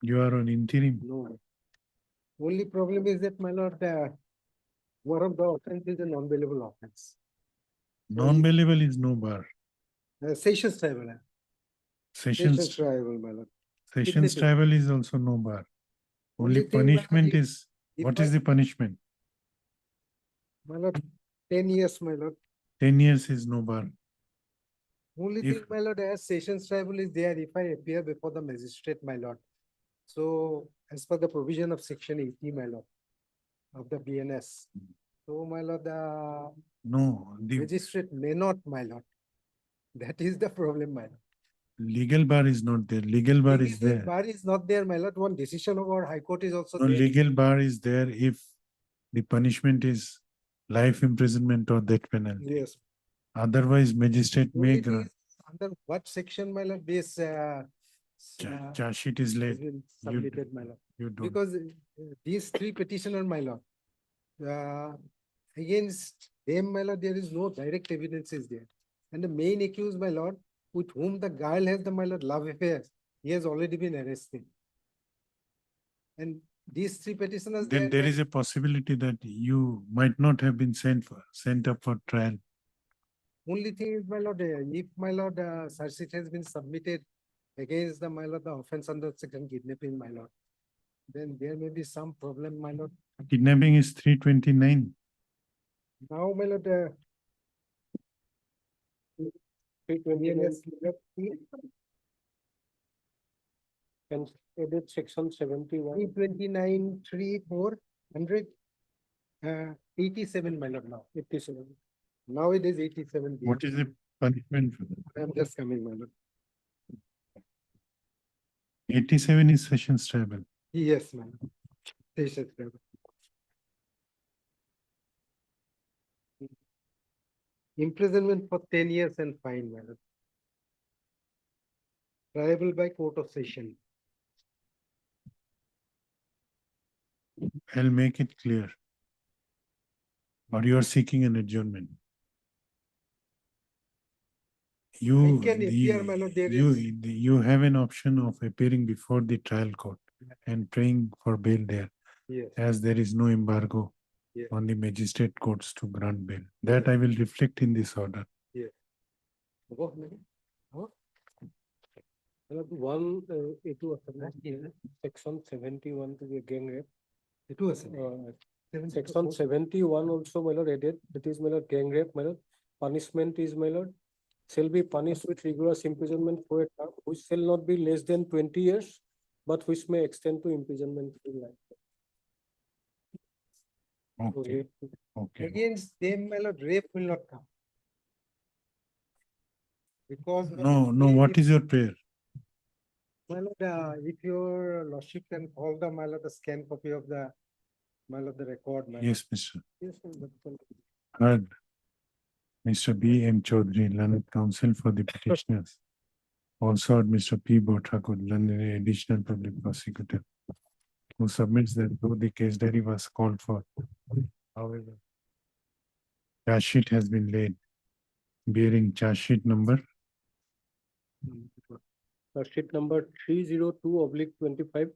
You are on interim. No. Only problem is that, my lord, one of the offense is a non-bailable offense. Non-bailable is no bar. Sessions tribal. Sessions tribal, my lord. Sessions Signature. tribal is also no bar. Only Only thing, my lord, punishment is, if what is the punishment? My lord, 10 years, my lord. 10 years is no bar. Only If- thing, my lord, as sessions tribal is there, if I appear before the magistrate, my lord. So as per the provision of section 80, my lord, of the BNS. So, my lord, the No, the magistrate may not, my lord. That is the problem, my lord. legal bar is not there. Legal bar is Legal there. bar is not there, my lord. One decision of our high court is also No, there. legal bar is there if the punishment is life imprisonment or death penalty. Yes. Otherwise, magistrate may Only thing grant. is, under what section, my lord, this Charge sheet is has late. been submitted, my lord. You don't. Because these three petitioner, my lord, against them, my lord, there is no direct evidence is there. And the main accused, my lord, with whom the girl has the, my lord, love affair, he has already been arrested. And these three petitioners. they Then are there like- is a possibility that you might not have been sent up for trial. Only thing is, my lord, if my lord, charge sheet has been submitted against the, my lord, the offense under second kidnapping, my lord, then there may be some problem, my lord. Kidnapping is 329. Now, my lord, 329. And edit section 71. 329, 3, 400, 87, my lord, now. 87. Now it is 87. What is the punishment for that? I'm just coming, my lord. 87 is sessions tribal. Yes, ma'am. Sessions tribal. Imprisonment for 10 years and fine, madam. Triable by court of session. I'll make it clear. Or you are seeking an adjournment. You, can appear, my lord, there is- you have an option of appearing before the trial court and praying for bail there, Yes. as there is no embargo Yes. on the magistrate courts to grant bail. That I will reflect in this order. Above, madam. Huh? One, it was section 71 to be gang rape. It was. Section 71 also, my lord, added, that is, my lord, gang rape, my lord. Punishment is, my lord, shall be punished with rigorous imprisonment for a term which shall not be less than 20 years, but which may extend to imprisonment in life. Okay, okay. Against them, my lord, rape will not come. Because. No, what is your prayer? My lord, if your lordship can call the, my lord, the scan copy of the, my lord, the record. my lord. Yes, Mr. Yes, my lord. Heard. Mr. B. M. Chaudhary, learned counsel for the petitioners. Also heard Mr. P. Bothakur, learned additional public prosecutor, who submits that though the case diary was called for, however, charge sheet has been laid bearing charge sheet number Sheet number 302/25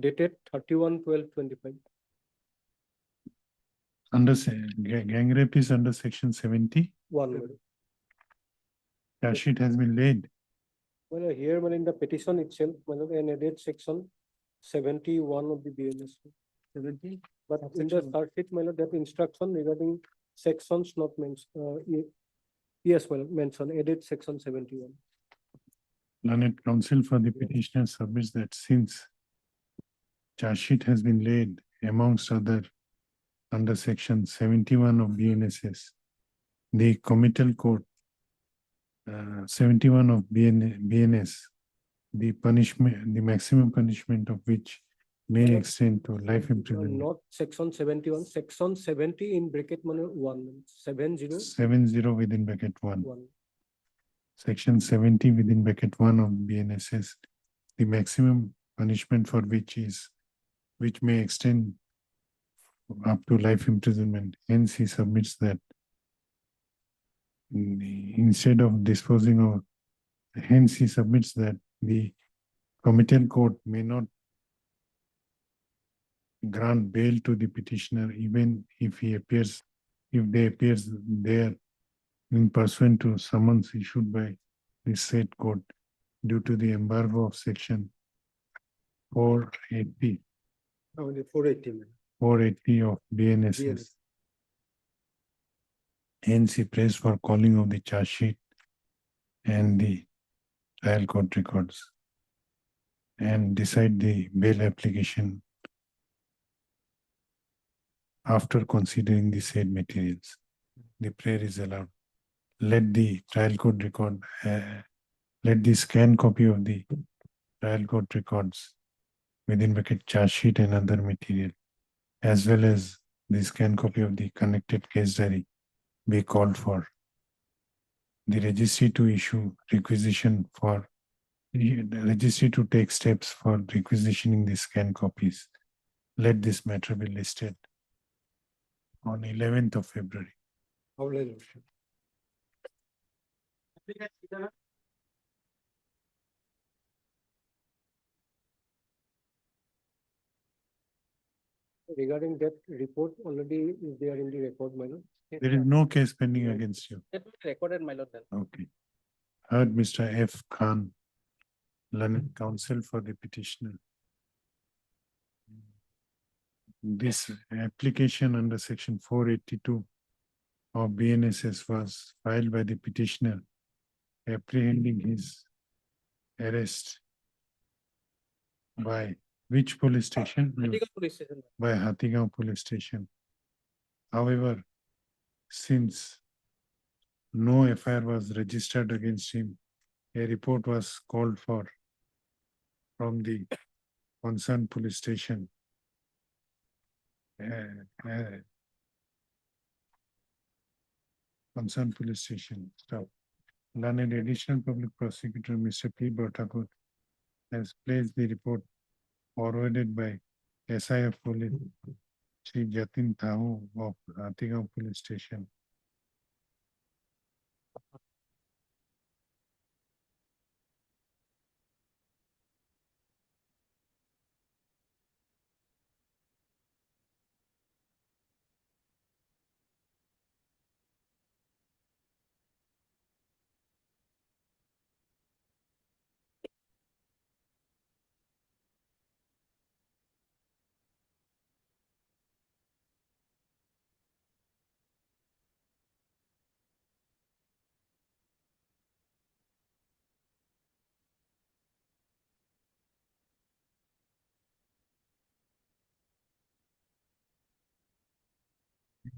dated 31/12/25. under gang rape is under section 70. One. my lord. Charge sheet has been laid. Well, here, well, in the petition itself, well, an added section 71 of the BNS. 70. But in the third sheet, well, that instruction regarding sections not mentioned, yes, well, mentioned, added section 71. Learned counsel for the petitioner submits that since charge sheet has been laid amongst other under section 71 of BNSS, the committal code 71 of BNS, the punishment, the maximum punishment of which may extend to life imprisonment. Not section 71, section 70 in bracket 1, 70. 70 within bracket 1. 1. Section 70 within bracket 1 of BNSS, the maximum punishment for which may extend up to life imprisonment. Hence, he submits that instead of disposing of, hence he submits that the committal court may not grant bail to the petitioner even if they appears there in pursuant to summons issued by the said court due to the embargo of section 480. 480 of BNSS. Hence, he prays for calling of the charge sheet and the trial court records and decide the bail application after considering the said materials. The prayer is allowed. Let the trial court record, let the scan copy of the trial court records within bracket charge sheet and other material, as well as the scan copy of the connected case diary be called for. The registry to issue requisition for the registry to take steps for requisitioning the scan copies. Let this matter be listed on 11th of February. Regarding that report already is there in the record, my lord. There is no case pending against you. That was recorded, my lord. Then. Okay. Heard Mr. F. Khan, learned counsel for the petitioner. This application under section 482 of BNSS was filed by the petitioner apprehending his arrest by which police station? Police station. By Hathigaon police station. However, since no FIR was registered against him, a report was called for from the concerned police station. Concerned police station. Stop. Learned additional public prosecutor, Mr. P. Bothakur, has placed the report forwarded by SI of police, Shri Jatin Thahu of Hathigaon police station.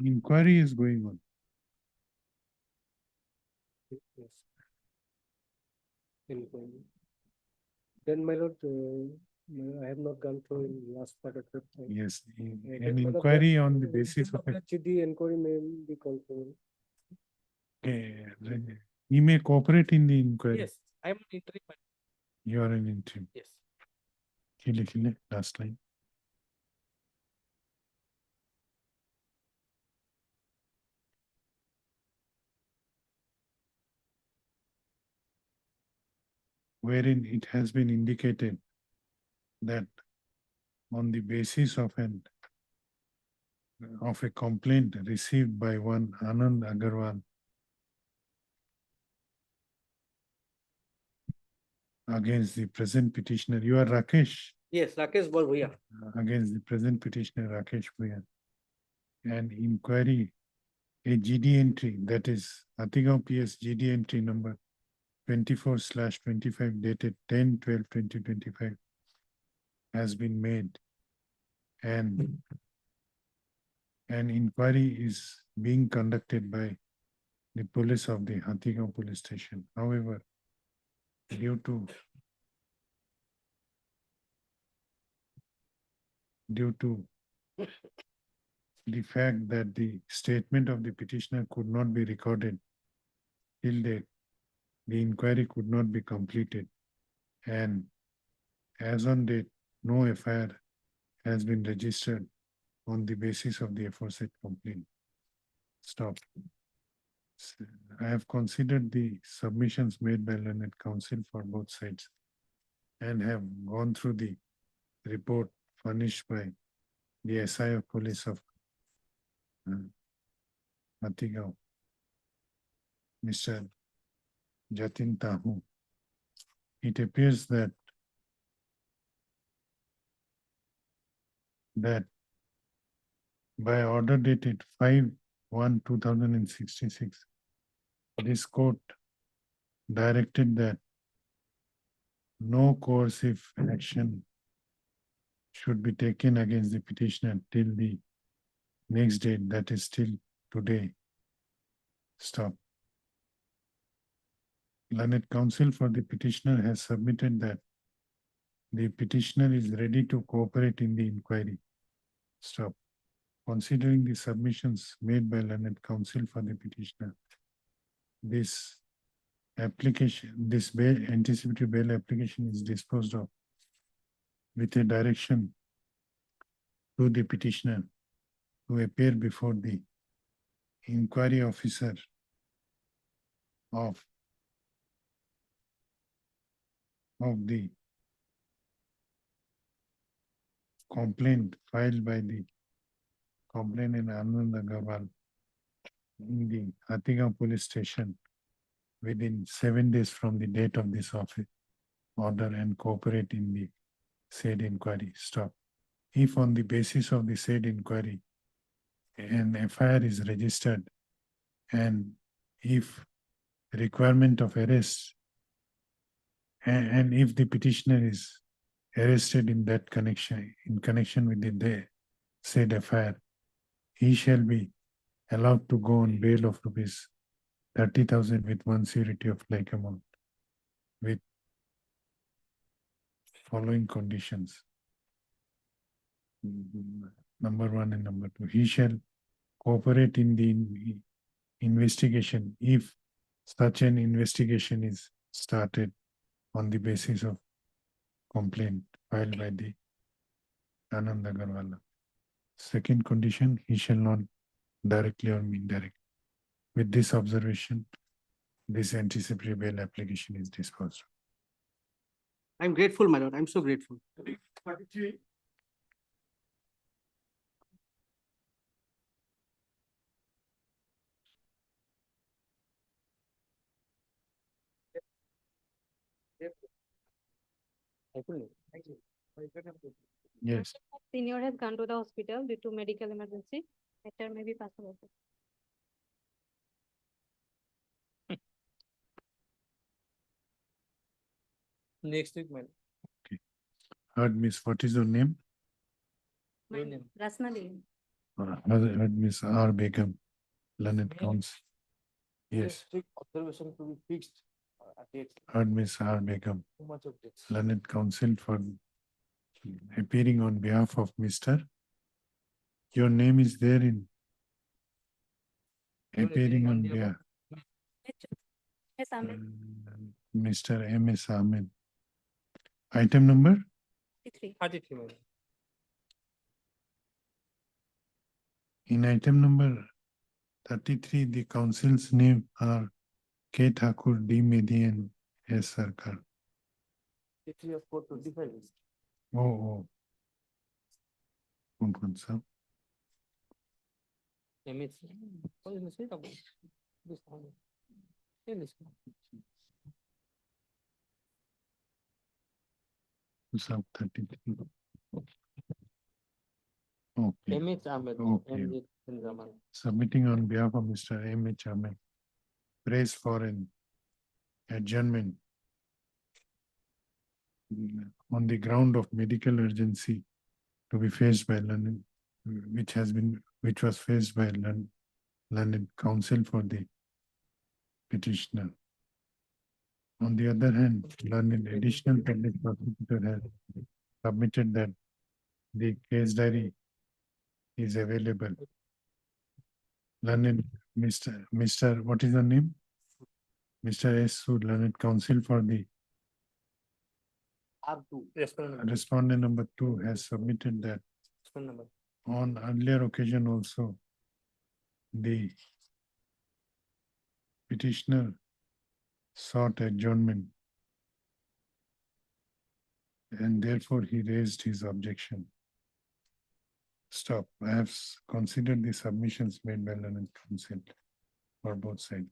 Inquiry is going on. Yes. Then, my lord, I have not gone through in last part of the time. Yes, Then, an my lord, inquiry that- on the basis of a, that the inquiry may be called for. he may cooperate in the inquiry. Yes, I am interim. You are an interim. Yes. Khile, last line. Wherein it has been indicated that on the basis of a complaint received by one Anand Agarwal against the present petitioner, you are Rakesh, Yes, Rakesh Bhuya. against the present petitioner Rakesh Bhuyan. An inquiry, a GD entry, that is Hatigao PS GD entry number 24/25 dated 10/12/2025 has been made, and an inquiry is being conducted by the police of the Hatigao police station. However, due to the fact that the statement of the petitioner could not be recorded till date, the inquiry could not be completed. And as on date, no FIR has been registered on the basis of the aforesaid complaint. Stop. I have considered the submissions made by learned counsel for both sides and have gone through the report furnished by the SI of Police of Hatigao, Mr. Jatin Tahu. It appears that by order dated 5/1/2066, this court directed that no coercive action should be taken against the petitioner till the next date, that is till today. Stop. Learned counsel for the petitioner has submitted that the petitioner is ready to cooperate in the inquiry. Stop. Considering the submissions made by learned counsel for the petitioner, this application, this bail, anticipatory bail application is disposed of with a direction to the petitioner to appear before the inquiry officer of the complaint filed by the complainant Anand Agarwal in the Hatigao police station within 7 days from the date of this office order and cooperate in the said inquiry. Stop. If on the basis of the said inquiry an FIR is registered and if requirement of arrest and if the petitioner is arrested in that connection, in connection with the said FIR, he shall be allowed to go on bail of rupees 30,000 with one surety of like amount with following conditions. Number 1 and number 2, he shall cooperate in the investigation if such an investigation is started on the basis of complaint filed by the Anand Agarwal. Second condition, he shall not directly or indirectly. With this observation, this anticipatory bail application is disposed. I'm grateful, my lord. I'm so grateful. Yes. Senior has gone to the hospital due to medical emergency. Matter may be possible. Next week, man. Heard Miss, what is your name? Your name. Rasna Devi. Heard Miss R. Begum, learned counsel. Yes. Strict observation to be fixed heard Ms. R. Begum, Too much of this. learned counsel for appearing on behalf of Mr. Your name is there in appearing on behalf. Yes, Ahmed. Mr. M.S. Ahmed. Item number? 33. 33, my lord. In item number 33, the council's name are K. Thakur, D. Medi and S. Sarkar. 3 of 425. Oh. Kun sab? MH. What is this? This one. This one. Sub 33. Okay. MH Ahmed. Okay. MH Zaman. Submitting on behalf of Mr. M. H. Ahmed, praise for an adjournment on the ground of medical urgency to be faced by London, which was faced by London counsel for the petitioner. On the other hand, London additional public prosecutor has submitted that the case diary is available. Learned Mr. What is the name? Mr. S. Sood, learned counsel for the R2. respondent number 2 has submitted that on earlier occasion also the petitioner sought adjournment and therefore he raised his objection. Stop. I have considered the submissions made by learned counsel for both sides.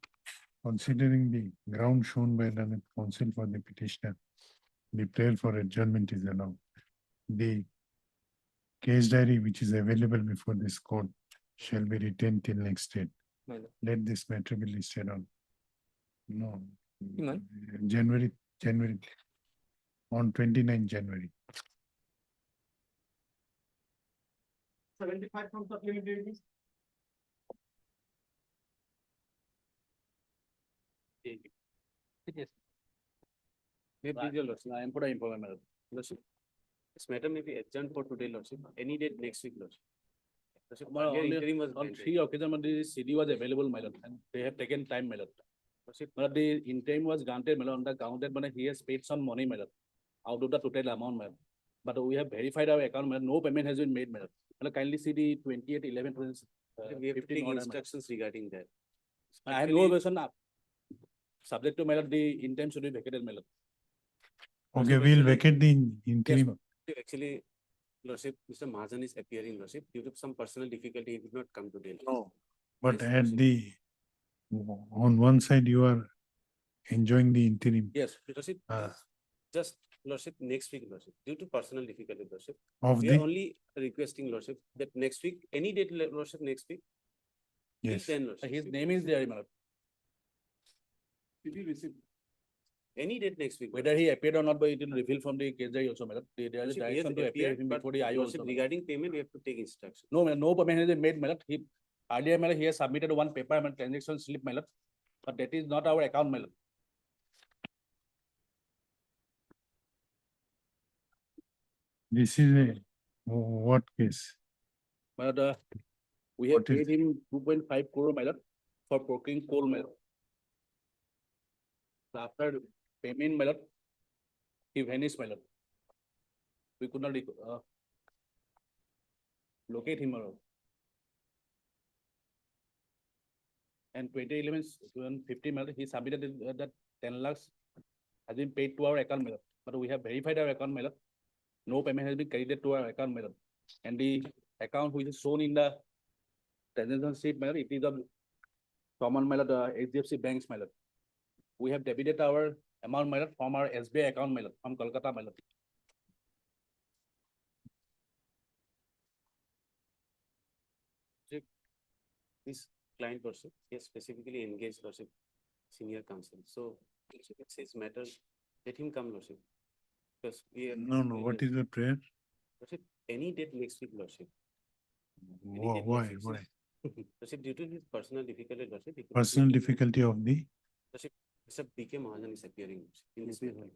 Considering the ground shown by learned counsel for the petitioner, the prayer for adjournment is allowed. The case diary which is available before this court shall be retained till next date. My lord. Let this matter be listed on. No. Iman? January, on 29 January. 75 from supplementary. Yes. May please your lordship, I am for information. Lordship, this matter may be adjourned for today, lordship, any date next week, lordship. Lordship, earlier interim was On granted. 3 occasions, when the CD was available, my lord, and they have taken time, my lord. Lordship, But the interim was granted, my lord, on the ground that he has paid some money, my lord, out of the total amount, my lord. But we have verified our account, my lord, no payment has been made, my lord. My lord, kindly see the 28/11, we have to 15 take order, my lord. instructions regarding that. I have no question now. Subject to my lord, the interim should be vacated, my lord. Okay, we'll vacate the interim. Actually, lordship, Mr. Mahajan is appearing, lordship, due to some personal difficulty, he did not come today. No. But Yes, at lordship. the, on one side, you are enjoying the interim Yes, lordship, Ah. just lordship, next week, lordship, due to personal difficulty, lordship. of We are the, only requesting, lordship, that next week, any date, lordship, next week. till yes. then, lordship. His name is there, my lord. Did you receive? Any date next week. Whether he appeared or not, but it will reveal from the case diary also, my lord. There is a Lordship, he has direction to appear appeared, him but before the IO lordship, also. my lord. regarding payment, we have to take instruction. No, my lord, no payment has been made, my lord. He, earlier, my lord, he has submitted one paper, my lord, transaction slip, my lord. But that is not our account, my lord. This is a, what case? My lord, we have What is- paid him 2.5 crore, my lord, for procuring coal, my lord. So after payment, my lord, he vanished, my lord. We could not locate him, my lord. And 2011, 2015, my lord, he submitted that 10 lakhs has been paid to our account, my lord. But we have verified our account, my lord. No payment has been credited to our account, my lord. And the account which is shown in the transaction sheet, my lord, it is of common, my lord, HDFC banks, my lord. We have debited our amount, my lord, from our SBI account, my lord, from Kolkata, my lord. This client lordship, he has specifically engaged lordship, senior counsel. So lordship, it says matter, let him come lordship. Because we are. No, what is the prayer? Lordship, any date next week, lordship. Any Why, date why, next week, why? Lordship, due to his personal difficulty, lordship. he could not Personal make it. difficulty of the, Lordship, Mr. B.K. Mahajan is appearing in this matter.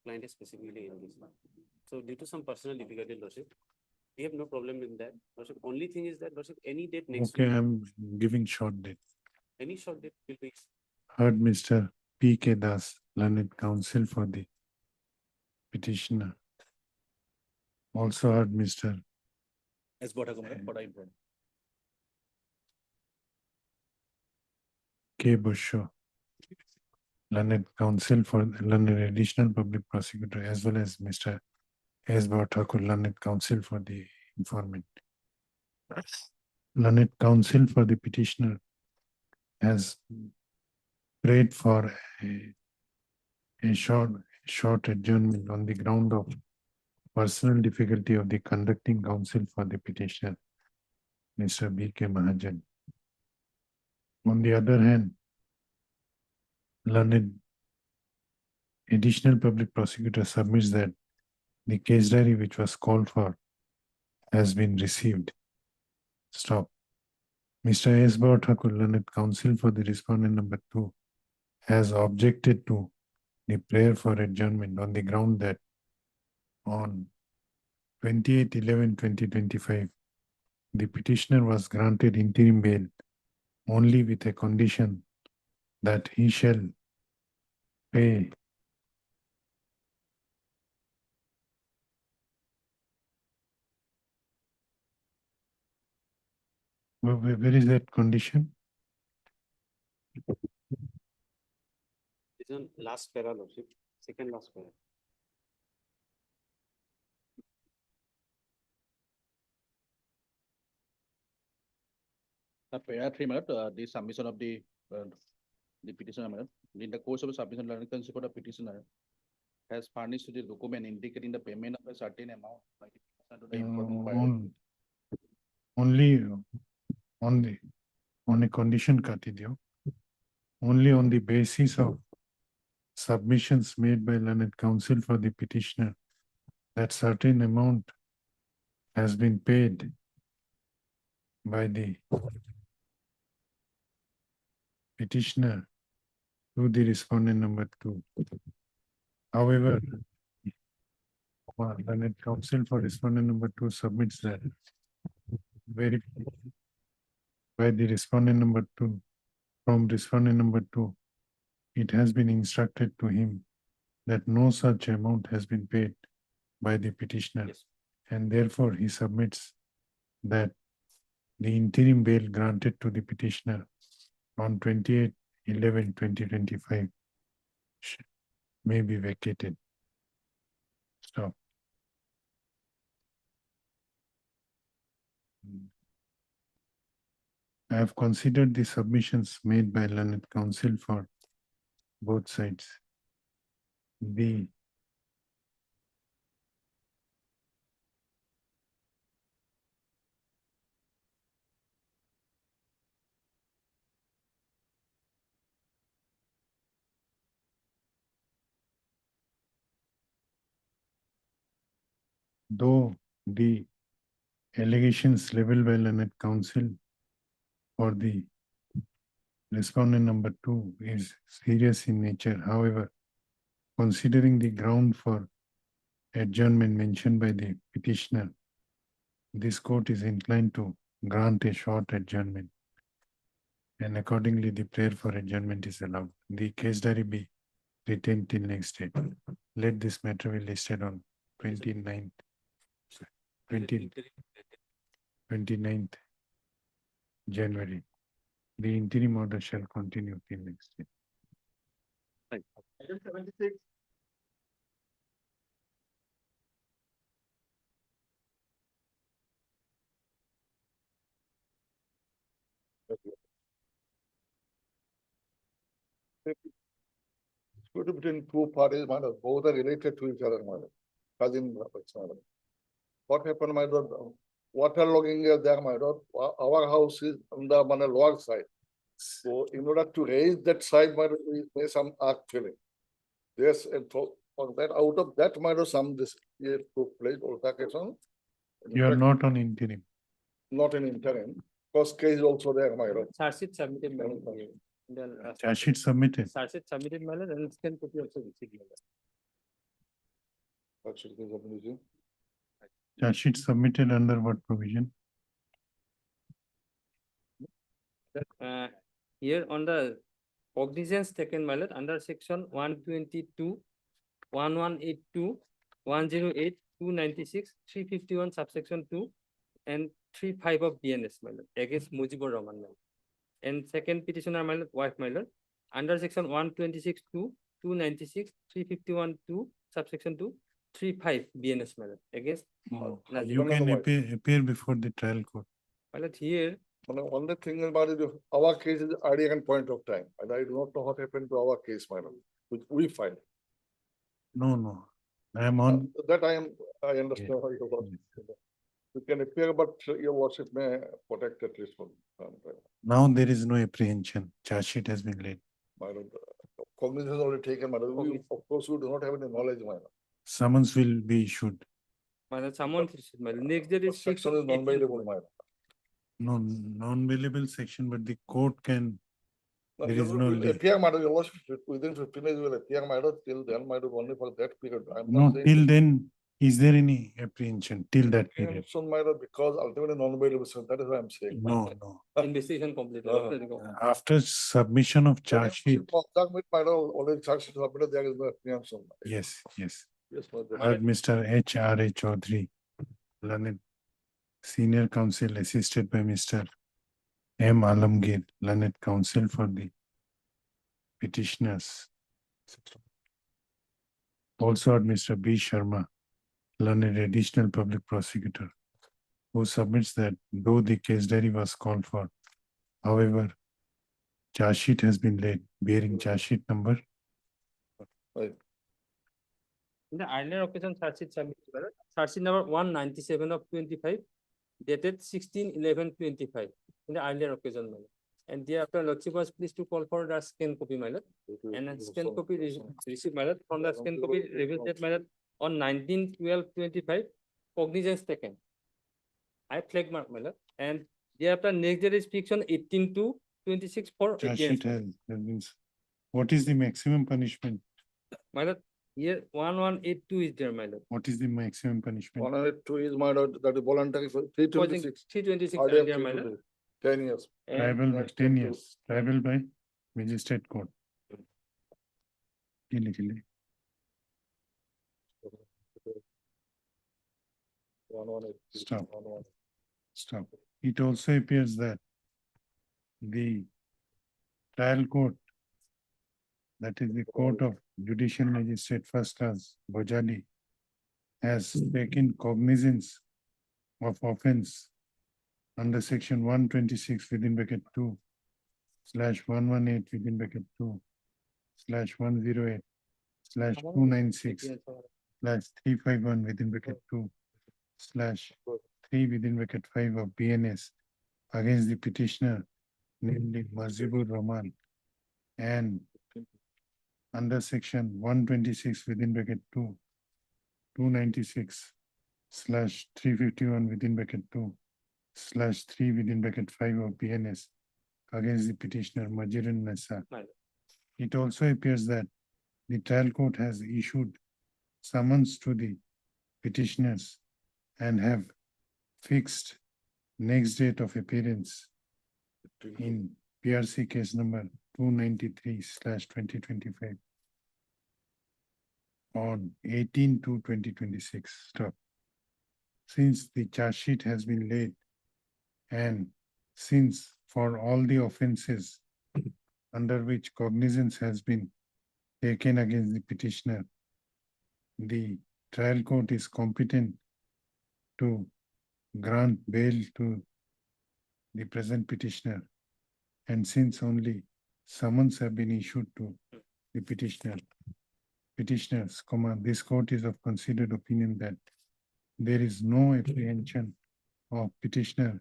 Client is specifically in this. So due to some personal difficulty, Lordship, we have no problem in that. Lordship, only thing is that, Lordship, any date next Okay, week, I'm giving short date. any short date will be. Heard Mr. P.K. Das, learned counsel for the petitioner. Also heard Mr. As what I informed. K. Busho, learned counsel for learned additional public prosecutor, as well as Mr. S. Thakur, learned counsel for the informant. Learned counsel for the petitioner has prayed for a short adjournment on the ground of personal difficulty of the conducting counsel for the petitioner, Mr. B.K. Mahajan. On the other hand, learned additional public prosecutor submits that the case diary which was called for has been received. Stop. Mr. S. Thakur, learned counsel for the respondent number 2, has objected to the prayer for adjournment on the ground that on 28/11/2025, the petitioner was granted interim bail only with a condition that he shall pay where is that condition? It's on last para, Lordship, second last para. Para 3, the submission of the petitioner, in the course of the submission, learned counsel for the petitioner has furnished the document indicating the payment of a certain amount. To the important buyer. Only on a condition Katidio, only on the basis of submissions made by learned counsel for the petitioner that certain amount has been paid by the petitioner to the respondent number 2. However, learned counsel for respondent number 2 submits that verified by the respondent number 2, from respondent number 2, it has been instructed to him that no such amount has been paid by the petitioner, Yes. and therefore he submits that the interim bail granted to the petitioner on 28/11/2025 may be vacated. Stop. I have considered the submissions made by learned counsel for both sides. The though the allegations leveled by learned counsel for the respondent number 2 is serious in nature. However, considering the ground for adjournment mentioned by the petitioner, this court is inclined to grant a short adjournment, and accordingly the prayer for adjournment is allowed. The case diary be retained till next date. Let this matter be listed on 29th January. The interim order shall continue till next day. Item 76. Dispute between two parties, my lord, both are related to each other, my lord. Cousin brothers, my lord. What happened, my lord? Water logging is there, my lord. Our house is on the lower side. So in order to raise that side, my lord, we made some arc filling. Yes, and on that, out of that, my lord, some this year took place, altercation. You are not on interim. Not in interim, because case also there, my lord. Charge sheet submitted, madam. Then Charge sheet submitted. charge sheet submitted, my lord, and scan copy also received, my lord. That should be submitted. Charge sheet submitted under what provision? Here on the cognizance taken, my lord, under section 122, 1182, 108, 296, 351 subsection 2, and 35 of BNS, my lord, against Mujibur Rahman, my lord. And second petitioner, my lord, wife, my lord, under section 126, 2, 296, 351, 2, subsection 2, 35 BNS, my lord, against Nazir. You can appear before the trial court. My lord, here, Only thing about it, our case is already at point of time, and I do not know what happened to our case, my lord, which we filed. No. I am on. That I understand how you work. You can appear, but your worship may protect at least for some time. Now there is no apprehension. Charge sheet has been laid. My lord, Cognizance already taken, my lord. We, of course, we do not have any knowledge, my lord. Summons will be issued. my lord, someone, my lord, next day is 6 Section is non-bailable, my lord. No, non-bailable section, but the court can. There You is no will leave. appear, my lord, your worship, within 15 days, you will appear, my lord, till then, my lord, only for that period. I'm No, not saying till then, is there any apprehension till that period? apprehension, my lord, because ultimately non-bailable, so that is why I'm saying. No. investigation complete. After submission of charge sheet, Adjournment, my lord, already charge sheet submitted, there is no apprehension. yes. Yes, my lord. Heard Mr. H.R.A. Chaudhary, learned senior counsel assisted by Mr. M. Alamgir, learned counsel for the petitioners. Also heard Mr. B. Sharma, learned additional public prosecutor, who submits that though the case diary was called for, however, charge sheet has been laid bearing charge sheet number. In the earlier occasion, charge sheet submitted, my lord, charge sheet number 197 of 25, dated 16/11/25, in the earlier occasion, my lord. And thereafter, Lordship was pleased to call for the scan copy, my lord. And a scan copy received, my lord, from the scan copy reveals that, my lord, on 19/12/25, cognizance taken. I flag mark, my lord, and thereafter next day is fiction 18/2/26 for Charge APS, sheet has been. What is the maximum punishment? my lord. Here 1182 is there, my lord. What is the maximum punishment? 102 is, my lord, that is voluntary for 326. 326 Earlier earlier, my lord. 10 years. And Tribal by next 10 one years, tribal by magistrate court. Illegally. 118. Stop. 118. Stop. It also appears that the trial court, that is the court of judicial magistrate first class, Bojali, has taken cognizance of offense under section 126 within bracket 2/118 within bracket 2/108/296/351 within bracket 2/3 within bracket 5 of BNS against the petitioner, namely Mazibur Rahman, and under section 126 within bracket 2/296/351 within bracket 2/3 within bracket 5 of BNS against the petitioner Majirin Nasa. It also appears that the trial court has issued summons to the petitioners and have fixed next date of appearance in PRC case number 293/2025 on 18/2/2026. Stop. Since the charge sheet has been laid and since for all the offenses under which cognizance has been taken against the petitioner, the trial court is competent to grant bail to the present petitioner. And since only summons have been issued to the petitioners, this court is of considered opinion that there is no apprehension of petitioner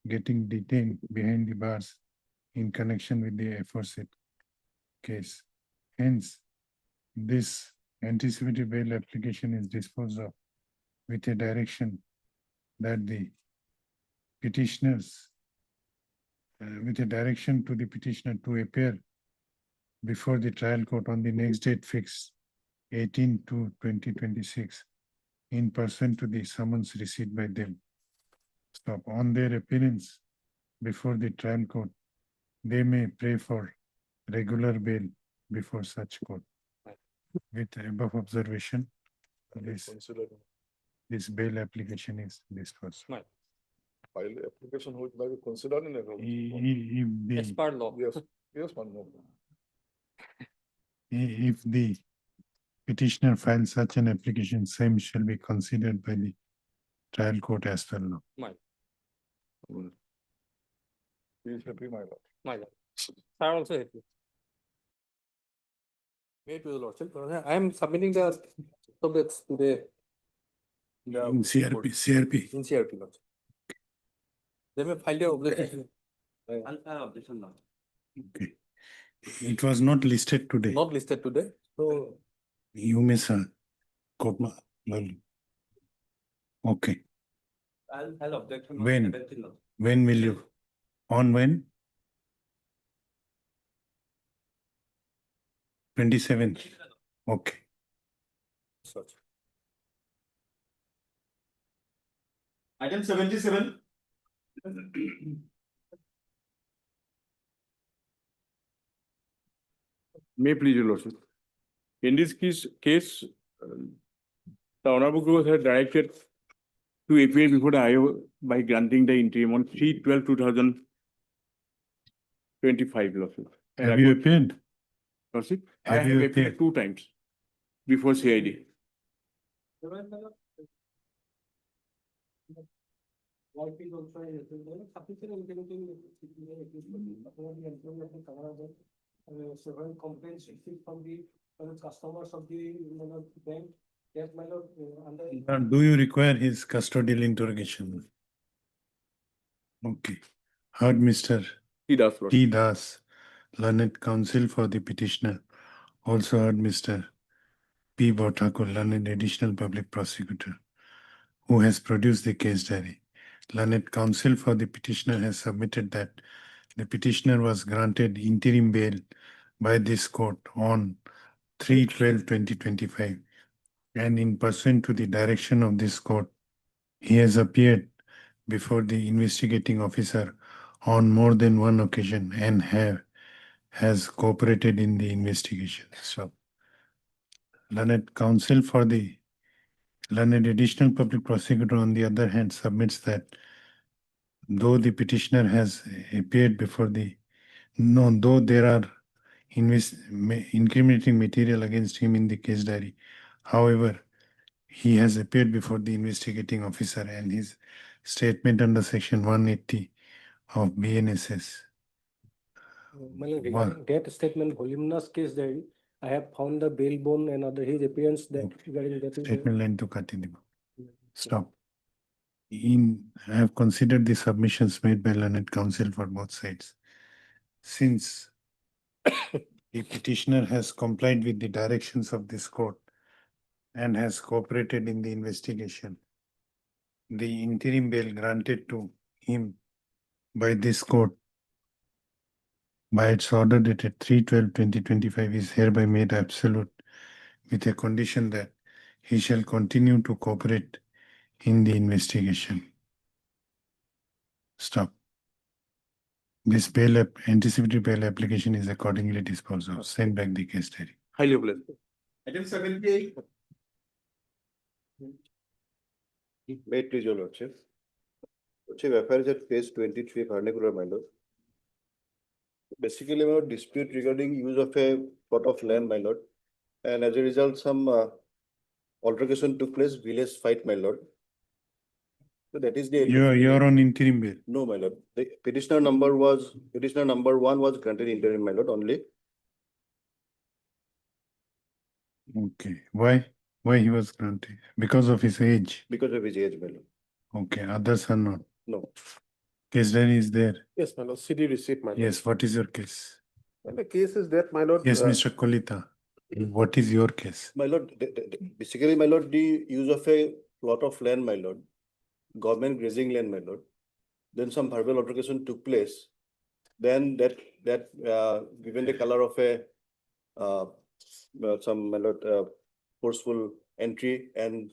getting detained behind the bars in connection with the aforesaid case. Hence, this anticipatory bail application is disposed of with a direction that the petitioners, with a direction to the petitioner to appear before the trial court on the next date fixed, 18/2/2026, in person to the summons received by them. Stop. On their appearance before the trial court, they may pray for regular bail before such court. With above observation, this bail application is dispersed. File application which may be considered in a. As per law. Yes, yes, one more. If the petitioner files such an application, same shall be considered by the trial court as per law. He is happy, my lord. My lord. Sir also happy. Wait, your lordship, I am submitting the subjects today. In CRP. In CRP, lordship. They may file their objection. Objection now. Okay. It was not listed today. Not listed today, so You may, sir. Court okay. I'll objection. When? When will you? On when? 27th. Okay. such. Item 77. May please, your lordship. In this case, the honorable court has directed to appear before the IO by granting the interim on 3/12/2025, lordship. Have you appeared? Lordship, I Have have you appeared appeared? 2 times before CID. Several complaints received from the customers of the bank. Yes, my lord, under. Do you require his custodial interrogation? Okay. Heard Mr. He does, lordship. T. Das, learned counsel for the petitioner. Also heard Mr. P. Bhattakur, learned additional public prosecutor, who has produced the case diary. Learned counsel for the petitioner has submitted that the petitioner was granted interim bail by this court on 3/12/2025, and in pursuant to the direction of this court, he has appeared before the investigating officer on more than one occasion and has cooperated in the investigation. So, learned counsel for the learned additional public prosecutor, on the other hand, submits that though the petitioner has appeared before though there are incriminating material against him in the case diary, however, he has appeared before the investigating officer, and his statement under section 180 of BNSS. Regarding that statement, voluminous case diary, I have found the bail bond and other his appearance that regarding that. Statement line to Katiniba. Stop. I have considered the submissions made by learned counsel for both sides. Since the petitioner has complied with the directions of this court and has cooperated in the investigation, the interim bail granted to him by this court by its order dated 3/12/2025 is hereby made absolute, with a condition that he shall continue to cooperate in the investigation. Stop. This anticipatory bail application is accordingly disposed of. Send back the case diary. Highly blessed. Item 78. May it please your lordship. Lordship, affairs at page 23, particular, my lord. Basically, my lord, dispute regarding use of a plot of land, my lord. And as a result, some altercation took place, village fight, my lord. So that is the. You're on interim bail. No, my lord. The petitioner number 1 was granted interim, my lord, only. Okay. Why he was granted? Because of his age. Because of his age, my lord. Okay. Others are not. No. Case diary is there. Yes, my lord, CD receipt, my lord. Yes. What is your case? And the case is that, my lord. Yes, Mr. Kolita. What is your case? My lord, basically, my lord, the use of a plot of land, my lord, government grazing land, my lord. Then some verbal altercation took place. Then that given the color of a some, my lord, forceful entry and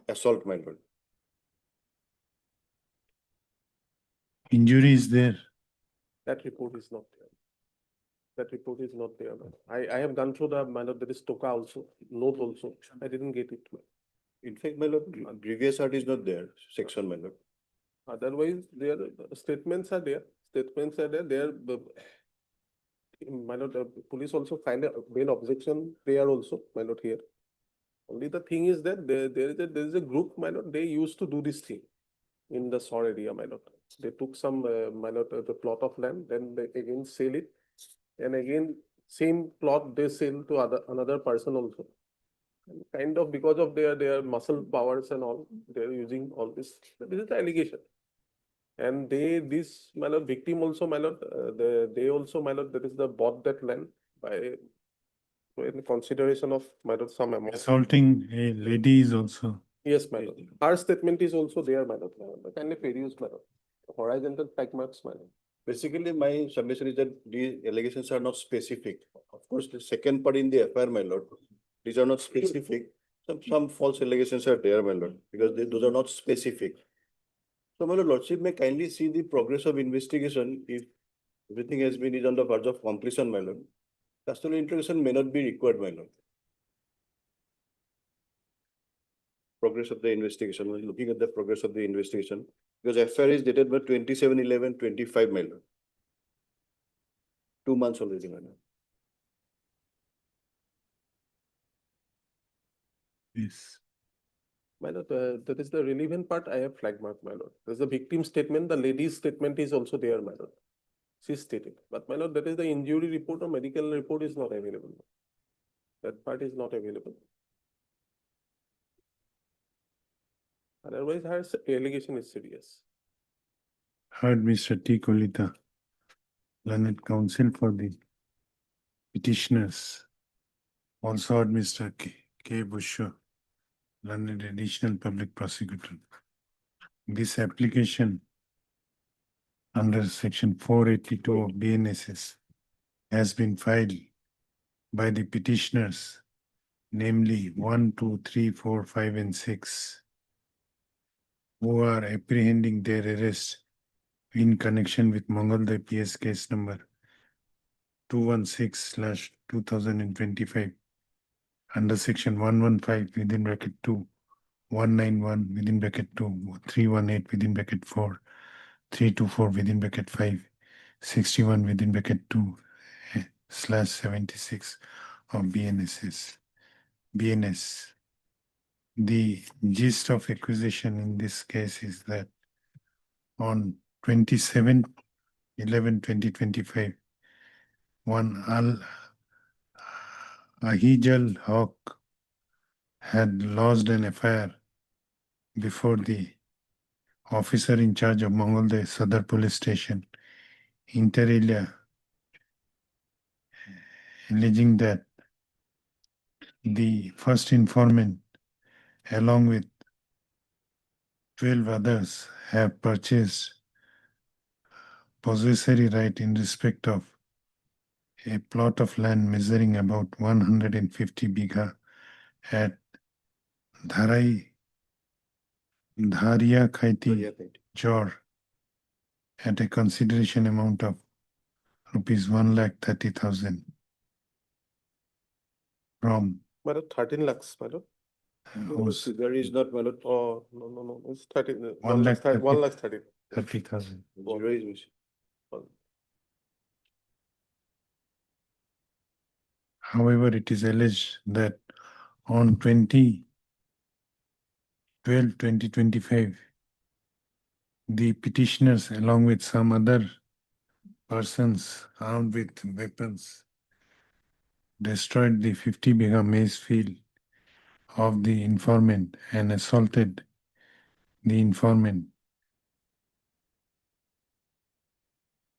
assault, my lord. Injury is there. That report is not there. That report is not there. I have gone through the, my lord, there is TOCA also, note also. I didn't get it. In fact, my lord, grievous art is not there, section, my lord. Otherwise, their statements are there. Statements are there. There, my lord, the police also find a bail objection there also, my lord, here. Only the thing is that there is a group, my lord, they used to do this thing in the SOR area, my lord. They took some, my lord, the plot of land, then they again sell it. And again, same plot they sell to another person also. And kind of because of their muscle powers and all, they're using all this. This is the allegation. And this, my lord, victim also, my lord, they also, my lord, that is the bought that land by, in consideration of, my lord, some amount. Assaulting a lady is also. Yes, my lord. Her statement is also there, my lord. Kind of reduced, my lord. Horizontal tag marks, my lord. Basically, my submission is that these allegations are not specific. Of course, the second part in the FIR, my lord, these are not specific. Some false allegations are there, my lord, because those are not specific. So, my lordship may kindly see the progress of investigation. If everything has been is on the verge of completion, my lord, custodial interrogation may not be required, my lord. Progress of the investigation, we're looking at the progress of the investigation, because FIR is dated by 27/11/25, my lord. 2 months already, my lord. Yes. My lord, that is the relevant part I have flag marked, my lord. There's the victim statement, the lady's statement is also there, my lord. She stated, but my lord, that is the injury report or medical report is not available. That part is not available. Otherwise, her allegation is serious. Heard Mr. T. Kolita, learned counsel for the petitioners. Also heard Mr. K. Busho, learned additional public prosecutor. This application under section 482 of BNSS has been filed by the petitioners, namely 1, 2, 3, 4, 5, and 6, who are apprehending their arrest in connection with Mongolda PS case number 216/2025 under section 115 within bracket 2, 191 within bracket 2, 318 within bracket 4, 324 within bracket 5, 61 within bracket 2/76 of BNSS. BNS. The gist of acquisition in this case is that on 27/11/2025, one Ahijal Hawk had lodged an FIR before the officer in charge of Mongolda Sadar Police Station, inter alia, alleging that the first informant, along with 12 others, have purchased possessory right in respect of a plot of land measuring about 150 bigha at Dharia Khaiti Jor at a consideration amount of rupees 1,30,000 from My lord, 13 lakhs, my lord. whose There is not, my lord. Oh, no, it's 13, 1 lakh 1 lakh 30. 30,000. Zero is missing. However, it is alleged that on 20/12/2025, the petitioners, along with some other persons armed with weapons, destroyed the 50 bigha maize field of the informant and assaulted the informant,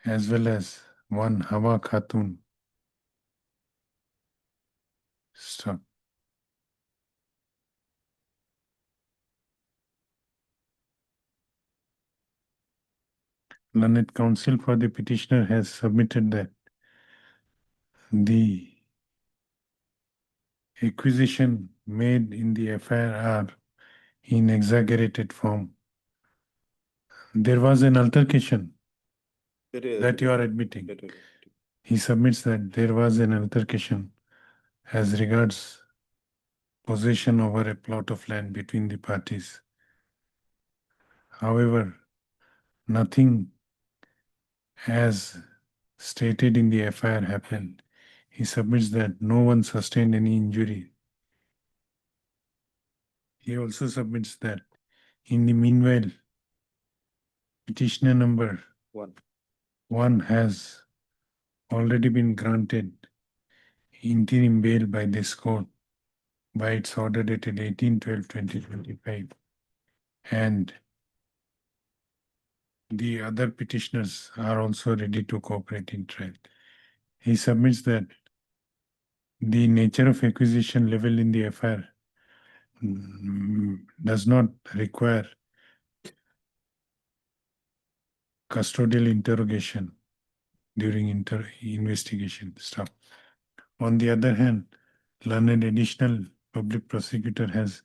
as well as one Hawa Khatun. Stop. Learned counsel for the petitioner has submitted that the acquisition made in the FIR are in exaggerated form. There was an altercation that you are admitting. He submits that there was an altercation as regards possession over a plot of land between the parties. However, nothing as stated in the FIR happened. He submits that no one sustained any injury. He also submits that in the meanwhile, petitioner number one has already been granted interim bail by this court by its order dated 18/12/2025, and the other petitioners are also ready to cooperate in trial. He submits that the nature of acquisition level in the FIR does not require custodial interrogation during investigation stuff. On the other hand, learned additional public prosecutor has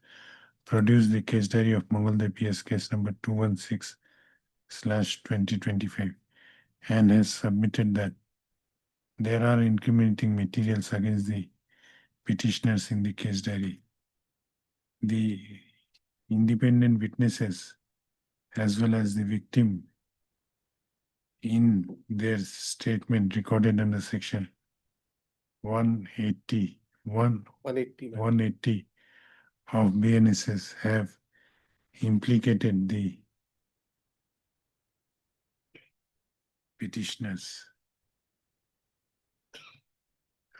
produced the case diary of Mongolday PS case number 216/2025 and has submitted that there are incriminating materials against the petitioners in the case diary. The independent witnesses as well as the victim in their statement recorded under section 180 of BNSS have implicated the petitioners.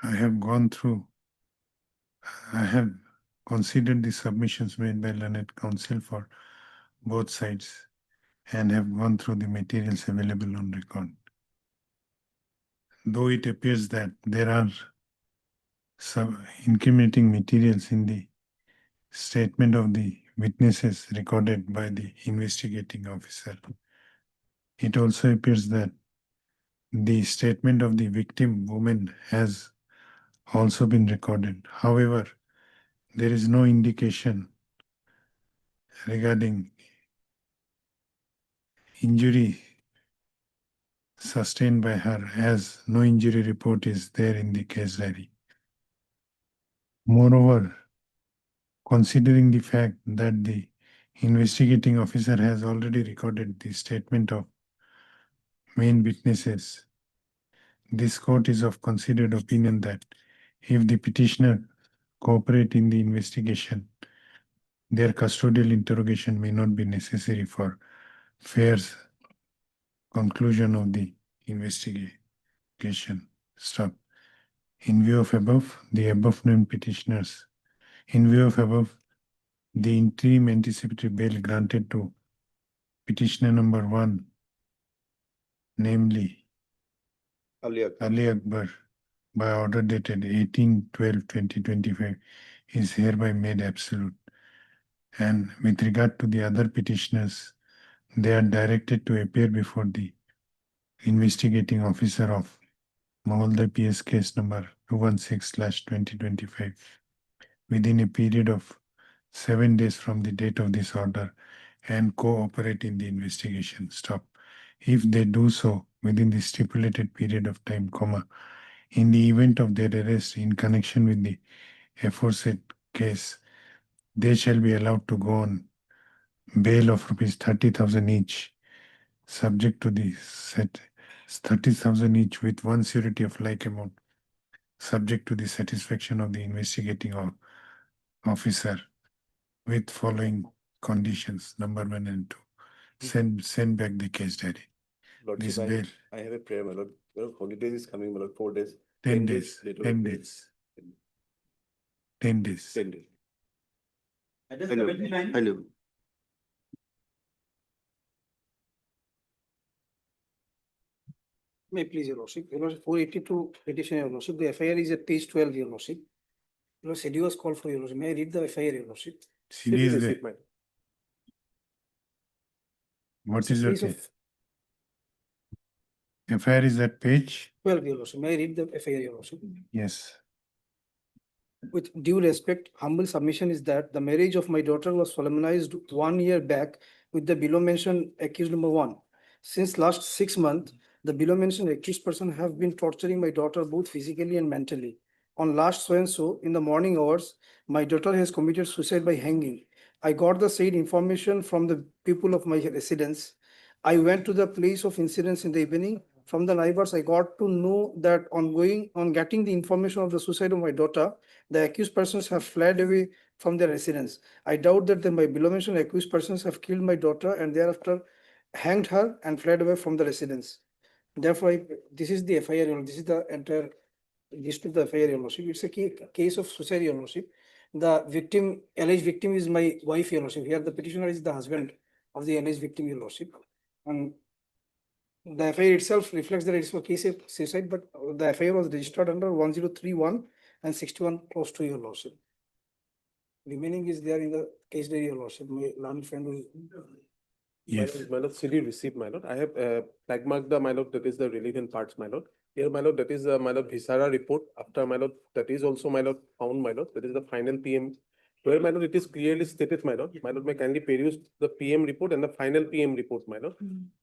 I have considered the submissions made by learned counsel for both sides and have gone through the materials available on record. Though it appears that there are some incriminating materials in the statement of the witnesses recorded by the investigating officer, it also appears that the statement of the victim woman has also been recorded. However, there is no indication regarding injury sustained by her, as no injury report is there in the case diary. Moreover, considering the fact that the investigating officer has already recorded the statement of main witnesses, this court is of considered opinion that if the petitioner cooperate in the investigation, their custodial interrogation may not be necessary for fair conclusion of the investigation. Stop. In view of above, the above named petitioners, in view of above, the interim anticipatory bail granted to petitioner number one, namely Ali Akbar, by order dated 18/12/2025, is hereby made absolute. And with regard to the other petitioners, they are directed to appear before the investigating officer of Mongolday PS case number 216/2025 within a period of 7 days from the date of this order and cooperate in the investigation. Stop. If they do so within the stipulated period of time, in the event of their arrest in connection with the aforesaid case, they shall be allowed to go on bail of rupees 30,000 each, subject to the 30,000 each with one surety of like amount, subject to the satisfaction of the investigating officer with following conditions, number 1 and 2. Send back the case diary. This bail. I have a prayer, my lord. Holidays is coming, my lord, 4 days. 10 days. 10 days. 10 days. 10 days. Hello. May I please, your lordship, 482 petition, your lordship, the FIR is at page 12, your lordship. Your schedule was called for, your lordship, may I read the FIR, your lordship? CD is there. What is your Piece case? of FIR is that page? 12, your lordship, may I read the FIR, your lordship? Yes. with due respect, humble submission is that the marriage of my daughter was solemnized 1 year back with the below mentioned accused number 1. Since last 6 months, the below mentioned accused person have been torturing my daughter both physically and mentally. On last so and so, in the morning hours, my daughter has committed suicide by hanging. I got the said information from the people of my residence. I went to the place of incidents in the evening. From the neighbors, I got to know that on getting the information of the suicide of my daughter, the accused persons have fled away from their residence. I doubt that my below mentioned accused persons have killed my daughter and thereafter hanged her and fled away from the residence. Therefore, this is the FIR, this is the entire gist of the FIR, Your Lordship. It's a case of suicide, Your Lordship. The victim, alleged victim is my wife, Your Lordship. Here the petitioner is the husband of the alleged victim, Your Lordship. And the FIR itself reflects that it's a case of suicide, but the FIR was registered under 1031 and 61 close to, Your Lordship. Remaining is there in the case diary, Your Lordship. My learned friend will. Yes. My lord, CD receipt, my lord. I have flag marked the, my lord, that is the relevant parts, my lord. Here, my lord, that is my lord Visara report. After, my lord, that is also, my lord, found, my lord. That is the final PM. Where, my lord, it is clearly stated, my lord. My lord, may kindly peruse the PM report and the final PM report, my lord.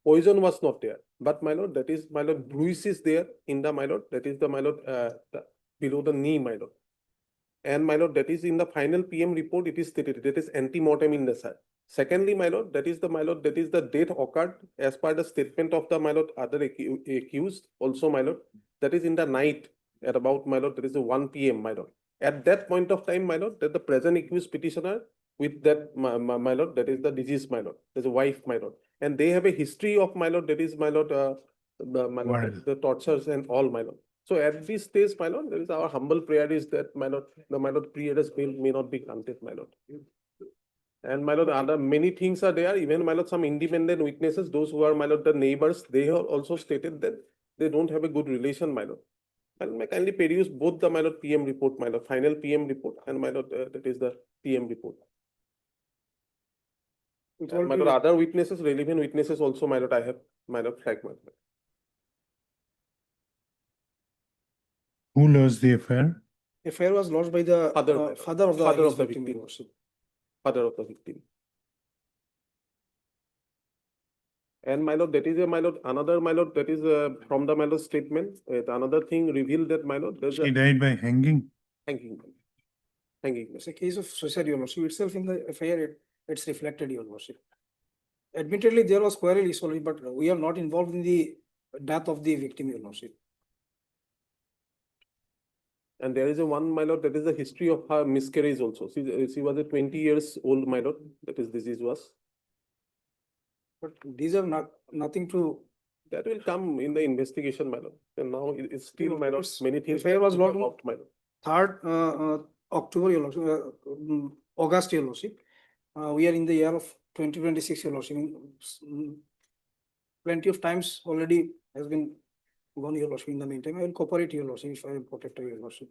Poison was not there, but, my lord, that is, my lord, bruise is there in the, my lord, that is the, my lord, below the knee, my lord. And, my lord, that is in the final PM report, it is stated, that is anti-mortem in the sir. Secondly, my lord, that is the, my lord, that is the date occurred as per the statement of the, my lord, other accused, also, my lord, that is in the night at about, my lord, that is a 1 PM, my lord. At that point of time, my lord, that the present accused petitioner with that, my lord, that is the disease, my lord, there's a wife, my lord. And they have a history of, my lord, that is, my lord, my lord, the tortures and all, my lord. So at this stage, my lord, there is our humble prayer is that, my lord, the, my lord, pre-arrest bail may not be granted, my lord. And, my lord, other many things are there, even, my lord, some independent witnesses, those who are, my lord, the neighbors, they have also stated that they don't have a good relation, my lord. And may kindly peruse both the, my lord, PM report, my lord, final PM report, and, my lord, that is the PM report. And, my lord, other witnesses, relevant witnesses also, my lord, I have, my lord, flag marked. Who lost the affair? FIR was lodged by the father of the victim. Father of the victim. And, my lord, that is a, my lord, another, my lord, that is from the, my lord, statement, another thing revealed that, my lord, there's She died by hanging. hanging. Hanging. It's a case of suicide, Your Lordship. Itself in the FIR, it's reflected, Your Lordship. Admittedly, there was quarrel issue, but we are not involved in the death of the victim, Your Lordship. And there is a one, my lord, that is the history of her miscarriage also. She was a 20 years old, my lord, that is disease was. But these are nothing to. That will come in the investigation, my lord. And now it's still, my lord, many things. FIR was lodged about, my lord. 3rd October, Your Lordship, August, Your Lordship. We are in the year of 2026, Your Lordship. Plenty of times already has been gone, Your Lordship. In the meantime, I will cooperate, Your Lordship, if I am protected, Your Lordship.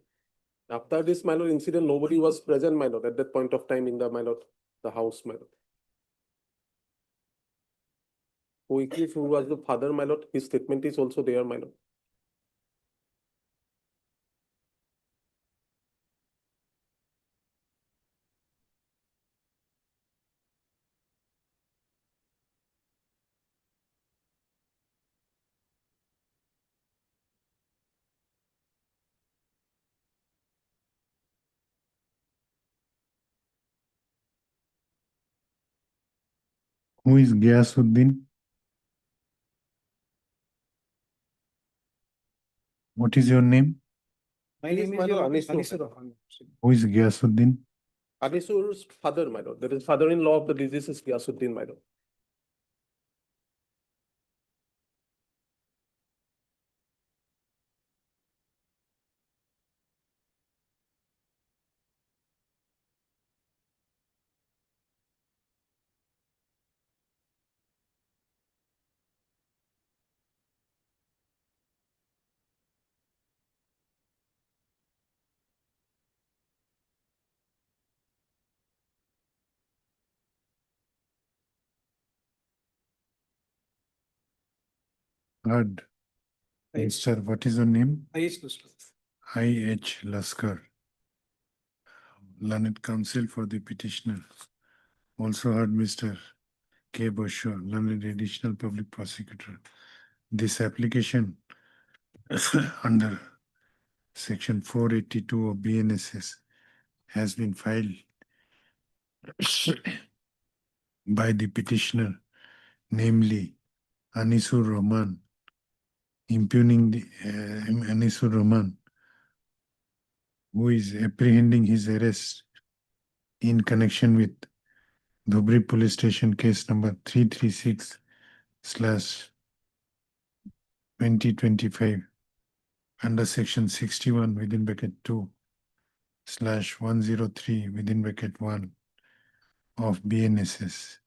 After this, my lord, incident, nobody was present, my lord, at that point of time in the, my lord, the house, my lord. Who was the father, my lord, his statement is also there, my lord. Who is Gyasuddin? What is your name? My name is Anisur. Who is Gyasuddin? Anisur's father, my lord, that is father-in-law of the disease is Gyasuddin, my lord. Good. Yes, sir. What is your name? I.H. I.H. Laskar. learned counsel for the petitioner. Also heard Mr. K. Bosho, learned additional public prosecutor. This application under section 482 of BNSS has been filed by the petitioner, namely Anisur Rahman, impugning the Anisur Rahman, who is apprehending his arrest in connection with Dhubri Police Station case number 336/2025 under section 61 within bracket 2/103 within bracket 1 of BNSS.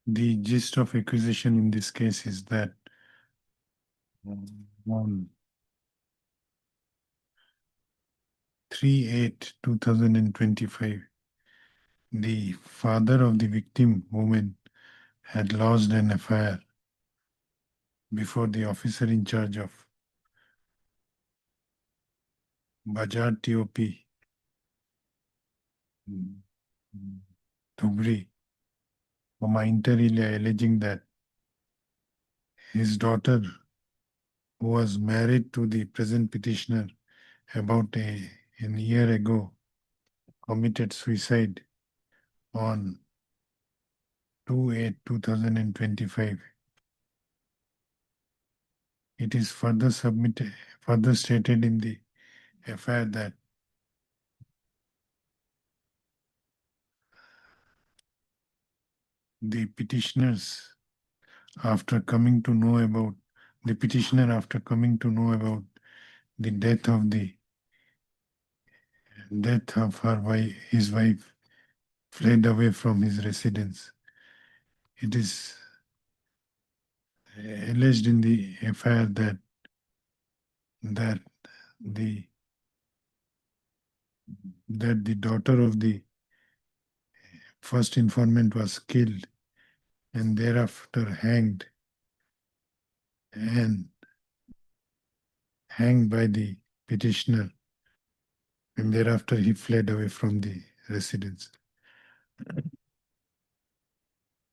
The gist of acquisition in this case is that on 3/8/2025, the father of the victim woman had lodged an FIR before the officer in charge of Bajar TOP, Dhubri, for Maintainability, alleging that his daughter, who was married to the present petitioner about a year ago, committed suicide on 2/8/2025. It is further stated in the FIR that the petitioners, after coming to know about the death of his wife, fled away from his residence. It is alleged in the FIR that the daughter of the first informant was killed and thereafter hanged by the petitioner, and thereafter he fled away from the residence.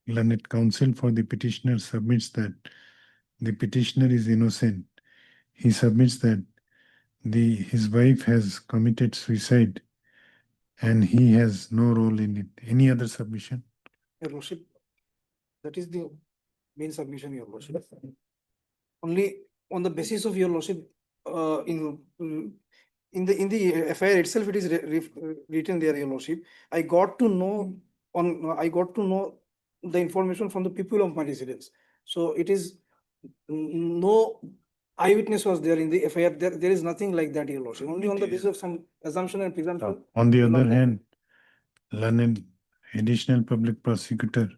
Learned counsel for the petitioner submits that the petitioner is innocent. He submits that his wife has committed suicide and he has no role in it. Any other submission? Your Lordship, that is the main submission, Your Lordship. Only on the basis of Your Lordship, in the FIR itself, it is written there, Your Lordship. I got to know the information from the people of my residence. So it is no eyewitness was there in the FIR. There is nothing like that, Your Lordship. Only on the basis of some assumption and presumption. On the other hand, learned additional public prosecutor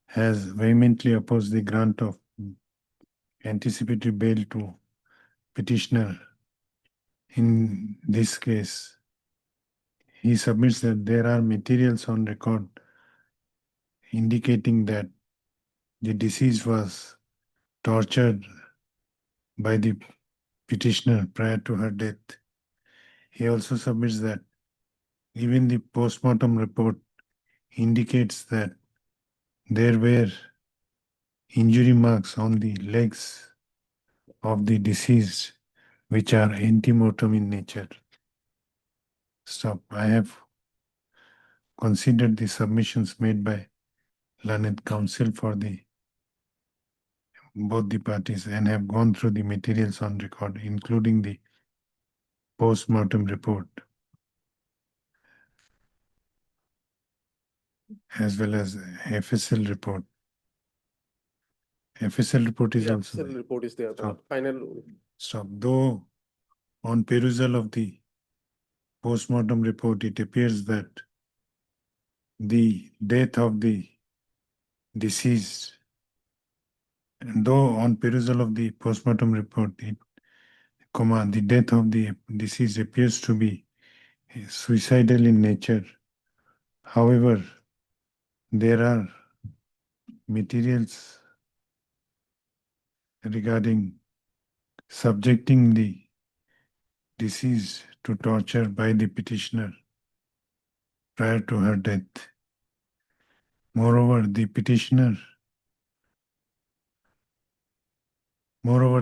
has vehemently opposed the grant of anticipatory bail to petitioner. In this case, he submits that there are materials on record indicating that the deceased was tortured by the petitioner prior to her death. He also submits that even the postmortem report indicates that there were injury marks on the legs of the deceased, which are antemortem in nature. Stop. I have considered the submissions made by learned counsel for both the parties and have gone through the materials on record, including the post-mortem report, as well as FSL report. FSL report is also FSL there. report is there. Stop. Final. Stop. Though on perusal of the post-mortem report, it appears that the death of the deceased, and though on perusal of the post-mortem report, the death of the deceased appears to be suicidal in nature. However, there are materials regarding subjecting the deceased to torture by the petitioner prior to her death. Moreover,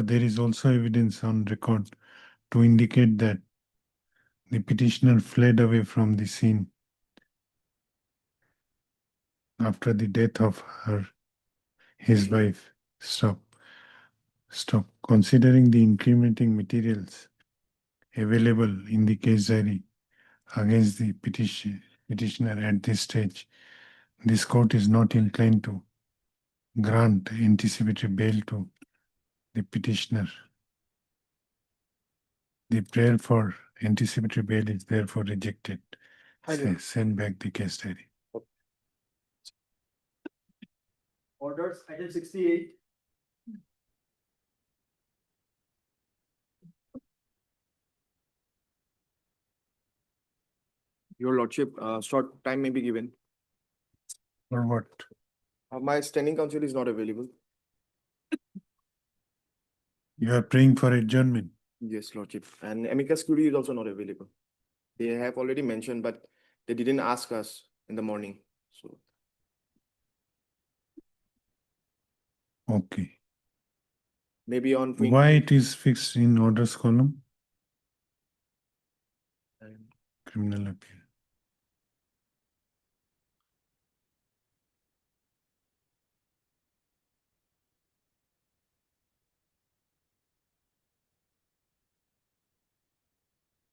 there is also evidence on record to indicate that the petitioner fled away from the scene after the death of his wife. Stop. Considering the incriminating materials available in the case diary against the petitioner at this stage, this court is not inclined to grant anticipatory bail to the petitioner. The prayer for anticipatory bail is therefore rejected. Send back the case diary. Orders, item 68. Your lordship, short time may be given. For what? My standing counsel is not available. You are praying for adjournment. Yes, lordship, and amicus curiae is also not available. They have already mentioned, but they didn't ask us in the morning, so. Okay. Maybe on. Why it is fixed in orders column? Criminal appeal.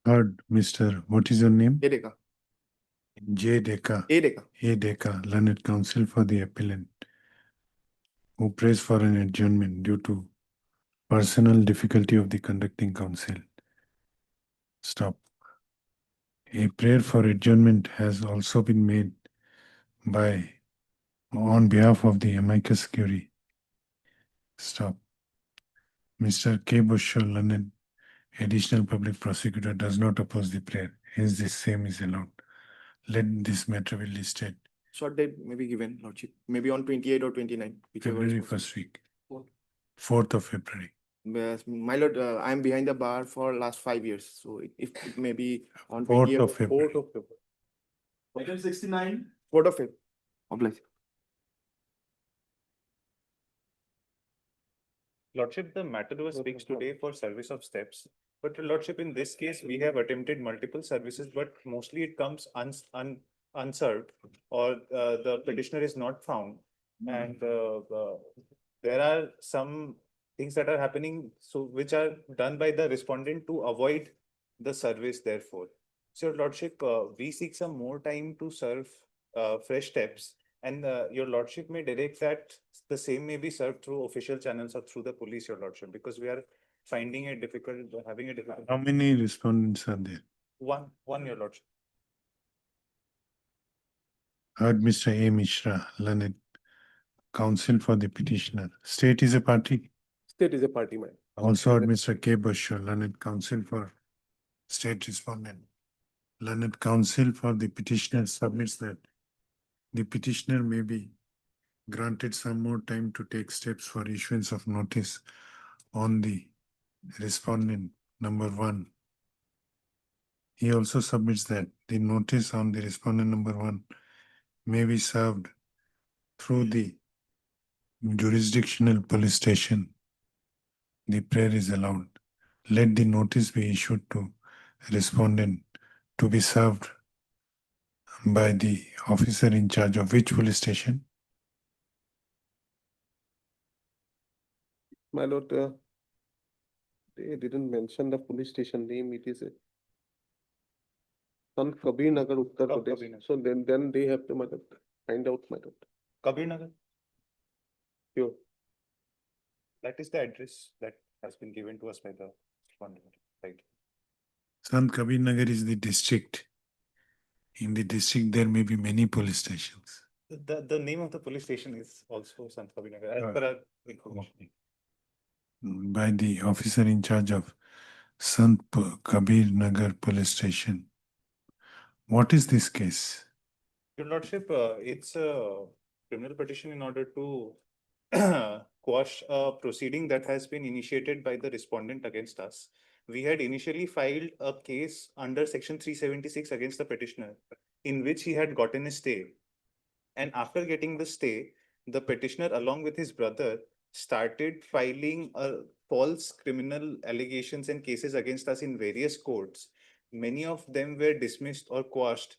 Heard, Mr. What is your name? Edeka. J. Deka. Edeka. A. Deka, learned counsel for the appellant, who prays for an adjournment due to personal difficulty of the conducting counsel. Stop. A prayer for adjournment has also been made on behalf of the amicus curiae. Stop. Mr. K. Bush, learned additional public prosecutor, does not oppose the prayer. Hence, the same is allowed. Let this matter be listed. Short date may be given, lordship, maybe on 28 or 29, whichever is February possible. 1st week. 4th of February. My lord, I am behind the bar for last 5 years, so if it may be on 4th 28 of February. 4th of February. Item 69. 4th of February. Oblige. Lordship, the matter was fixed today for service of steps. But Lordship, in this case, we have attempted multiple services, but mostly it comes unserved or the petitioner is not found. And there are some things that are happening, so which are done by the respondent to avoid the service therefore. So Lordship, we seek some more time to serve fresh steps. And your lordship may direct that the same may be served through official channels or through the police, your lordship, because we are finding it difficult, having a difficult. How many respondents are there? One, your lordship. Heard Mr. A. Mishra, learned counsel for the petitioner. State is a party. State is a party, man. Also heard Mr. K. Bush, learned counsel for state respondent. Learned counsel for the petitioner submits that the petitioner may be granted some more time to take steps for issuance of notice on the respondent number 1. He also submits that the notice on the respondent number 1 may be served through the jurisdictional police station. The prayer is allowed. Let the notice be issued to respondent to be served by the officer in charge of which police station? My lord, they didn't mention the police station name. It is on Kabir Nagar, Uttar Pradesh. So then they have to find out, my lord. Kabir Nagar? Sure. That is the address that has been given to us by the respondent, right? Sant Kabir Nagar is the district. In the district, there may be many police stations. The name of the police station is also Sant Kabir Nagar, as per our information. By the officer in charge of Sant Kabir Nagar police station. What is this case? Your lordship, it's a criminal petition in order to quash a proceeding that has been initiated by the respondent against us. We had initially filed a case under section 376 against the petitioner, in which he had gotten a stay. And after getting the stay, the petitioner, along with his brother, started filing false criminal allegations and cases against us in various courts. Many of them were dismissed or quashed,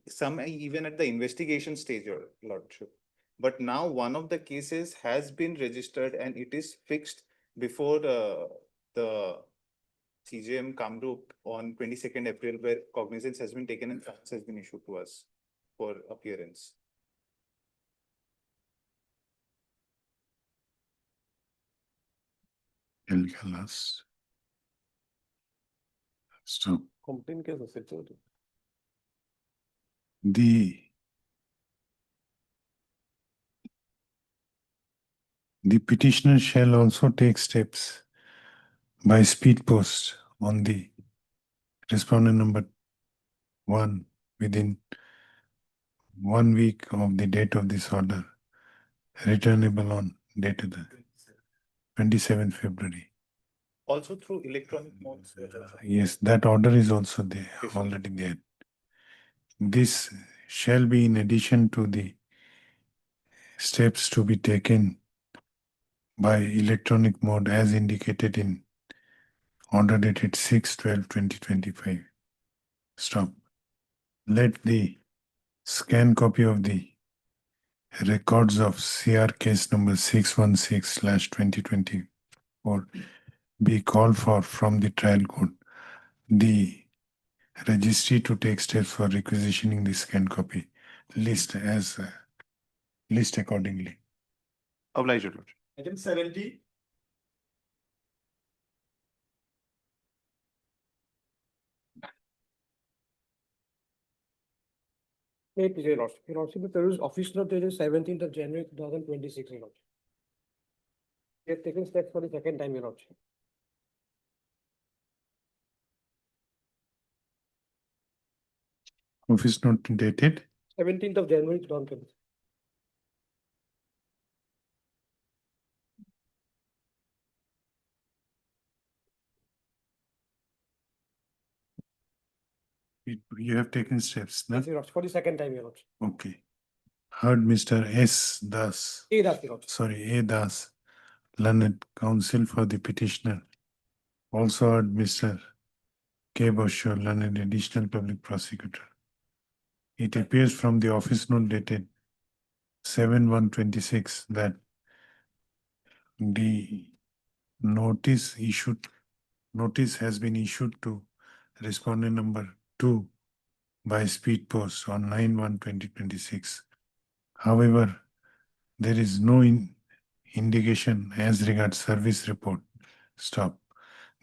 some even at the investigation stage, Your Lordship. But now one of the cases has been registered and it is fixed before the CJM Kamrup on 22nd April, where cognizance has been taken and summons has been issued to us for appearance. Last. Stop. Complaint case আছে তো? The petitioner shall also take steps by speed post on the respondent number 1 within 1 week of the date of this order, returnable on date of the 27th February. Also through electronic modes. Yes, that order is also there, already there. This shall be in addition to the steps to be taken by electronic mode as indicated in order dated 6/12/2025. Stop. Let the scan copy of the records of CR case number 616/2024 be called for from the trial court. The registry to take steps for requisitioning the scan copy list accordingly. Oblige, Your Lordship. Item 70. Hey, Your Lordship. Your Lordship, there is office note dated 17th of January 2026, Your Lordship. We have taken steps for the second time, Your Lordship. Office note dated 17th of January 2026. you have taken steps, no? Yes, Your Lordship, for the second time, Your Lordship. Okay. Heard Mr. S. Das. A. Das, Your Lordship. Sorry, A. Das, learned counsel for the petitioner. Also heard Mr. K. Bosho, learned additional public prosecutor. It appears from the office note dated 7/1/26 that the notice has been issued to respondent number 2 by speed post on 9/1/2026. However, there is no indication as regards service report. Stop.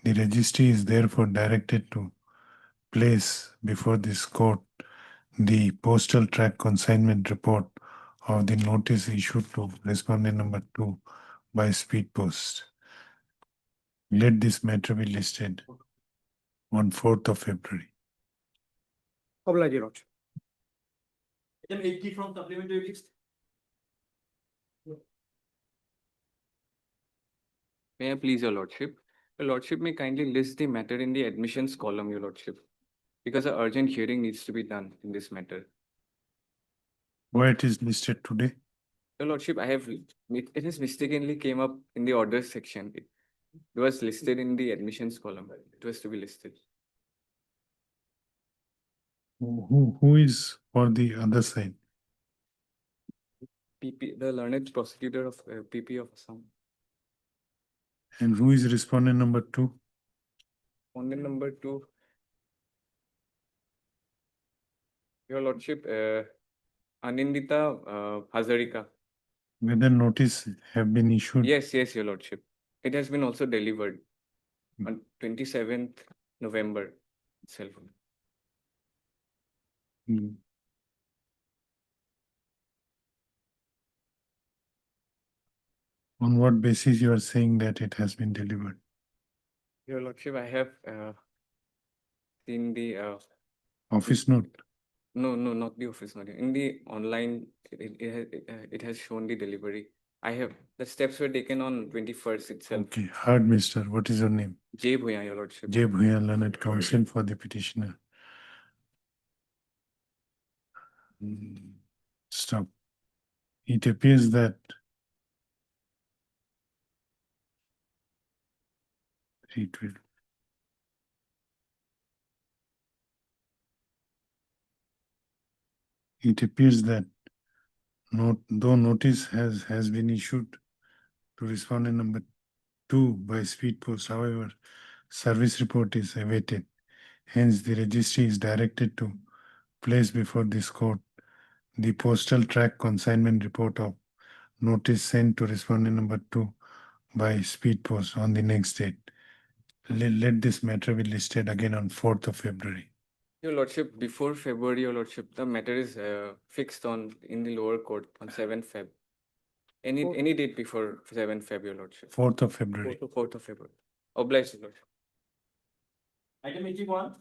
The registry is therefore directed to place before this court the postal track consignment report of the notice issued to respondent number 2 by speed post. Let this matter be listed on 4th of February. Oblige, Your Lordship. Item 80 from supplementary list. May I please, Your Lordship? Your Lordship may kindly list the matter in the admissions column, Your Lordship, because an urgent hearing needs to be done in this matter. Where it is listed today? Your Lordship, it has mistakenly came up in the orders section. It was listed in the admissions column. It was to be listed. Who is for the other side? PP, the learned prosecutor of PP of Assam. And who is respondent number 2? Respondent number 2. Your Lordship, Anindita Hazarika. Whether notice have been issued? Yes, Your Lordship. It has been also delivered on 27th November itself. On what basis you are saying that it has been delivered? Your Lordship, I have seen the Office note? No, not the office note. In the online, it has shown the delivery I have, the steps were taken on 21st itself. Okay, heard, mister. What is your name? Jay Bhuya, your lordship. Jay Bhuya, learned counsel for the petitioner. Stop. It appears that it will. It appears that though notice has been issued to respondent number 2 by speed post, however, service report is awaited. Hence, the registry is directed to place before this court the postal track consignment report of notice sent to respondent number 2 by speed post on the next date. Let this matter be listed again on 4th of February. Your lordship, before February, your lordship, the matter is fixed in the lower court on 7th Feb. Any date before 7th Feb, your lordship. 4th of February. 4th of February. Obliged, your lordship. Item 81.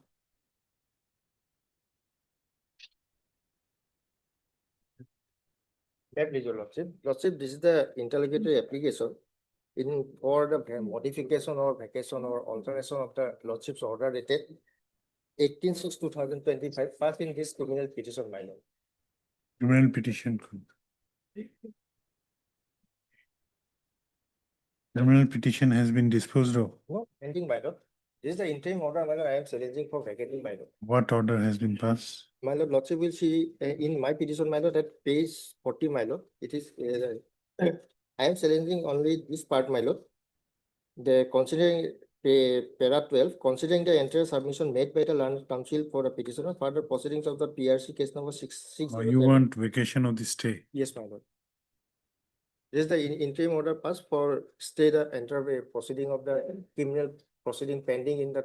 Please, your lordship. Lordship, this is the interlocutory application in for the modification or vacation or alteration of the lordship's order dated 18/6/2025, passed in this criminal petition minor. Criminal petition. Criminal petition has been disposed of. No, pending minor. This is the interim order minor I am challenging for vacating minor. What order has been passed? My lord, lordship will see in my petition minor that page 40 minor. It is I am challenging only this part, my lord. The considering para 12, considering the entire submission made by the learned counsel for the petitioner, further proceedings of the PRC case number 66. Or you want vacation of the stay? Yes, my lord. This is the interim order passed for stay the entire proceeding of the criminal proceeding pending in the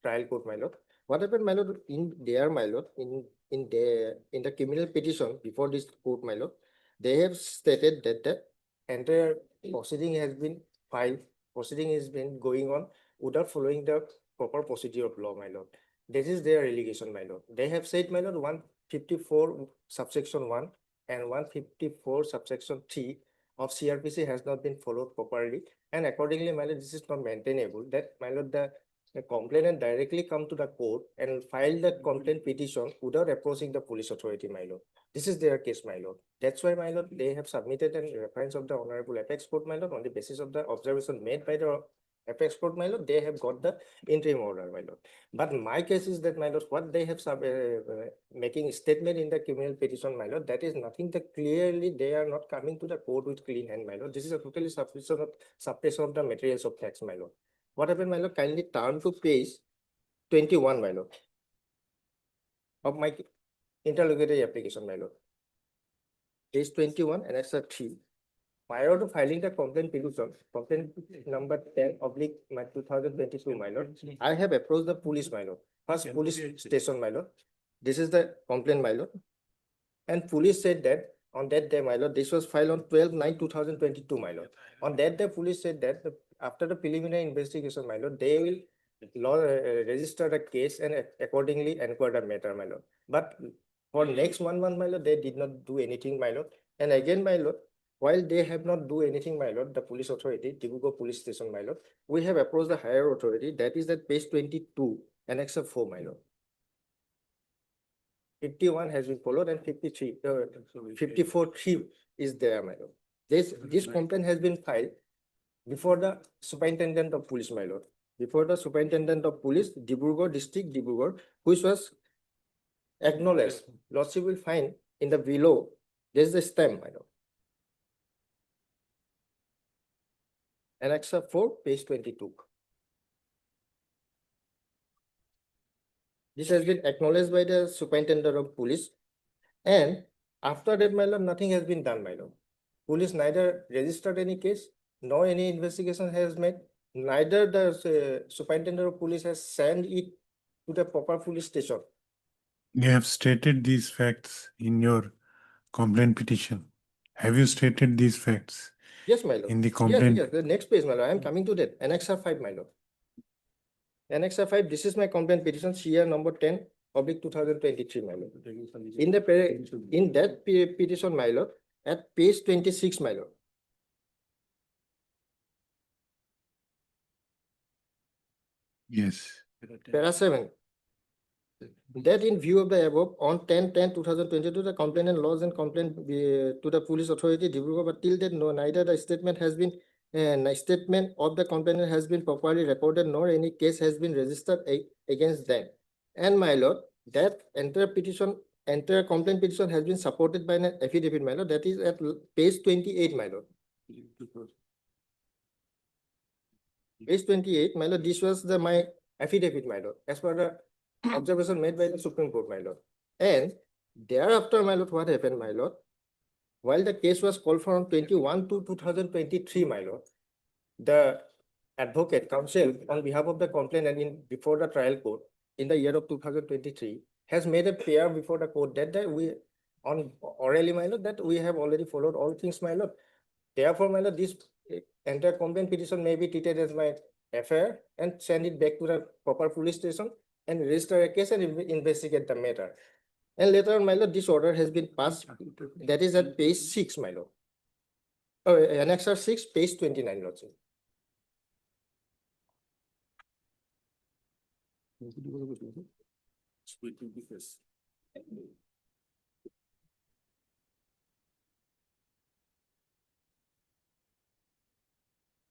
trial court, my lord. What happened, my lord, in there, my lord, in the criminal petition before this court, my lord, they have stated that the entire proceeding has been filed, proceeding has been going on without following the proper procedure of law, my lord. This is their allegation, my lord. They have said, my lord, 154 subsection 1 and 154 subsection 3 of CRPC has not been followed properly, and accordingly, my lord, this is not maintainable. That, my lord, the complainant directly come to the court and file that complaint petition without approaching the police authority, my lord. This is their case, my lord. That's why, my lord, they have submitted a reference of the Honorable Apex Court, my lord, on the basis of the observation made by the Apex Court, my lord. They have got the interim order, my lord. But my case is that, my lord, what they have making a statement in the criminal petition, my lord, that is nothing that clearly they are not coming to the court with clean hand, my lord. This is a totally suppression of the materials of facts, my lord. What happened, my lord? Kindly turn to page 21, my lord, of my interlocutory application, my lord. Page 21, and that's a 3. Prior to filing the complaint petition, complaint number 10/2022, my lord, I have approached the police, my lord. First police station, my lord. This is the complaint, my lord. And police said that on that day, my lord, this was filed on 12/9/2022, my lord. On that day, police said that after the preliminary investigation, my lord, they will register the case and accordingly inquire the matter, my lord. But for next 1 month, my lord, they did not do anything, my lord. And again, my lord, while they have not do anything, my lord, the police authority, Dibugo police station, my lord, we have approached the higher authority. That is at page 22, annex 4, my lord. 51 has been followed and 54/3 is there, my lord. This complaint has been filed before the superintendent of police, my lord. Before the superintendent of police, Dibrugad district, Dibrugad, which was acknowledged. Lordship will find in the below, there's the stamp, my lord. Annex 4, page 22. This has been acknowledged by the superintendent of police. And after that, my lord, nothing has been done, my lord. Police neither registered any case, nor any investigation has made. Neither the superintendent of police has sent it to the proper police station. You have stated these facts in your complaint petition. Have you stated these facts? Yes, my lord. In the complaint. Yes, the next page, my lord. I am coming to that. Annex 5, my lord. Annex 5, this is my complaint petition, CR number 10/2023, my lord. In that petition, my lord, at page 26, my lord. Yes. Para 7. That in view of the above, on 10/10/2022, the complainant lodged and complaint to the police authority, Dibrugarh, but till then, no, neither the statement has been, statement of the complainant has been properly recorded, nor any case has been registered against them. And my lord, that entire complaint petition has been supported by an affidavit, my lord, that is at page 28, my lord. Page 28, my lord, this was my affidavit, my lord, as per the observation made by the Supreme Court, my lord. And thereafter, my lord, what happened, my lord? While the case was called for on 21/2/2023, my lord, the advocate counsel on behalf of the complainant before the trial court in the year of 2023 has made a prayer before the court that we on orally, my lord, that we have already followed all things, my lord. Therefore, my lord, this entire complaint petition may be treated as my affair and send it back to the proper police station and register a case and investigate the matter. And later on, my lord, this order has been passed. That is at page 6, my lord. Oh, Annexure 6, page 29, lord.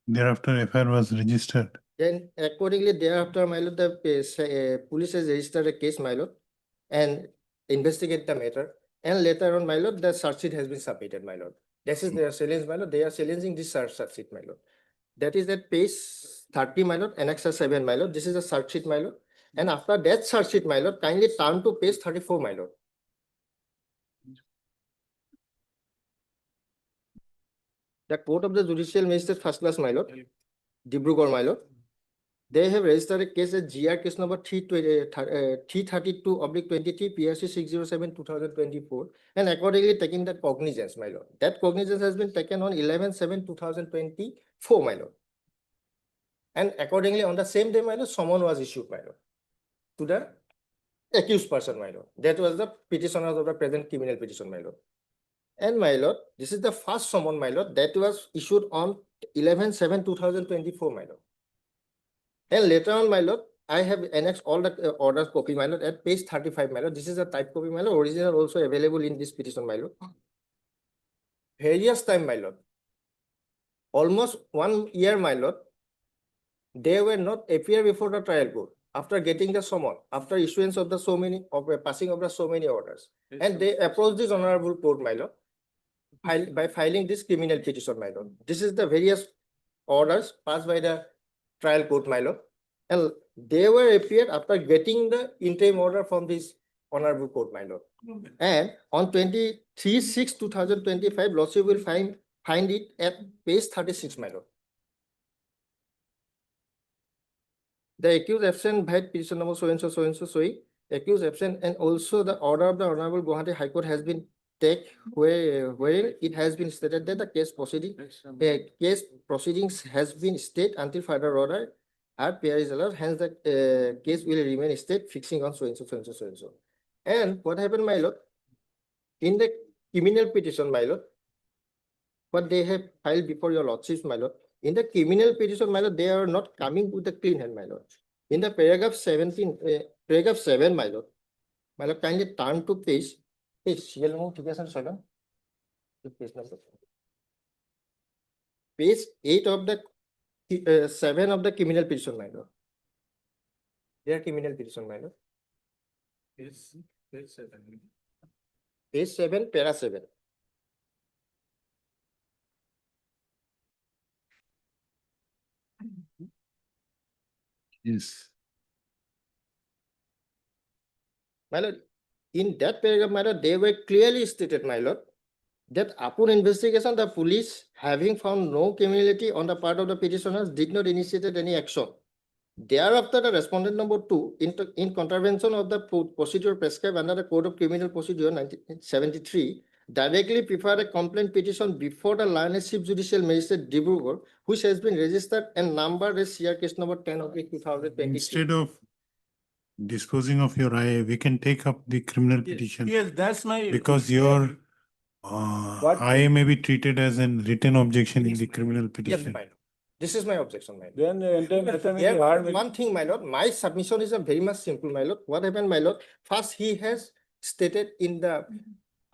Thereafter, FIR was registered. Then accordingly, thereafter, my lord, the police has registered a case, my lord, and investigate the matter. And later on, my lord, the search sheet has been submitted, my lord. This is their challenge, my lord. They are challenging this search sheet, my lord. That is at page 30, my lord, Annexure 7, my lord. This is a search sheet, my lord. And after that search sheet, my lord, kindly turn to page 34, my lord. The Court of the Judicial Magistrate First Class, my lord, Dibrugarh, my lord. They have registered a case as GR case number 332/23 PRC 607/2024 and accordingly taking the cognizance, my lord. That cognizance has been taken on 11/7/2024, my lord. And accordingly on the same day, my lord, summons was issued, my lord, to the accused person, my lord. That was the petitioners of the present criminal petition, my lord. And my lord, this is the first summons, my lord, that was issued on 11/7/2024, my lord. And later on, my lord, I have annexed all the orders copy, my lord, at page 35, my lord. This is a type copy, my lord. Original also available in this petition, my lord. Various time, my lord. Almost 1 year, my lord. They were not appear before the trial court after getting the summons, after issuance of the passing of the so many orders. And they approached this honorable court, my lord, by filing this criminal petition, my lord. This is the various orders passed by the trial court, my lord, and they were appeared after getting the interim order from this honorable court, my lord. And on 23/6/2025, lordship will find it at page 36, my lord. The accused absent by petition number so and so, accused absent, and also the order of the Honorable Guwahati High Court has been taken wherein it has been stated that the case proceedings has been stayed until further order is allowed. Hence, the case will remain stayed, fixing on so and so. And what happened, my lord? In the criminal petition, my lord, what they have filed before your lordships, my lord. In the criminal petition, my lord, they are not coming with a clean hand, my lord. In the paragraph 17, paragraph 7, my lord, kindly turn to page. Page 8 of the 7 of the criminal petition, my lord. Their criminal petition, my lord. Page 7, para 7. Yes. My lord, in that paragraph, my lord, they were clearly stated, my lord, that upon investigation, the police, having found no criminality on the part of the petitioners, did not initiate any action. Thereafter, the respondent number 2, in contravention of the procedure prescribed under the Code of Criminal Procedure 1973, directly preferred a complaint petition before the Lioness Chief Judicial Magistrate Dibrugarh, which has been registered and numbered as CR case number 10 of 2023. Instead of disposing of your we can take up the criminal petition. Yes, that's my. Because your IA may be treated as a written objection in the criminal Yes, petition. my lord. This is my objection, my lord. Then entire matter may Here, be hard. one thing, my lord, my submission is a very much simple, my lord. What happened, my lord? First, he has stated in the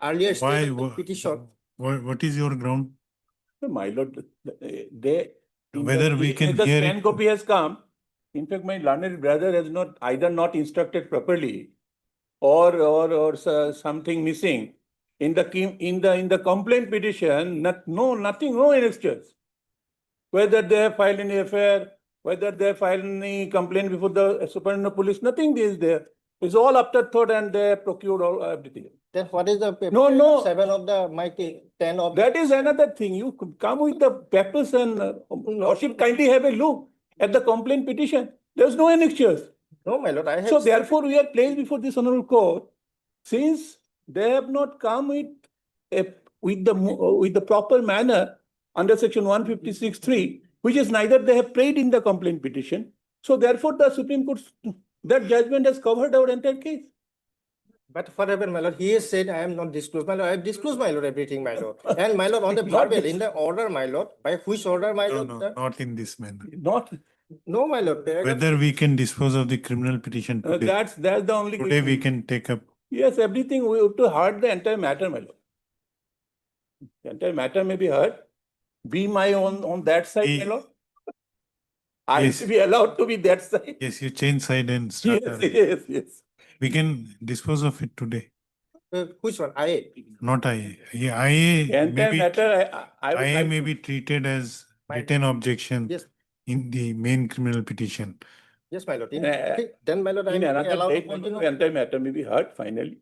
earlier Why, stage of the petition. what is your ground? My lord, they. Whether we can the hear scan it. copy has come. In fact, my learned brother has not either not instructed properly or something missing. In the complaint petition, nothing, no annexures. Whether they have filed any affair, whether they have filed any complaint before the superintendent of police, nothing is there. It's all afterthought and they have procured all everything. Then what is the No. 7 of the mighty 10 of That is another thing. You come with the papers and Lordship kindly have a look at the complaint petition. There's no annexures. No, my lord, I have. So therefore, we are placed before this honorable court, since they have not come with the proper manner under section 156(3), which is neither they have prayed in the complaint petition. So therefore, the Supreme Court, that judgment has covered our entire case. But whatever, my lord, he has said I am not disclosed, my lord. I have disclosed, my lord, everything, my lord. And my lord, on the verbal, in the order, my lord, by which order, my No, lord? no, not in this manner. No, my lord. Whether we can dispose of the criminal petition today. That's the only. Today we can take up. Yes, everything we have to heard the entire matter, my lord. The entire matter may be heard. Be my on that side, my lord. I Yes. will be allowed to be that side. Yes, you change side and start. Yes. We can dispose of it today. Which one? IA? Not IA. Yeah, IA Entire matter, I would IA like may to- be treated as written objection Yes. in the main criminal petition. Yes, my lord. Uh, Then, my lord, I in may be another allowed to date, continue. the entire matter may be heard finally.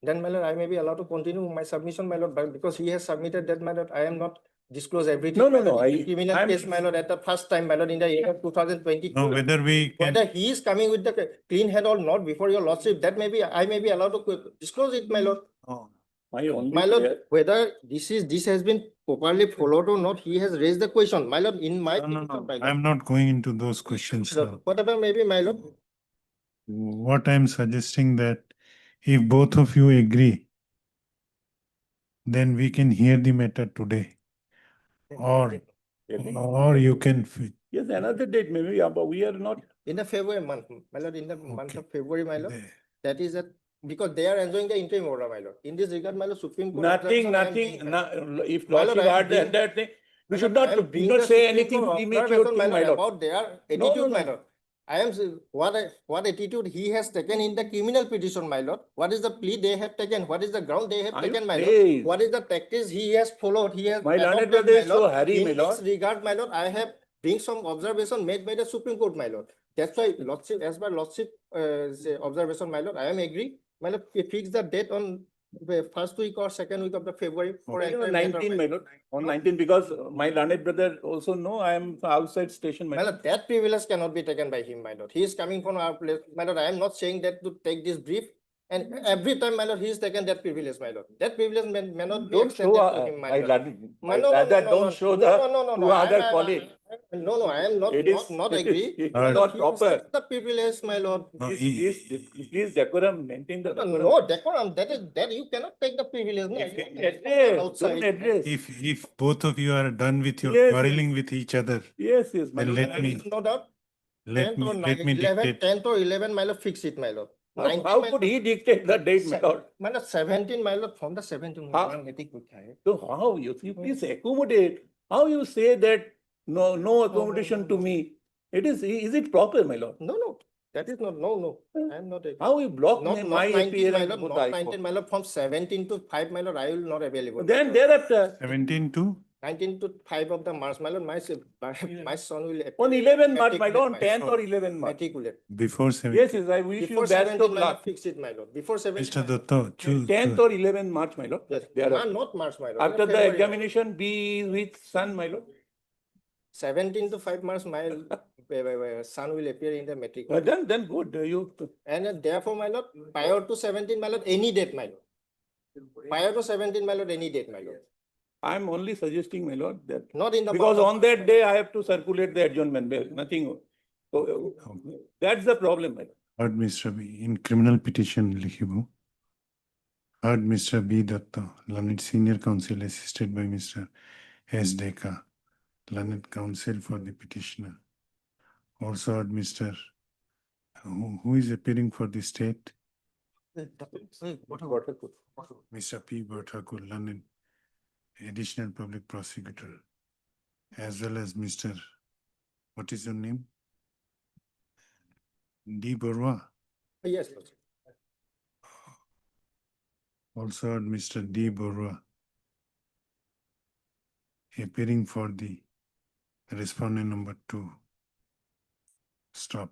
Then, my lord, I may be allowed to continue my submission, my lord, but because he has submitted that, my lord, I am not disclose everything. No, my no, lord. no, In the criminal I'm- case, my lord, at the first time, my lord, in the year of 2022. No, whether we can. Whether he is coming with the clean head or not before your lordship, that may be, I may be allowed to disclose it, my lord. My only My lord, prayer- whether this has been properly followed or not, he has raised the question, my lord, in my. No, no, petition, my lord. I'm not going into those questions now. Whatever may be, my lord. What I'm suggesting that if both of you agree, then we can hear the matter today. Or you can. Yes, another date maybe, yeah, but we are not. In the February month, my lord, in the month of February, my lord, that is because they are enjoying the interim order, my lord. In this regard, my lord, Supreme Court. Nothing, if My lord, Lordship I am heard the being- entire thing, we should I am not, being not the say Supreme anything Court premature observation, thing, my lord. about their No, attitude, my no. lord. I am what attitude he has taken in the criminal petition, my lord. What is the plea they have taken? What is the ground they have Are you taken, my lord? pleased? What is the tactics he has followed? He has My learned adopted, brother is my so lord. hurry, my In this lord. regard, my lord, I have bring some observation made by the Supreme Court, my lord. That's why lordship, as per lordship say observation, my lord, I am agree. My lord, fix the date on the first week or second week of the February for Okay, entire matter, 19, my lord, on 19, because my learned brother also know I am outside station, my My lord. lord, that privilege cannot be taken by him, my lord. He is coming from our place. My lord, I am not saying that to take this brief. And every time, my lord, he is taken that privilege, my lord. That privilege may not be Don't extended show, to him, my my lord. learned, my No, no, no, brother, no, don't no, show no, the no, no, two no, other I- colleague. No, I am not, It is- not agree. it My is lord, not he has proper. taken the privilege, my lord. Please decorum, maintain the decorum. No, decorum, that you cannot take the privilege. No, If you address, outside. don't address. If both of you are done with your Yes, quarreling with each other, Yes, my then lord. let me, No doubt. let 10th or me 11, dictate. 10th or 11, my lord, fix it, my lord. How 19, my could lord. he dictate the date, my lord? My lord, 17, my lord, from the 17. Huh? So how you please accommodate? How you say that no accommodation to me? Is it proper, my lord? No, that is not, no, I am not. How you block Not my 19, my appearance lord, before the not High 19, Court? my lord, from 17 to 5, my lord, I will not available. Then thereafter, 17 to 19 to 5 of the March, my lord, my son will. on 11 March, my lord, on matriculate 10th or 11 March. Matriculate. before 17. Yes, I wish Before you best 17, of my lord, luck. fix it, my lord. Before 17. Mr. Dutta, 10th or 11 March, my lord. Yes, Thereafter. not March, my lord. After the February. examination, be with son, my lord. 17 to 5 March, my son will appear in the matric. Then good. And therefore, my lord, prior to 17, my lord, any date, my lord. Prior to 17, my lord, any date, my lord. I'm only suggesting, my lord, that Not in the because month of- on that day I have to circulate the adjournment bill, nothing. So that's the problem, my lord. heard Mr. B in criminal petition Likhibo. Heard Mr. B Datta, learned senior counsel assisted by Mr. S. Deka. learned counsel for the petitioner. Also heard Mr. Who is appearing for the state? Mr. P. Bhattakur, learned additional public prosecutor, as well as Mr. What is your name? D. Barua. Yes. Also heard Mr. D. Barua appearing for the respondent number 2. Stop.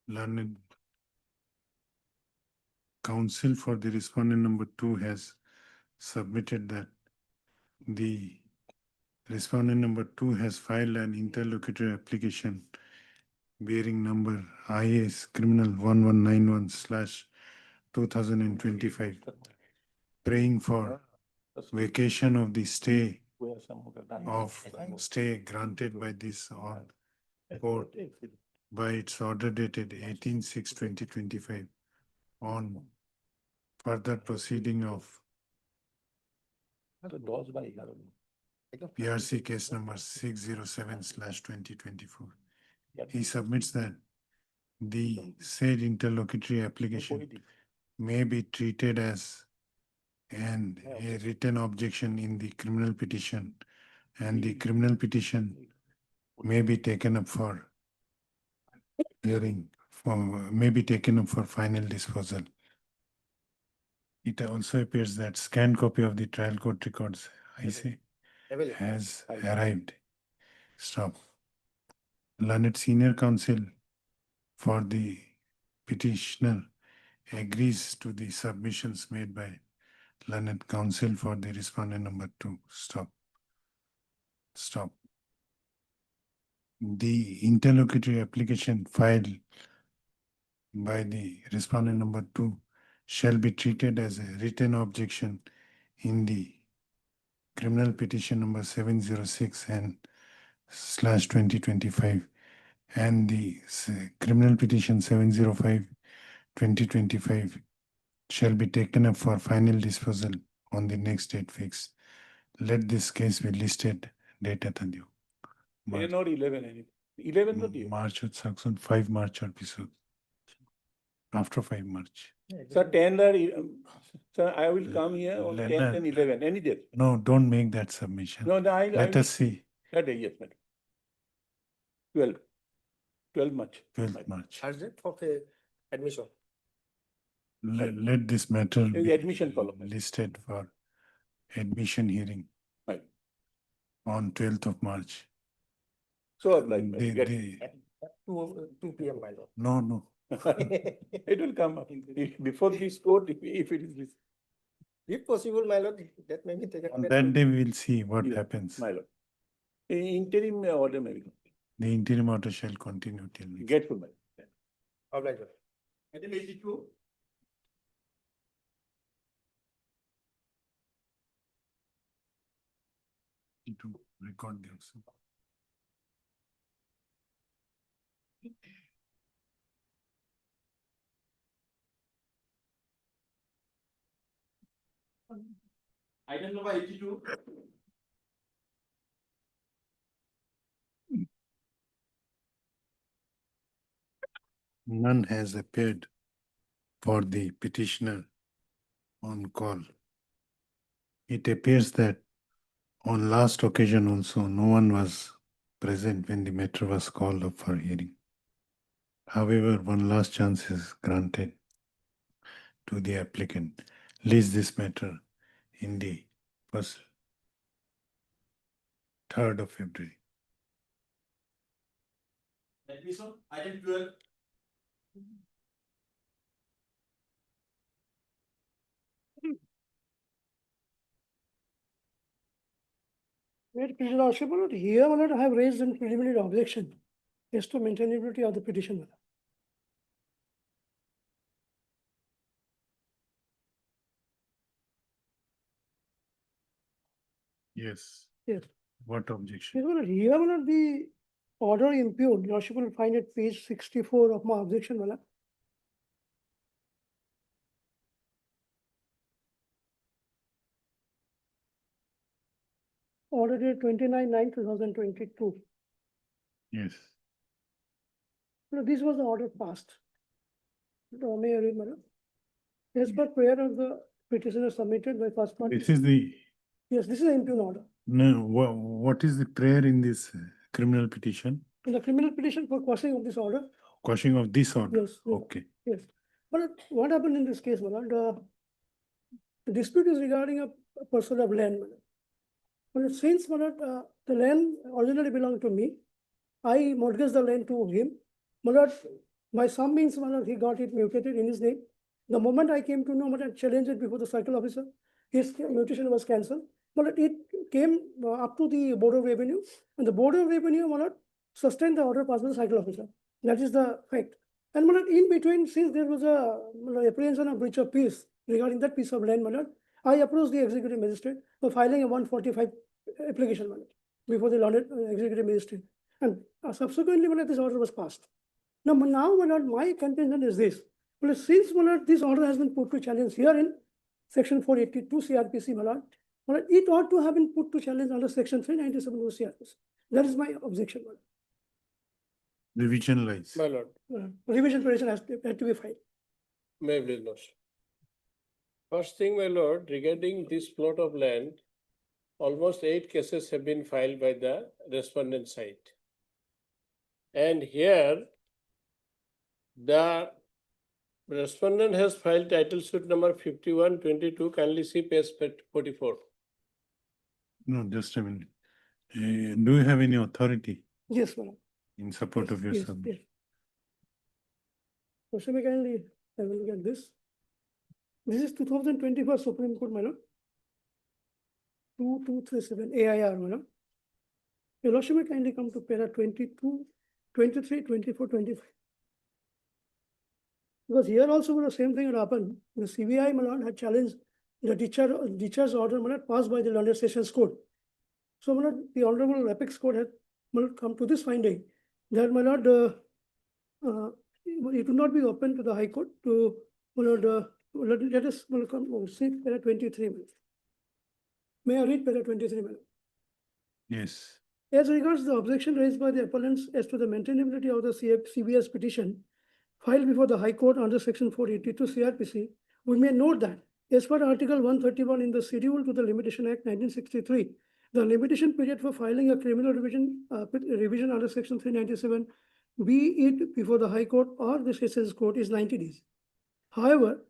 Learned counsel for the respondent number 2 has submitted that the respondent number 2 has filed an interlocutory application bearing number IS criminal 1191/2025, praying for vacation of the stay granted by this court by its order dated 18/6/2025 on further proceeding of PRC case number 607/2024. He submits that the said interlocutory application may be treated as a written objection in the criminal petition, and the criminal petition may be taken up for hearing, may be taken up for final disposal. It also appears that scanned copy of the trial court records, I say, has arrived. Stop. Learned senior counsel for the petitioner agrees to the submissions made by learned counsel for the respondent number 2. Stop. Stop. The interlocutory application filed by the respondent number 2 shall be treated as a written objection in the criminal petition number 706/2025 and the criminal petition 705/2025 shall be taken up for final disposal on the next date fixed. Let this case be listed date at the not 11 anything. March 5 March episode. After 5 March. Sir, 10 or, sir, I will come here on 10 Leonard. and 11, any day. No, don't make that submission. No, Let us see. That day, yes, madam. 12 March. 12th March. Okay, admission. Let this matter The be admission follow. listed for admission hearing Right. on 12th of March. So, like, They- 2 PM, my lord. No. it will come up before this court if it is this. If possible, my lord, that may be taken. On that day, we will see what Yeah, happens. My lord. Interim order may be. The interim order shall continue till next. Get full, my lord. Obliged. Item 82. To record this. Item number 82. None has appeared for the petitioner on call. It appears that on last occasion also, no one was present when the matter was called up for hearing. However, one last chance is granted to the applicant. List this matter in the first 3rd of February. Item 12. Wait, Your Lordship, my lord, here, my lord, I have raised a preliminary objection as to maintainability of the petition. My lord. Yes. Yes. What objection? Yes, my lord, here, my lord, the order impugned, Your Lordship will find at page 64 of my objection, my lord. order dated 29/9/2022. Yes. No, this was the order passed. May I read, madam? As per prayer of the petitioner submitted by first party. This is the, Yes, this is an impugned order. no, what is the prayer in this criminal petition? In the criminal petition for quashing of this order. Quashing of this order? Yes. Yes. Okay. Yes, but what happened in this case, Malad? The dispute is regarding a parcel of land, Malad. But since Malad, the land originally belonged to me, I mortgaged the land to him. Malad, by some means, Malad, he got it mutated in his name. The moment I came to know, Malad, challenged it before the circle officer, his mutation was cancelled. Malad, it came up to the Board of Revenue, and the Board of Revenue, Malad, sustained the order passed by the cycle officer. That is the fact. And Malad, in between, since there was a apprehension of breach of peace regarding that piece of land, Malad, I approached the executive magistrate for filing a 145 application, Malad, before the executive magistrate. And subsequently, Malad, this order was passed. Now, Malad, my contention is this. Well, since Malad, this order has been put to challenge here in section 482 CRPC, Malad, it ought to have been put to challenge under section 397 of CRPC. That is my objection, Malad. Revision lies. My lord, Revision petition has to be filed. may I please, lordship. First thing, my lord, regarding this plot of land, almost 8 cases have been filed by the respondent side. And here, the respondent has filed title suit number 5122, kindly see page 44. No, just a minute. Do you have any authority Yes, Malad. in support of your Yes, submission? yes. So, kindly have a look at this. This is 2024 Supreme Court, Malad. 2237 AIR, Malad. Your Lordship may kindly come to para 22, 23, 24, 25. Because here also the same thing had happened. The CBI, Malad, had challenged the discharge order, Malad, passed by the London Sessions Court. So, Malad, the Honorable Apex Court had come to this finding that, Malad, it would not be open to the High Court to, Malad, let us come see para 23. May I read para 23, Malad? Yes. As regards the objection raised by the appellants as to the maintainability of the CBS petition filed before the High Court under section 482 CRPC, we may note that as per Article 131 in the Schedule to the Limitation Act 1963, the limitation period for filing a criminal revision under section 397, be it before the High Court or the Sessions Court, is 90 days. However,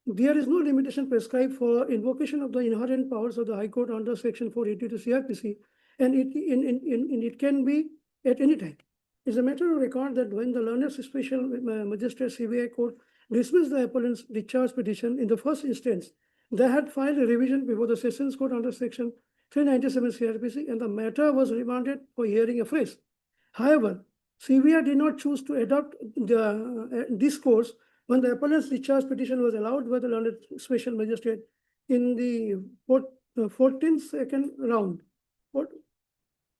there is no limitation prescribed for invocation of the inherent powers of the High Court under section 482 CRPC, and it can be at any time. It's a matter of record that when the learned special magistrate CBI court dismissed the appellant's discharge petition in the first instance, they had filed a revision before the Sessions Court under section 397 CRPC, and the matter was remanded for hearing afresh. However, CBI did not choose to adopt the discourse when the appellant's discharge petition was allowed by the learned special magistrate in the 14th round.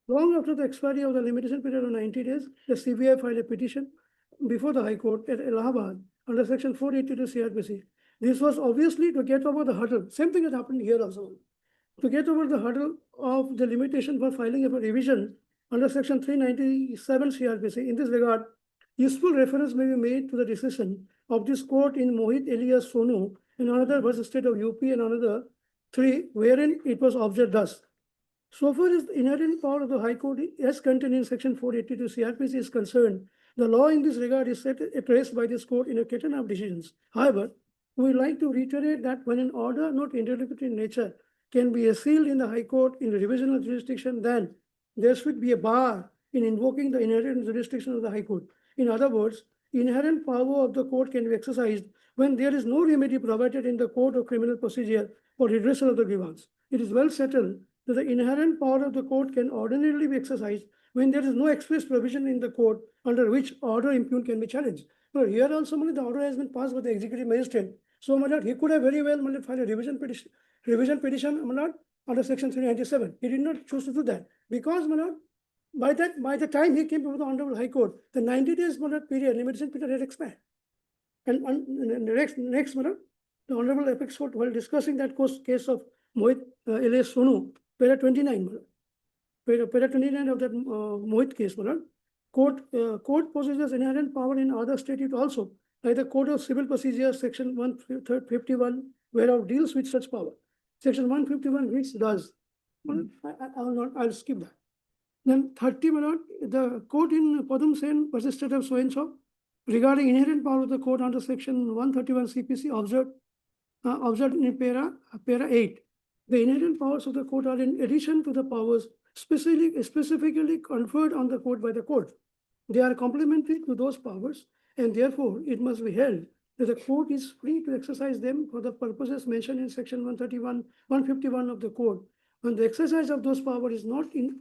Long after the expiry of the limitation period of 90 days, the CBI filed a petition before the High Court at Allahabad under section 482 CRPC. This was obviously to get over the hurdle. Same thing has happened here also. To get over the hurdle of the limitation for filing of a revision under section 397 CRPC. In this regard, useful reference may be made to the decision of this court in Mohit alias Sonu and another versus State of UP and another 3, wherein it was observed thus. So far as the inherent power of the High Court as contained in section 482 CRPC is concerned, the law in this regard is set addressed by this court in a curtain of decisions. However, we would like to reiterate that when an order not interlocutory in nature can be assailed in the High Court in the revisional jurisdiction, then there should be a bar in invoking the inherent jurisdiction of the High Court. In other words, inherent power of the court can be exercised when there is no remedy provided in the Code of Criminal Procedure for redressal of the grievance. It is well settled that the inherent power of the court can ordinarily be exercised when there is no express provision in the code under which order impugned can be challenged. But here also, the order has been passed by the executive magistrate. So, he could have very well filed a revision petition under section 397. He did not choose to do that because, by the time he came to the Honorable High Court, the 90 days period, limitation period had expired. And the next the Honorable Apex Court, while discussing that case of Mohit alias Sonu, para 29, para 29 of that Mohit case, my lord. Court possesses inherent power in other statute also, like the Code of Civil Procedure, section 151, whereof deals with such power. Section 151 which does. Well, I'll skip that. Then 30, my lord, the court in Padam Sen versus State of so-and-so regarding inherent power of the court under section 131 CPC observed in para 8. The inherent powers of the court are in addition to the powers specifically conferred on the court by the court. They are complementary to those powers, and therefore it must be held that the court is free to exercise them for the purposes mentioned in section 151 of the code. When the exercise of those powers is not in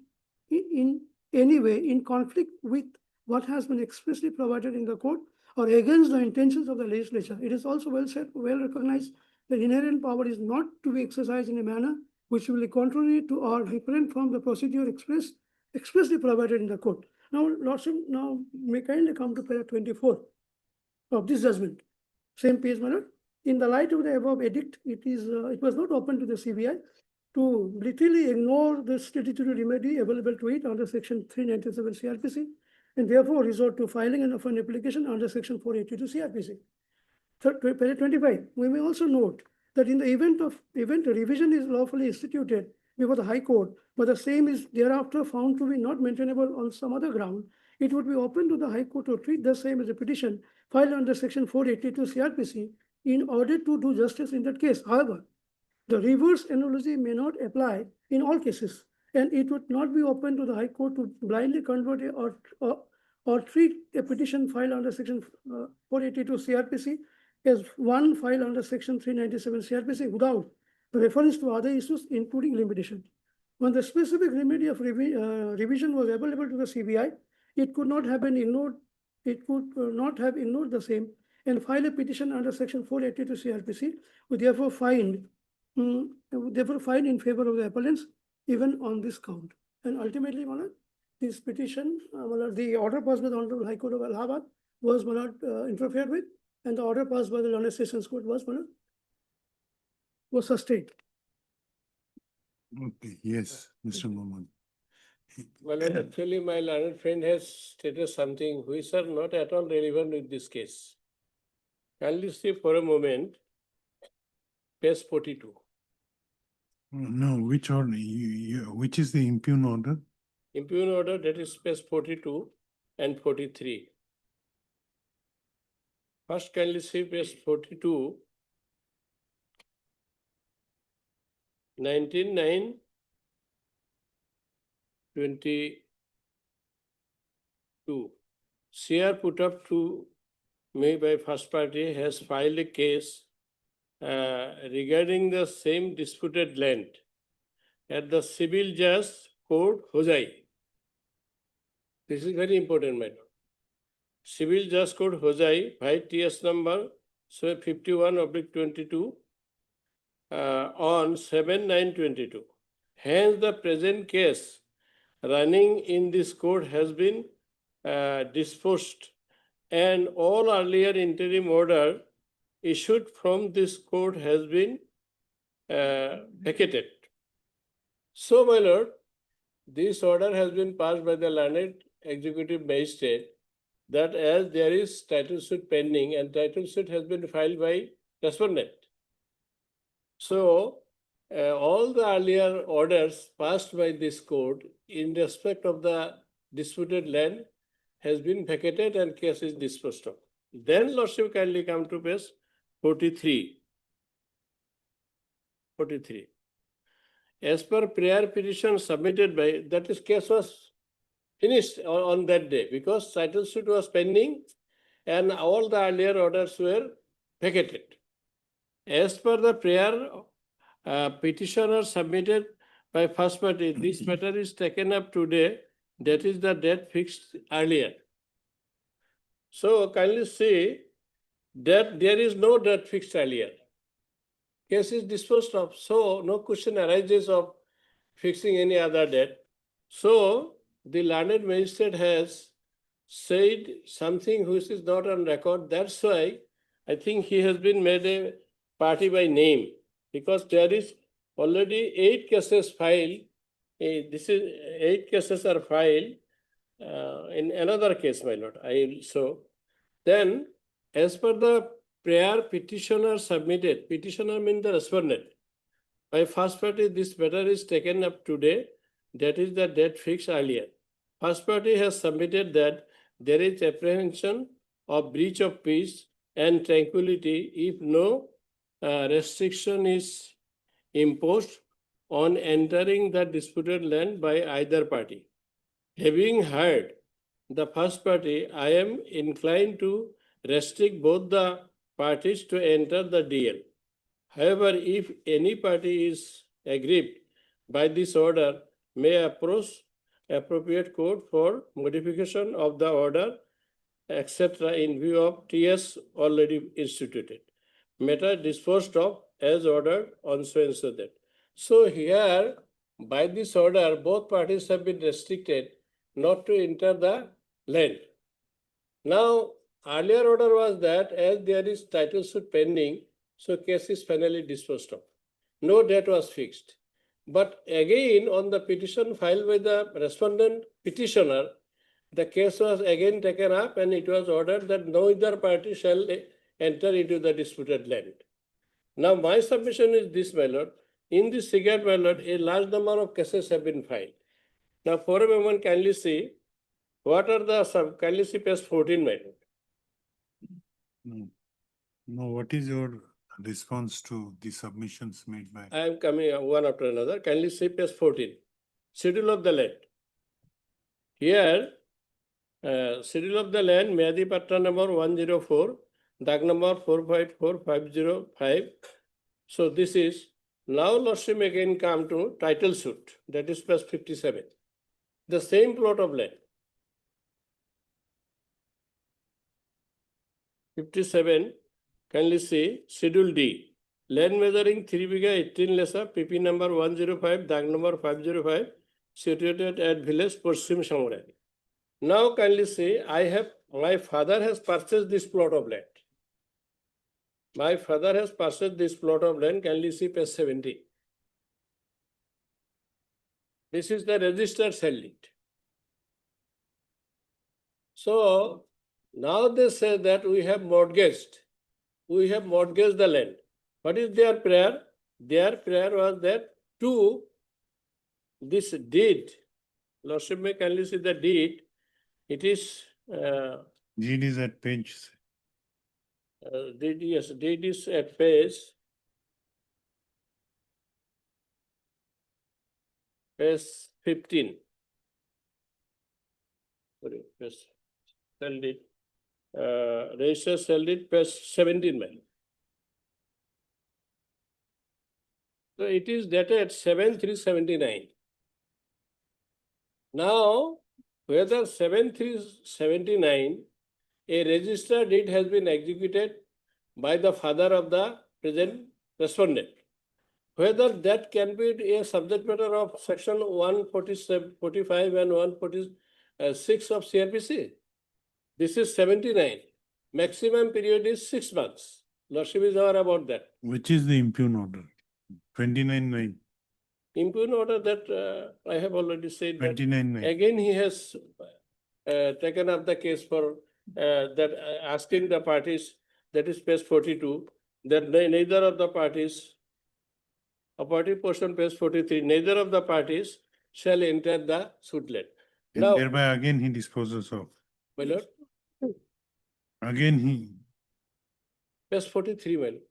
any way in conflict with what has been expressly provided in the code or against the intentions of the legislature. It is also well said, well recognized that inherent power is not to be exercised in a manner which will be contrary to or different from the procedure expressly provided in the code. Now, Lordship, now may kindly come to paragraph 24 of this judgment. Same page, my lord. In the light of the above edict, it was not open to the CBI to literally ignore the statutory remedy available to it under section 397 CRPC, and therefore resort to filing of an application under section 482 CRPC. Paragraph 25, we may also note that in the event a revision is lawfully instituted before the High Court, but the same is thereafter found to be not maintainable on some other ground, it would be open to the High Court to treat the same as a petition filed under section 482 CRPC in order to do justice in that case. However, the reverse analogy may not apply in all cases, and it would not be open to the High Court to blindly convert or treat a petition filed under section 482 CRPC as one filed under section 397 CRPC without reference to other issues, including limitation. When the specific remedy of revision was available to the CBI, it could not have been ignored. It could not have ignored the same and file a petition under section 482 CRPC, would therefore find in favor of the appellants even on this count. And ultimately, this petition, the order passed by the Honorable High Court of Allahabad was interfered with, and the order passed by the London Sessions Court was sustained. Okay, yes, Mr. Mohammed. Well, actually, my learned friend has stated something which are not at all relevant with this case. Kindly see for a moment, page 42. No, which order? Which is the impugn order? Impugn order, that is page 42 and 43. First, kindly see page 42. 19/9/22. CR put up to me by first party has filed a case regarding the same disputed land at the Civil Judge Court, Hojai. This is very important matter. Civil Judge Court, Hojai, file TS number 51/22 on 7/9/22. Hence, the present case running in this court has been disposed, and all earlier interim order issued from this court has been vacated. So, my lord, this order has been passed by the learned executive magistrate that as there is title suit pending and title suit has been filed by respondent. So, all the earlier orders passed by this court in respect of the disputed land has been vacated and case is disposed of. Then, Lordship, kindly come to page 43. 43. As per prior petition submitted by, that is, case was finished on that day because title suit was pending and all the earlier orders were vacated. As per the prior petitioner submitted by first party, this matter is taken up today. That is the date fixed earlier. So kindly see that there is no date fixed earlier. Case is disposed of. So no question arises of fixing any other date. So the learned magistrate has said something which is not on record. That's why I think he has been made a party by name, because there is already 8 cases filed this is 8 cases are filed in another case, my lord. I will show. Then, as per the prior petitioner submitted, petitioner means the respondent. By first party, this matter is taken up today. That is the date fixed earlier. First party has submitted that there is apprehension of breach of peace and tranquility if no restriction is imposed on entering the disputed land by either party. Having heard the first party, I am inclined to restrict both the parties to enter the DL. However, if any party is aggrieved by this order, may approach appropriate court for modification of the order, etc. in view of TS already instituted. Matter disposed of as ordered on so and so that. So here, by this order, both parties have been restricted not to enter the land. Now, earlier order was that as there is title suit pending, so case is finally disposed of. No date was fixed. But again, on the petition filed by the respondent petitioner, the case was again taken up and it was ordered that no other party shall enter into the disputed land. Now, my submission is this, my lord. In this regard, my lord, a large number of cases have been filed. Now, for a moment, kindly see what are the kindly see page 14, my lord. No, what is your response to the submissions made by? I am coming one after another. Kindly see page 14. Schedule of the land. Here, schedule of the land, Meadi Patra number 104, DAG number 454505. So this is, now Lordship again come to title suit, that is page 57. The same plot of land. 57, kindly see, Schedule D. Land measuring 3 biga 18 lesa, PP number 105, DAG number 505, situated at village Porsim Sangrai. Now kindly see, my father has purchased this plot of land. My father has purchased this plot of land, kindly see page 70. This is the registered sale deed. So now they say that we have mortgaged the land. What is their prayer? Their prayer was that to this deed, Lordship may kindly see the deed. It is Deed is at page. deed, yes, deed is at page 15. Sorry, page sale deed. Registered sale deed, page 17, man. So it is dated 7/3/79. Now, whether 7/3/79, a registered deed has been executed by the father of the present respondent. Whether that can be a subject matter of section 145 and 146 of CRPC. This is 79. Maximum period is 6 months. Lordship is aware about that. Which is the impugn order? 29-9. Impugn order that I have already said that 29-9. again he has taken up the case for asking the parties, that is page 42, that neither of the parties, operative portion page 43, neither of the parties shall enter the suit land. And Now, thereby again he disposes of. my lord, Again he. page 43, my lord.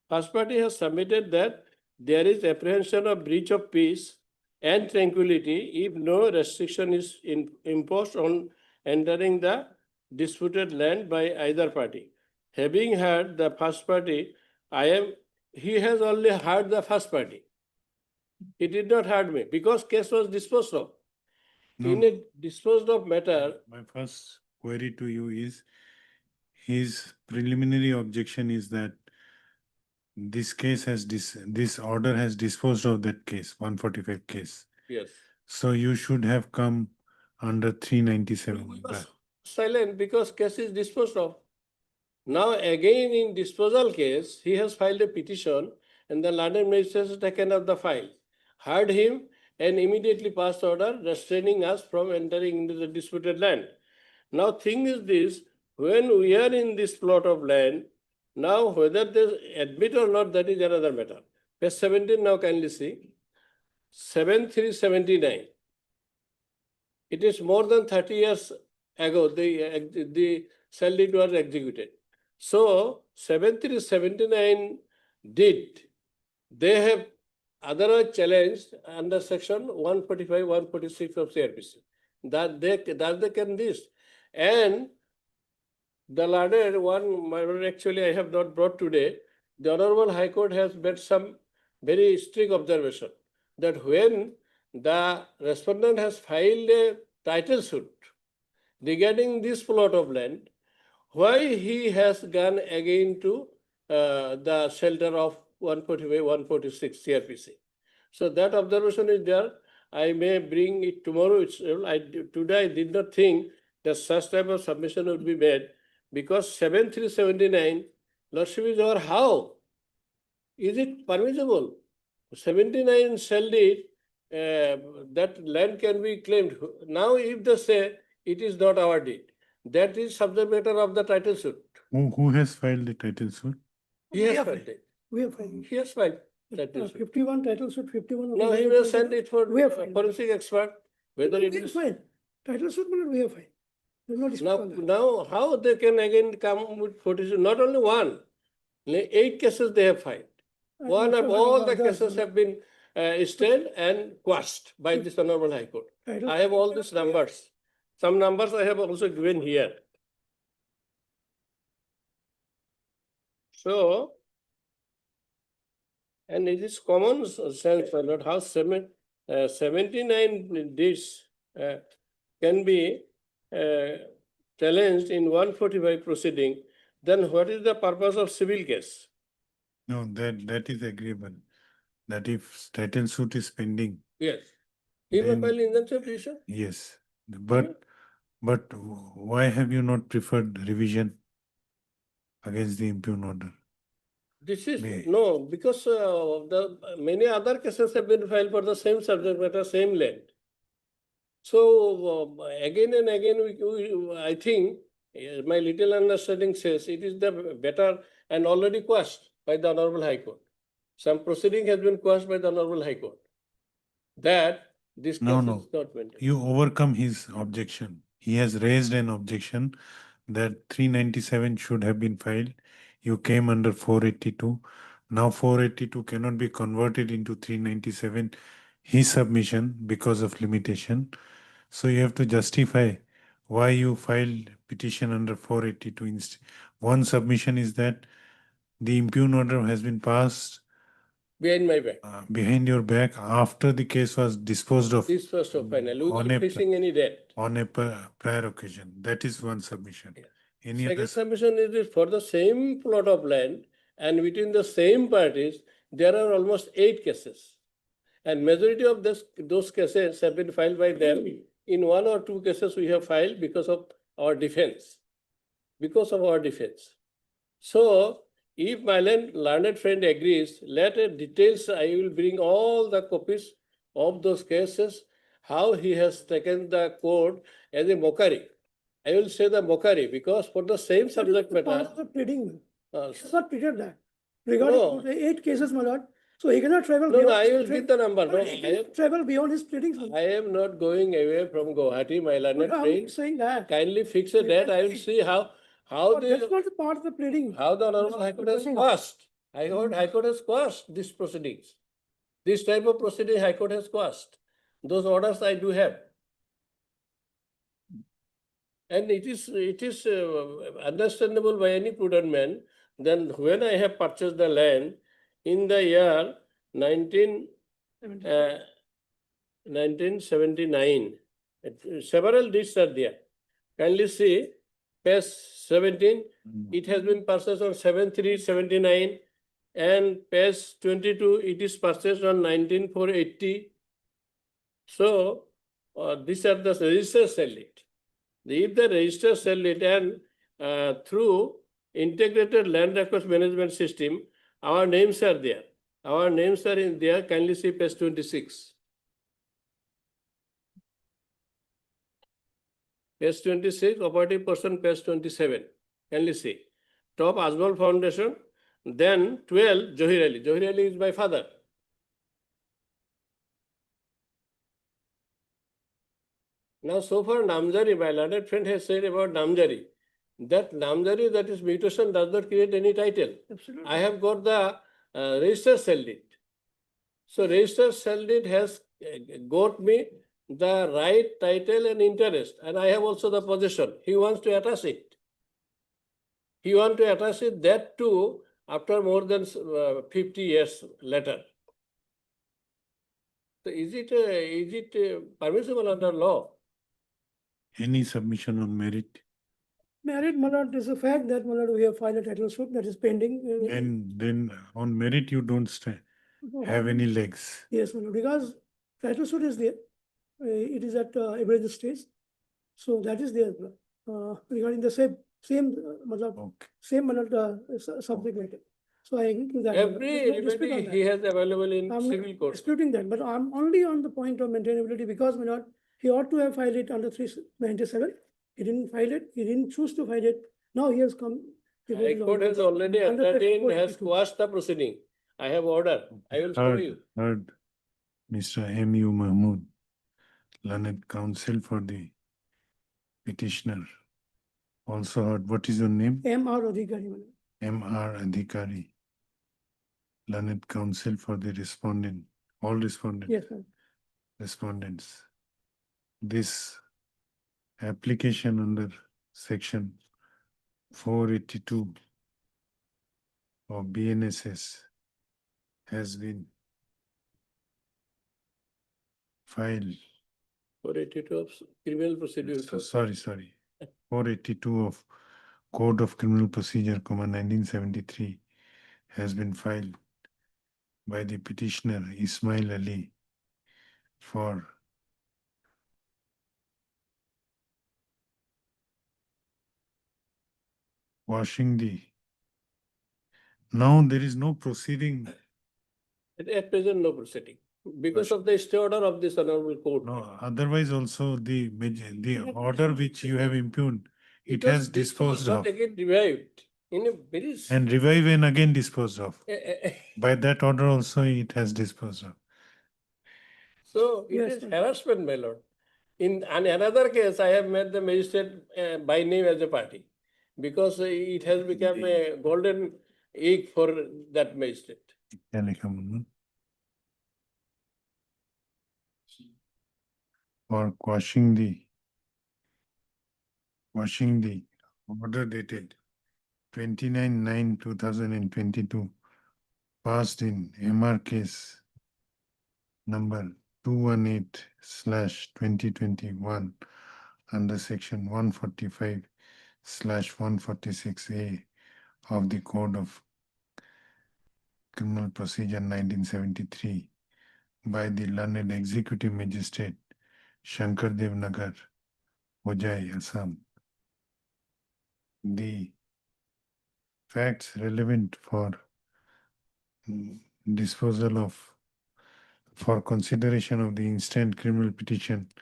First party has submitted that there is apprehension of breach of peace and tranquility if no restriction is imposed on entering the disputed land by either party. Having heard the first party, he has only heard the first party. He did not heard me because case was disposed of. No. In a disposed of matter, My first query to you is, his preliminary objection is that this case has this order has disposed of that case, 145 case. yes. So you should have come under 397. We was silent because case is disposed of. Now again in disposal case, he has filed a petition and the London magistrate has taken up the file. heard him, and immediately passed order restraining us from entering into the disputed land. Now, thing is this, when we are in this plot of land, now whether they admit or not, that is another matter. Page 17 now kindly see. 7379. It is more than 30 years ago the cell deed was executed. So 7379 deed, they have otherwise challenged under section 145, 146 of CRPC. That they can this. And the latter one, actually I have not brought today, the Honorable High Court has made some very strict observation that when the respondent has filed a title suit regarding this plot of land, why he has gone again to the shelter of 145, 146 CRPC. So that observation is there. I may bring it tomorrow. Today I did not think that such type of submission would be made because 7379, Lordship is over how? Is it permissible? 79 cell deed, that land can be claimed. Now if they say it is not our deed, that is subject matter of the title suit. Who has filed the title suit? He has filed it. We have filed. He has filed title suit. 51 title suit, 51. No, he will send it for We have filed. forensic expert. Whether it is fine. Title suit, we have filed. There's no dispute on that. now how they can again come with 46? Not only one, 8 cases they have filed. One of all the cases have been stayed and quashed by this Honorable High Court. I have all these numbers. Some numbers I have also given here. So, and it is common sense, my lord, how 79 deeds can be challenged in 145 proceeding, then what is the purpose of civil case? No, that is agreeable. That if title suit is pending. Yes. He may then- file injunction petition. Yes, but why have you not preferred revision against the impugned order? This is, May- no, because the many other cases have been filed for the same subject matter, same land. So again and again, I think my little understanding says it is the better and already quashed by the Honorable High Court. Some proceeding has been quashed by the Honorable High Court. That this case No, is no. not maintained. You overcome his objection. He has raised an objection that 397 should have been filed. You came under 482. Now 482 cannot be converted into 397. His submission because of limitation. So you have to justify why you filed petition under 482. One submission is that the impugned order has been passed Behind my back. behind your back after the case was disposed of This first of final, on without a- fixing any debt. on a prior occasion. That is one submission. Any Second other? submission is for the same plot of land and between the same parties, there are almost 8 cases. And majority of those cases have been filed by them. In 1 or 2 cases we have filed because of our defense. Because of our defense. So if my learned friend agrees, let details, I will bring all the copies of those cases, how he has taken the court as a mockery. I will say the mockery because for the same subject Part matter. of the pleading. uh, He has not pleaded that. Regarding No. the 8 cases, my lord. So he cannot travel. No, beyond no, I his will give the number. No, He cannot travel beyond his pleadings. I am not going away from Guwahati, my learned I'm friend. saying that. Kindly fix a date. I will see how But that's the not the part of the pleading. how the Honorable High Court has quashed. High Court has quashed these proceedings. This type of proceeding High Court has quashed. Those orders I do have. And it is understandable by any prudent man. Then when I have purchased the land in the year 1979, several deeds are there. Kindly see page 17. It has been purchased on 7/3/79, and page 22. It is purchased on 19/4/80. So these are the registered sell deed. If the register sell it and through integrated land records management system, our names are there. Our names are in there. Kindly see page 26. Page 26, operative person, page 27. Kindly see. Top Azmal Foundation, then 12, Johir Ali. Johir Ali is my father. Now, so far, Namjari, my learned friend has said about Namjari. That Namjari, that is mutation, does not create any title. Absolutely. I have got the register cell deed. So register cell deed has got me the right title and interest, and I have also the possession. He wants to attach it. He wants to attach it, that too, after more than 50 years later. So is it permissible under law? Any submission on merit? Merit, my lord, is a fact that, my lord, we have filed a title suit that is pending. And then on merit, you don't have any legs. Yes, my lord, because title suit is there. It is at evidence stage. So that is there. Regarding the same, my lord, subject matter. So I agree to that. Every remedy he has available in I'm civil not court. disputing that, but I'm only on the point of maintainability because, my lord, he ought to have filed it under 397. He didn't file it. He didn't choose to file it. Now he has come. High Court has already entertained, has quashed the proceeding. I have order. I will show you. Heard Mr. M.U. Mahmood, learned counsel for the petitioner. Also heard, what is your name? M.R. Adhikari, my lord. M.R. Adhikari, learned counsel for the respondent, all respondents. Yes, sir. Respondents. This application under section 482 of BNSS has been filed. 482 of criminal procedure. Sorry. 482 of Code of Criminal Procedure, 1973 has been filed by the petitioner Ismail Ali for washing the. Now there is no proceeding. At present, no proceeding. Because of the stay order of this honorable court. No, otherwise also the order which you have impugned, it was has disposed of. Again revived in a very. And revive and again disposed of. By that order also it has disposed of. So it is harassment, my lord. In another case, I have made the magistrate by name as a party because it has become a golden egg for that magistrate. For quashing the order dated 29/9/2022 passed in MR case number 218/2021 under section 145/146A of the Code of Criminal Procedure 1973 by the learned executive magistrate Shankardev Nagar, Hojai, Assam. The facts relevant for disposal of, for consideration of the instant criminal petition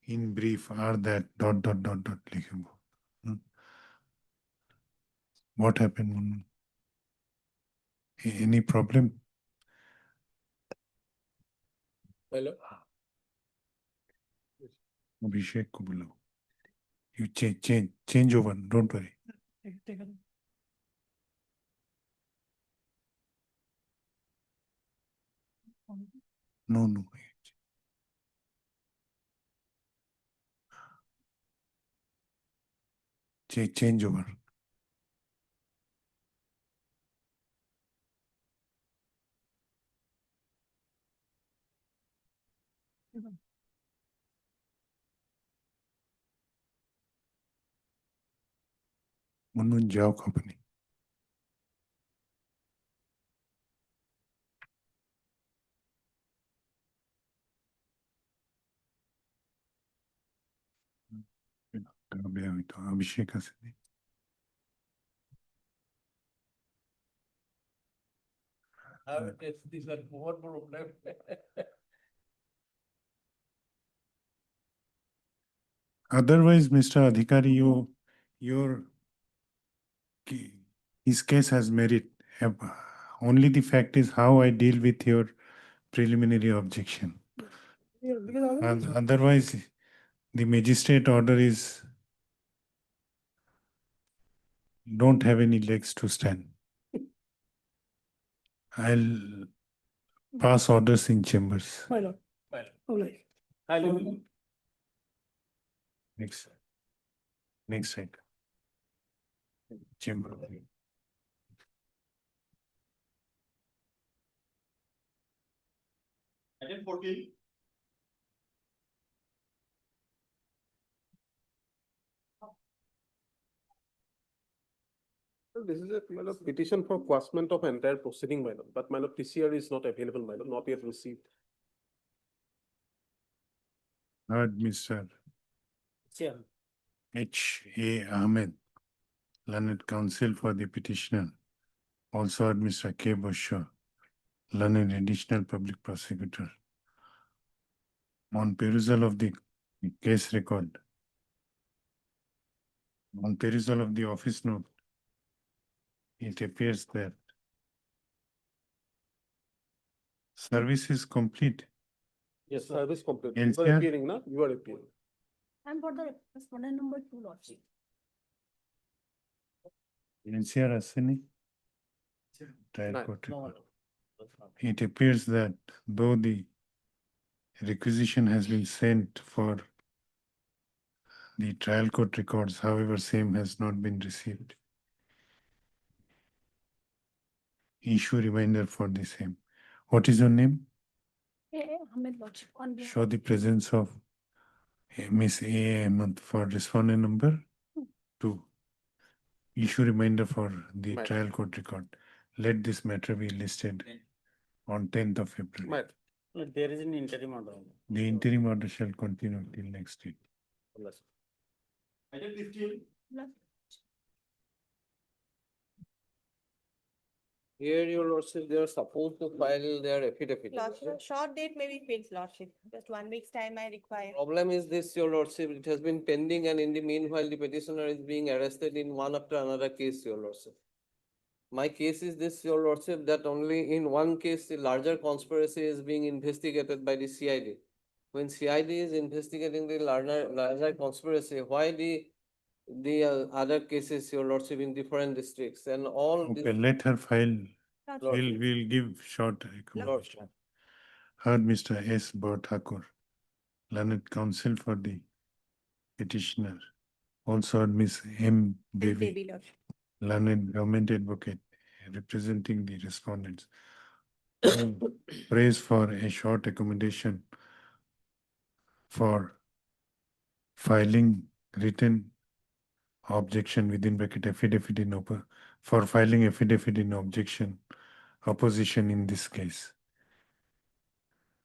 in brief are that ... What happened? Any problem? Hello. Abhishek ko bulao. You change over, don't worry. Take a look. No. Change over. Munun Jao Company. Abhishek আছে This is more problem. Otherwise, Mr. Adhikari, his case has merit. Only the fact is how I deal with your preliminary objection. And otherwise, the magistrate order is don't have any legs to stand. I'll pass orders in chambers. My lord. All right. Next side. Chamber. Item 14. This is a petition for quashment of entire proceeding, my lord, but my lord, PCR is not available, my lord, not yet received. Heard Mr. Chair. H.A. Ahmed, learned counsel for the petitioner. Also heard Mr. K. Bosho, learned additional public prosecutor. On perusal of the case record, on perusal of the office note, it appears that service is complete. Yes, service complete. Yes, You are sir. appearing, na? You are appearing. And for the respondent number 2, lordship. NCR Asini. Trial No, court no, record. It appears that though the requisition has been sent for the trial court records, however, same has not been received. Issue reminder for the same. What is your name? Ahmed, lordship. On behalf Show the presence of Miss A. Ahmed for respondent number 2. Issue reminder for the Right. trial court record. Let this matter be listed on 10th of April. Right. There is an interim order. The interim order shall continue till next week. Item 15. Here, your lordship, they are supposed to file their affidavit. Lordship, short date may be fixed, Lordship. Just 1 week's time I require. Problem is this, your lordship, it has been pending and in the meanwhile, the petitioner is being arrested in one after another case, your lordship. My case is this, your lordship, that only in one case, the larger conspiracy is being investigated by the CID. When CID is investigating the larger conspiracy, why the other cases, your lordship, in different districts and all. Okay, let her file. Lordship. We'll give short recommendation. Heard Mr. S. Thakur, learned counsel for the petitioner. Also heard Miss M. Devi, Baby, Lordship. learned government advocate representing the respondents. Praise for a short accommodation for filing written objection within bracket affidavit in for filing affidavit in opposition in this case.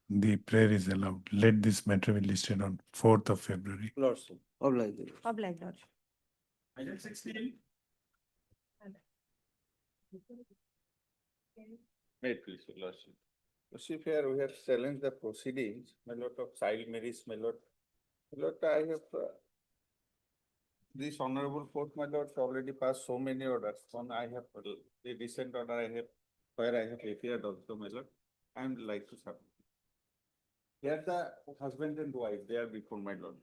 The prayer is allowed. Let this matter be listed on 4th of February. Lordship, oblige. Oblige, Lordship. Item 16. Wait, please, your lordship. Lordship, here we have challenged the proceedings, my lord of child marriage, my lord. My lord, I have, this honorable court, my lord, already passed so many orders. One, I have, the recent order I have, where I have appeared also, my lord. I would like to submit. Here the husband and wife, they are before my lord.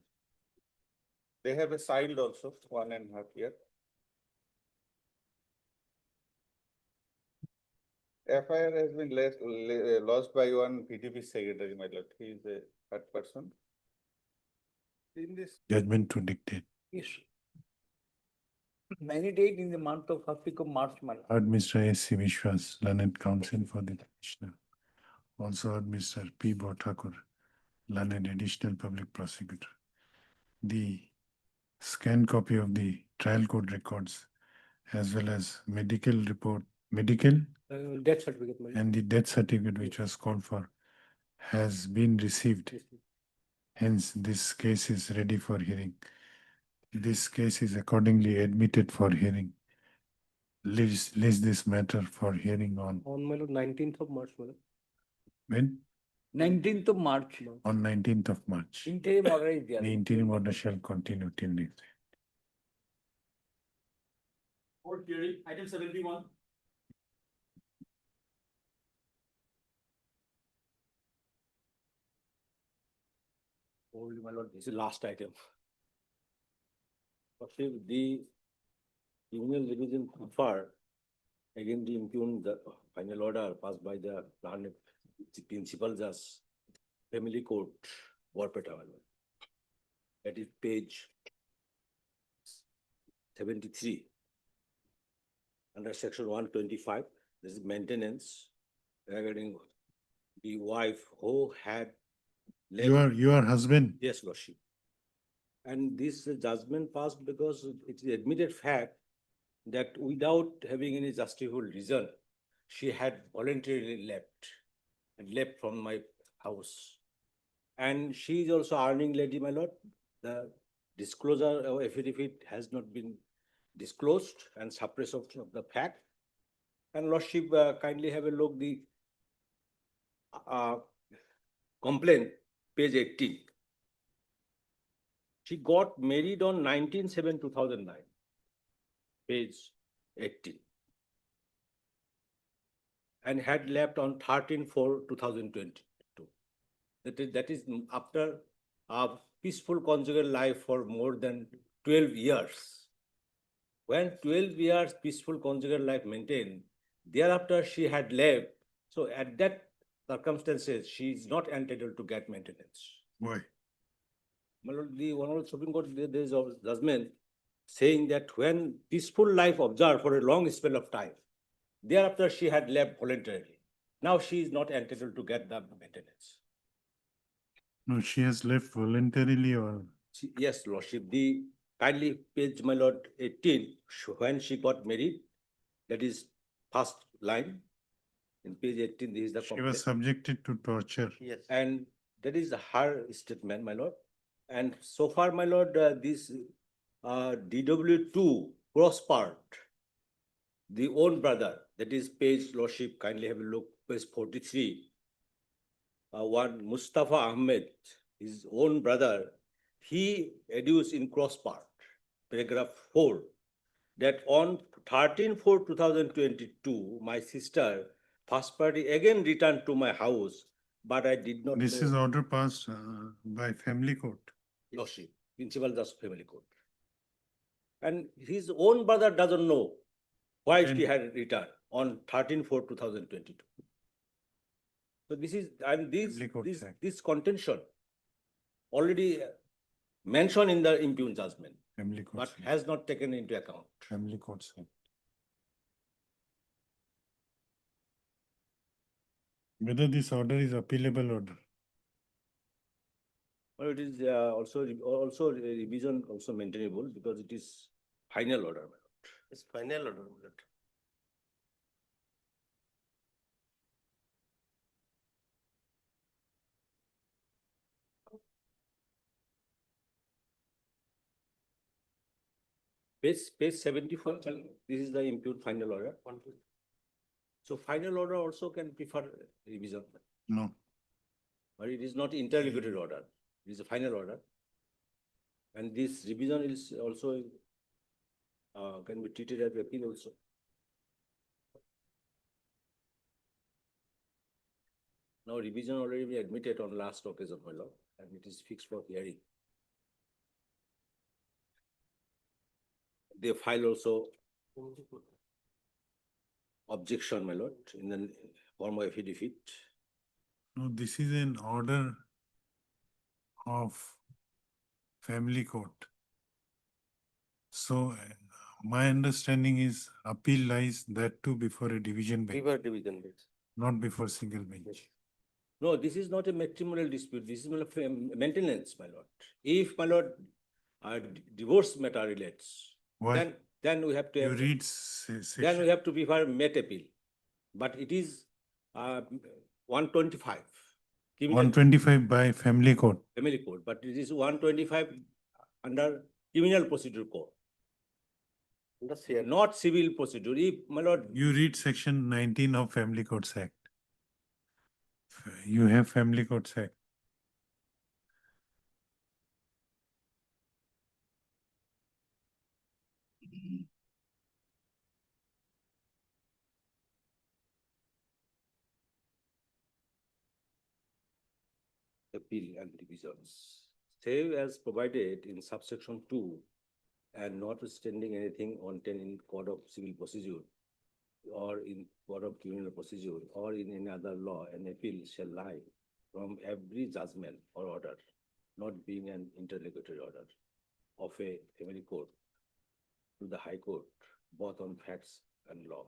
They have a child also, 1.5 years. FIR has been lost by one PDP secretary, my lord. He is a third person. In this. Judgment to dictate. Yes. Many date in the month of first week of March, my lord. Heard Mr. S. C. Vishwas, learned counsel for the petitioner. Also heard Mr. P. Thakur, learned additional public prosecutor. The scanned copy of the trial court records as well as medical report, Death certificate, my lord. and the death certificate which was called for has been received. Hence, this case is ready for hearing. This case is accordingly admitted for hearing. list this matter for hearing on my lord, 19th of March, my lord. when? 19th of March. On 19th of March. Interim order is there. The interim order shall continue till next. Court hearing, item 71. Holy my lord, this is last item. Lordship, the criminal revision confer against the impugned the final order passed by the learned principal judge, family court, Borpeta. That is page 73. Under section 125, this is maintenance regarding the wife who had left. Your husband? Yes, Lordship. And this judgment passed because it is admitted fact that without having any justifiable reason, she had voluntarily left from my house. And she is also earning lady, my lord. The disclosure of affidavit has not been disclosed and suppression of the fact. And Lordship, kindly have a look the complaint, page 18. She got married on 19/7/2009, page 18, and had left on 13/4/2022. That is after a peaceful conjugal life for more than 12 years. When 12 years peaceful conjugal life maintained, thereafter she had left. So at that circumstances, she is not entitled to get maintenance. Why? My lord, the Honorable Supreme Court, there is a judgment saying that when peaceful life observed for a long spell of time, thereafter she had left voluntarily. Now she is not entitled to get the maintenance. No, she has left voluntarily or? Yes, Lordship, the kindly page, my lord, 18, when she got married, that is first line. In page 18, this is the She complaint. was subjected to torture. Yes. And that is her statement, my lord. And so far, my lord, this DW2 cross part, the own brother, that is page, Lordship, kindly have a look, page 43. One Mustafa Ahmed, his own brother, he adduced in cross part, paragraph 4, that on 13/4/2022, my sister, first party, again returned to my house, but I did not This know. is order passed by family court. Lordship, Principal Justice Family Court. And his own brother doesn't know why she had returned on 13/4/2022. So this is, and this contention already mentioned in the impugned judgment, Family court. but has not taken into account. Family court. Whether this order is appealable order? Well, it is also a revision also maintainable because it is final order. My lord. It's final order, my lord. Page 74, this is the impugned final order. So final order also can prefer revision. No. But it is not interlocutory order, it is a final order. And this revision is also can be treated as appeal also. Now revision already been admitted on last occasion, my lord, and it is fixed for hearing. They file also objection, my lord, in the form of affidavit. No, this is an order of family court. So my understanding is appeal lies that too before a division bench. Before division bench. Not before single bench. No, this is not a matrimonial dispute. This is maintenance, my lord. If, my lord, divorce matter relates, Why? then we have to. You read Then we have to prefer met appeal. But it is 125. 125 by family court. Family code, but it is 125 under criminal procedure code. not civil procedure. If, my lord, You read section 19 of Family Courts Act. You have Family Courts Act. appeal and revisions, save as provided in subsection 2 and notwithstanding anything contained in Code of Civil Procedure or in Code of Criminal Procedure or in any other law, an appeal shall lie from every judgment or order, not being an interlocutory order of a family court to the High Court, both on facts and law.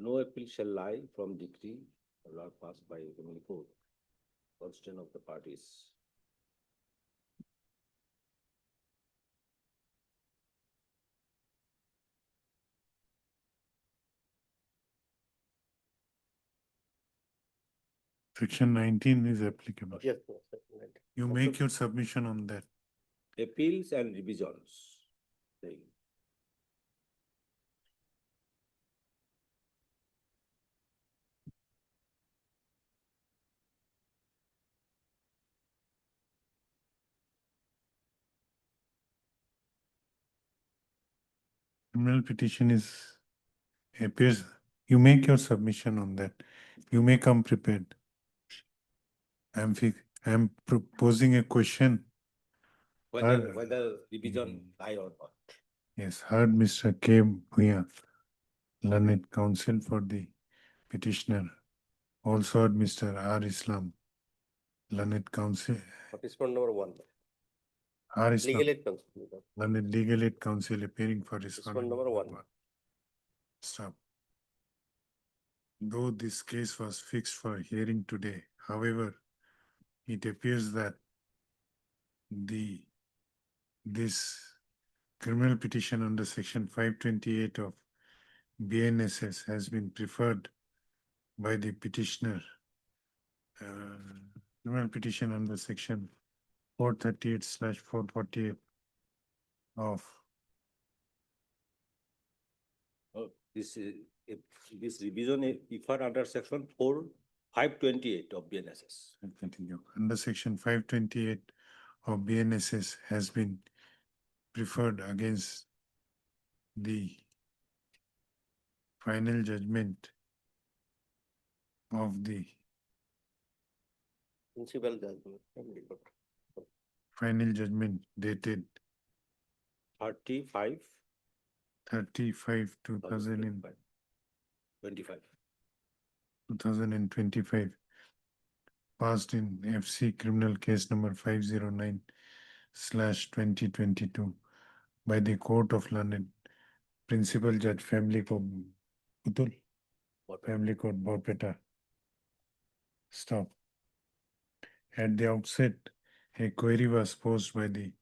No appeal shall lie from decree or law passed by a family court, constant of the parties. Section 19 is applicable. Yes. You make your submission on that. Appeals and revisions. Saying. Criminal petition appears, you make your submission on that. You may come prepared. I'm proposing a question. Whether revision lie or not. Yes, heard Mr. K. Bhuya, learned counsel for the petitioner. Also heard Mr. R. Islam, learned counsel. Participant number 1. R. Islam, Legal aid counsel. learned legal aid counsel appearing for Participant number 1. Stop. Though this case was fixed for hearing today, however, it appears that this criminal petition under section 528 of BNSS has been preferred by the petitioner. Criminal petition under section 438/448 of This revision is referred under section 528 of BNSS. continue. Under section 528 of BNSS has been preferred against the final judgment of the Principal judgment. final judgment dated 35. 2025 passed in FC criminal case number 509/2022 by the Court of London, Principal Judge Family Court, Family Court, Borpeta. Stop. At the outset, a query was posed by the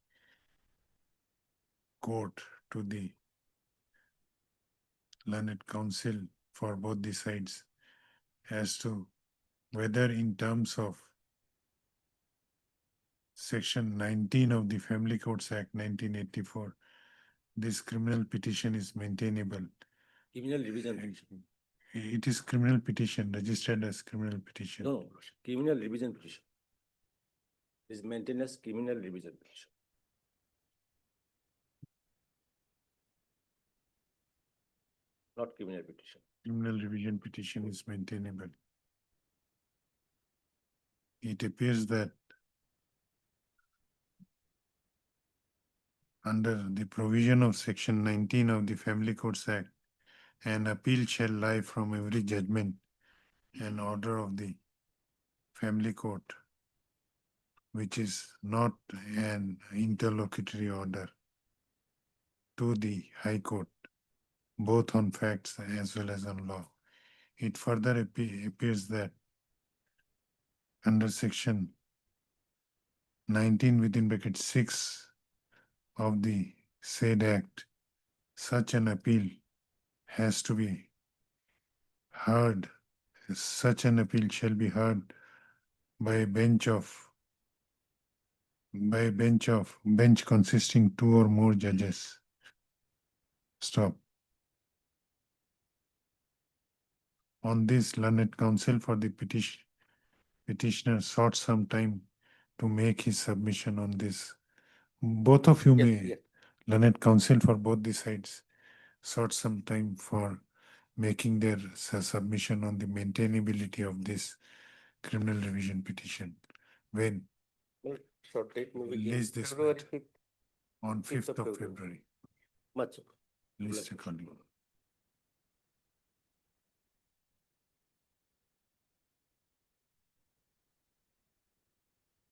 court to the learned counsel for both the sides as to whether in terms of section 19 of the Family Courts Act 1984, this criminal petition is maintainable. Criminal revision petition. It is criminal petition, registered as criminal petition. No, criminal revision petition. This maintenance criminal revision petition. Not criminal petition. Criminal revision petition is maintainable. It appears that under the provision of section 19 of the Family Courts Act, an appeal shall lie from every judgment and order of the family court, which is not an interlocutory order, to the High Court, both on facts as well as on law. It further appears that under section 19 within bracket 6 of the said act, such an appeal has to be heard. Such an appeal shall be heard by a bench of by a bench consisting 2 or more judges. Stop. On this, learned counsel for the petitioner sought some time to make his submission on this. Both of you may, learned counsel for both the sides, sought some time for making their submission on the maintainability of this criminal revision petition. When? Short date maybe. Release this February matter 5th. on 5th 5th of February. Much. List accordingly.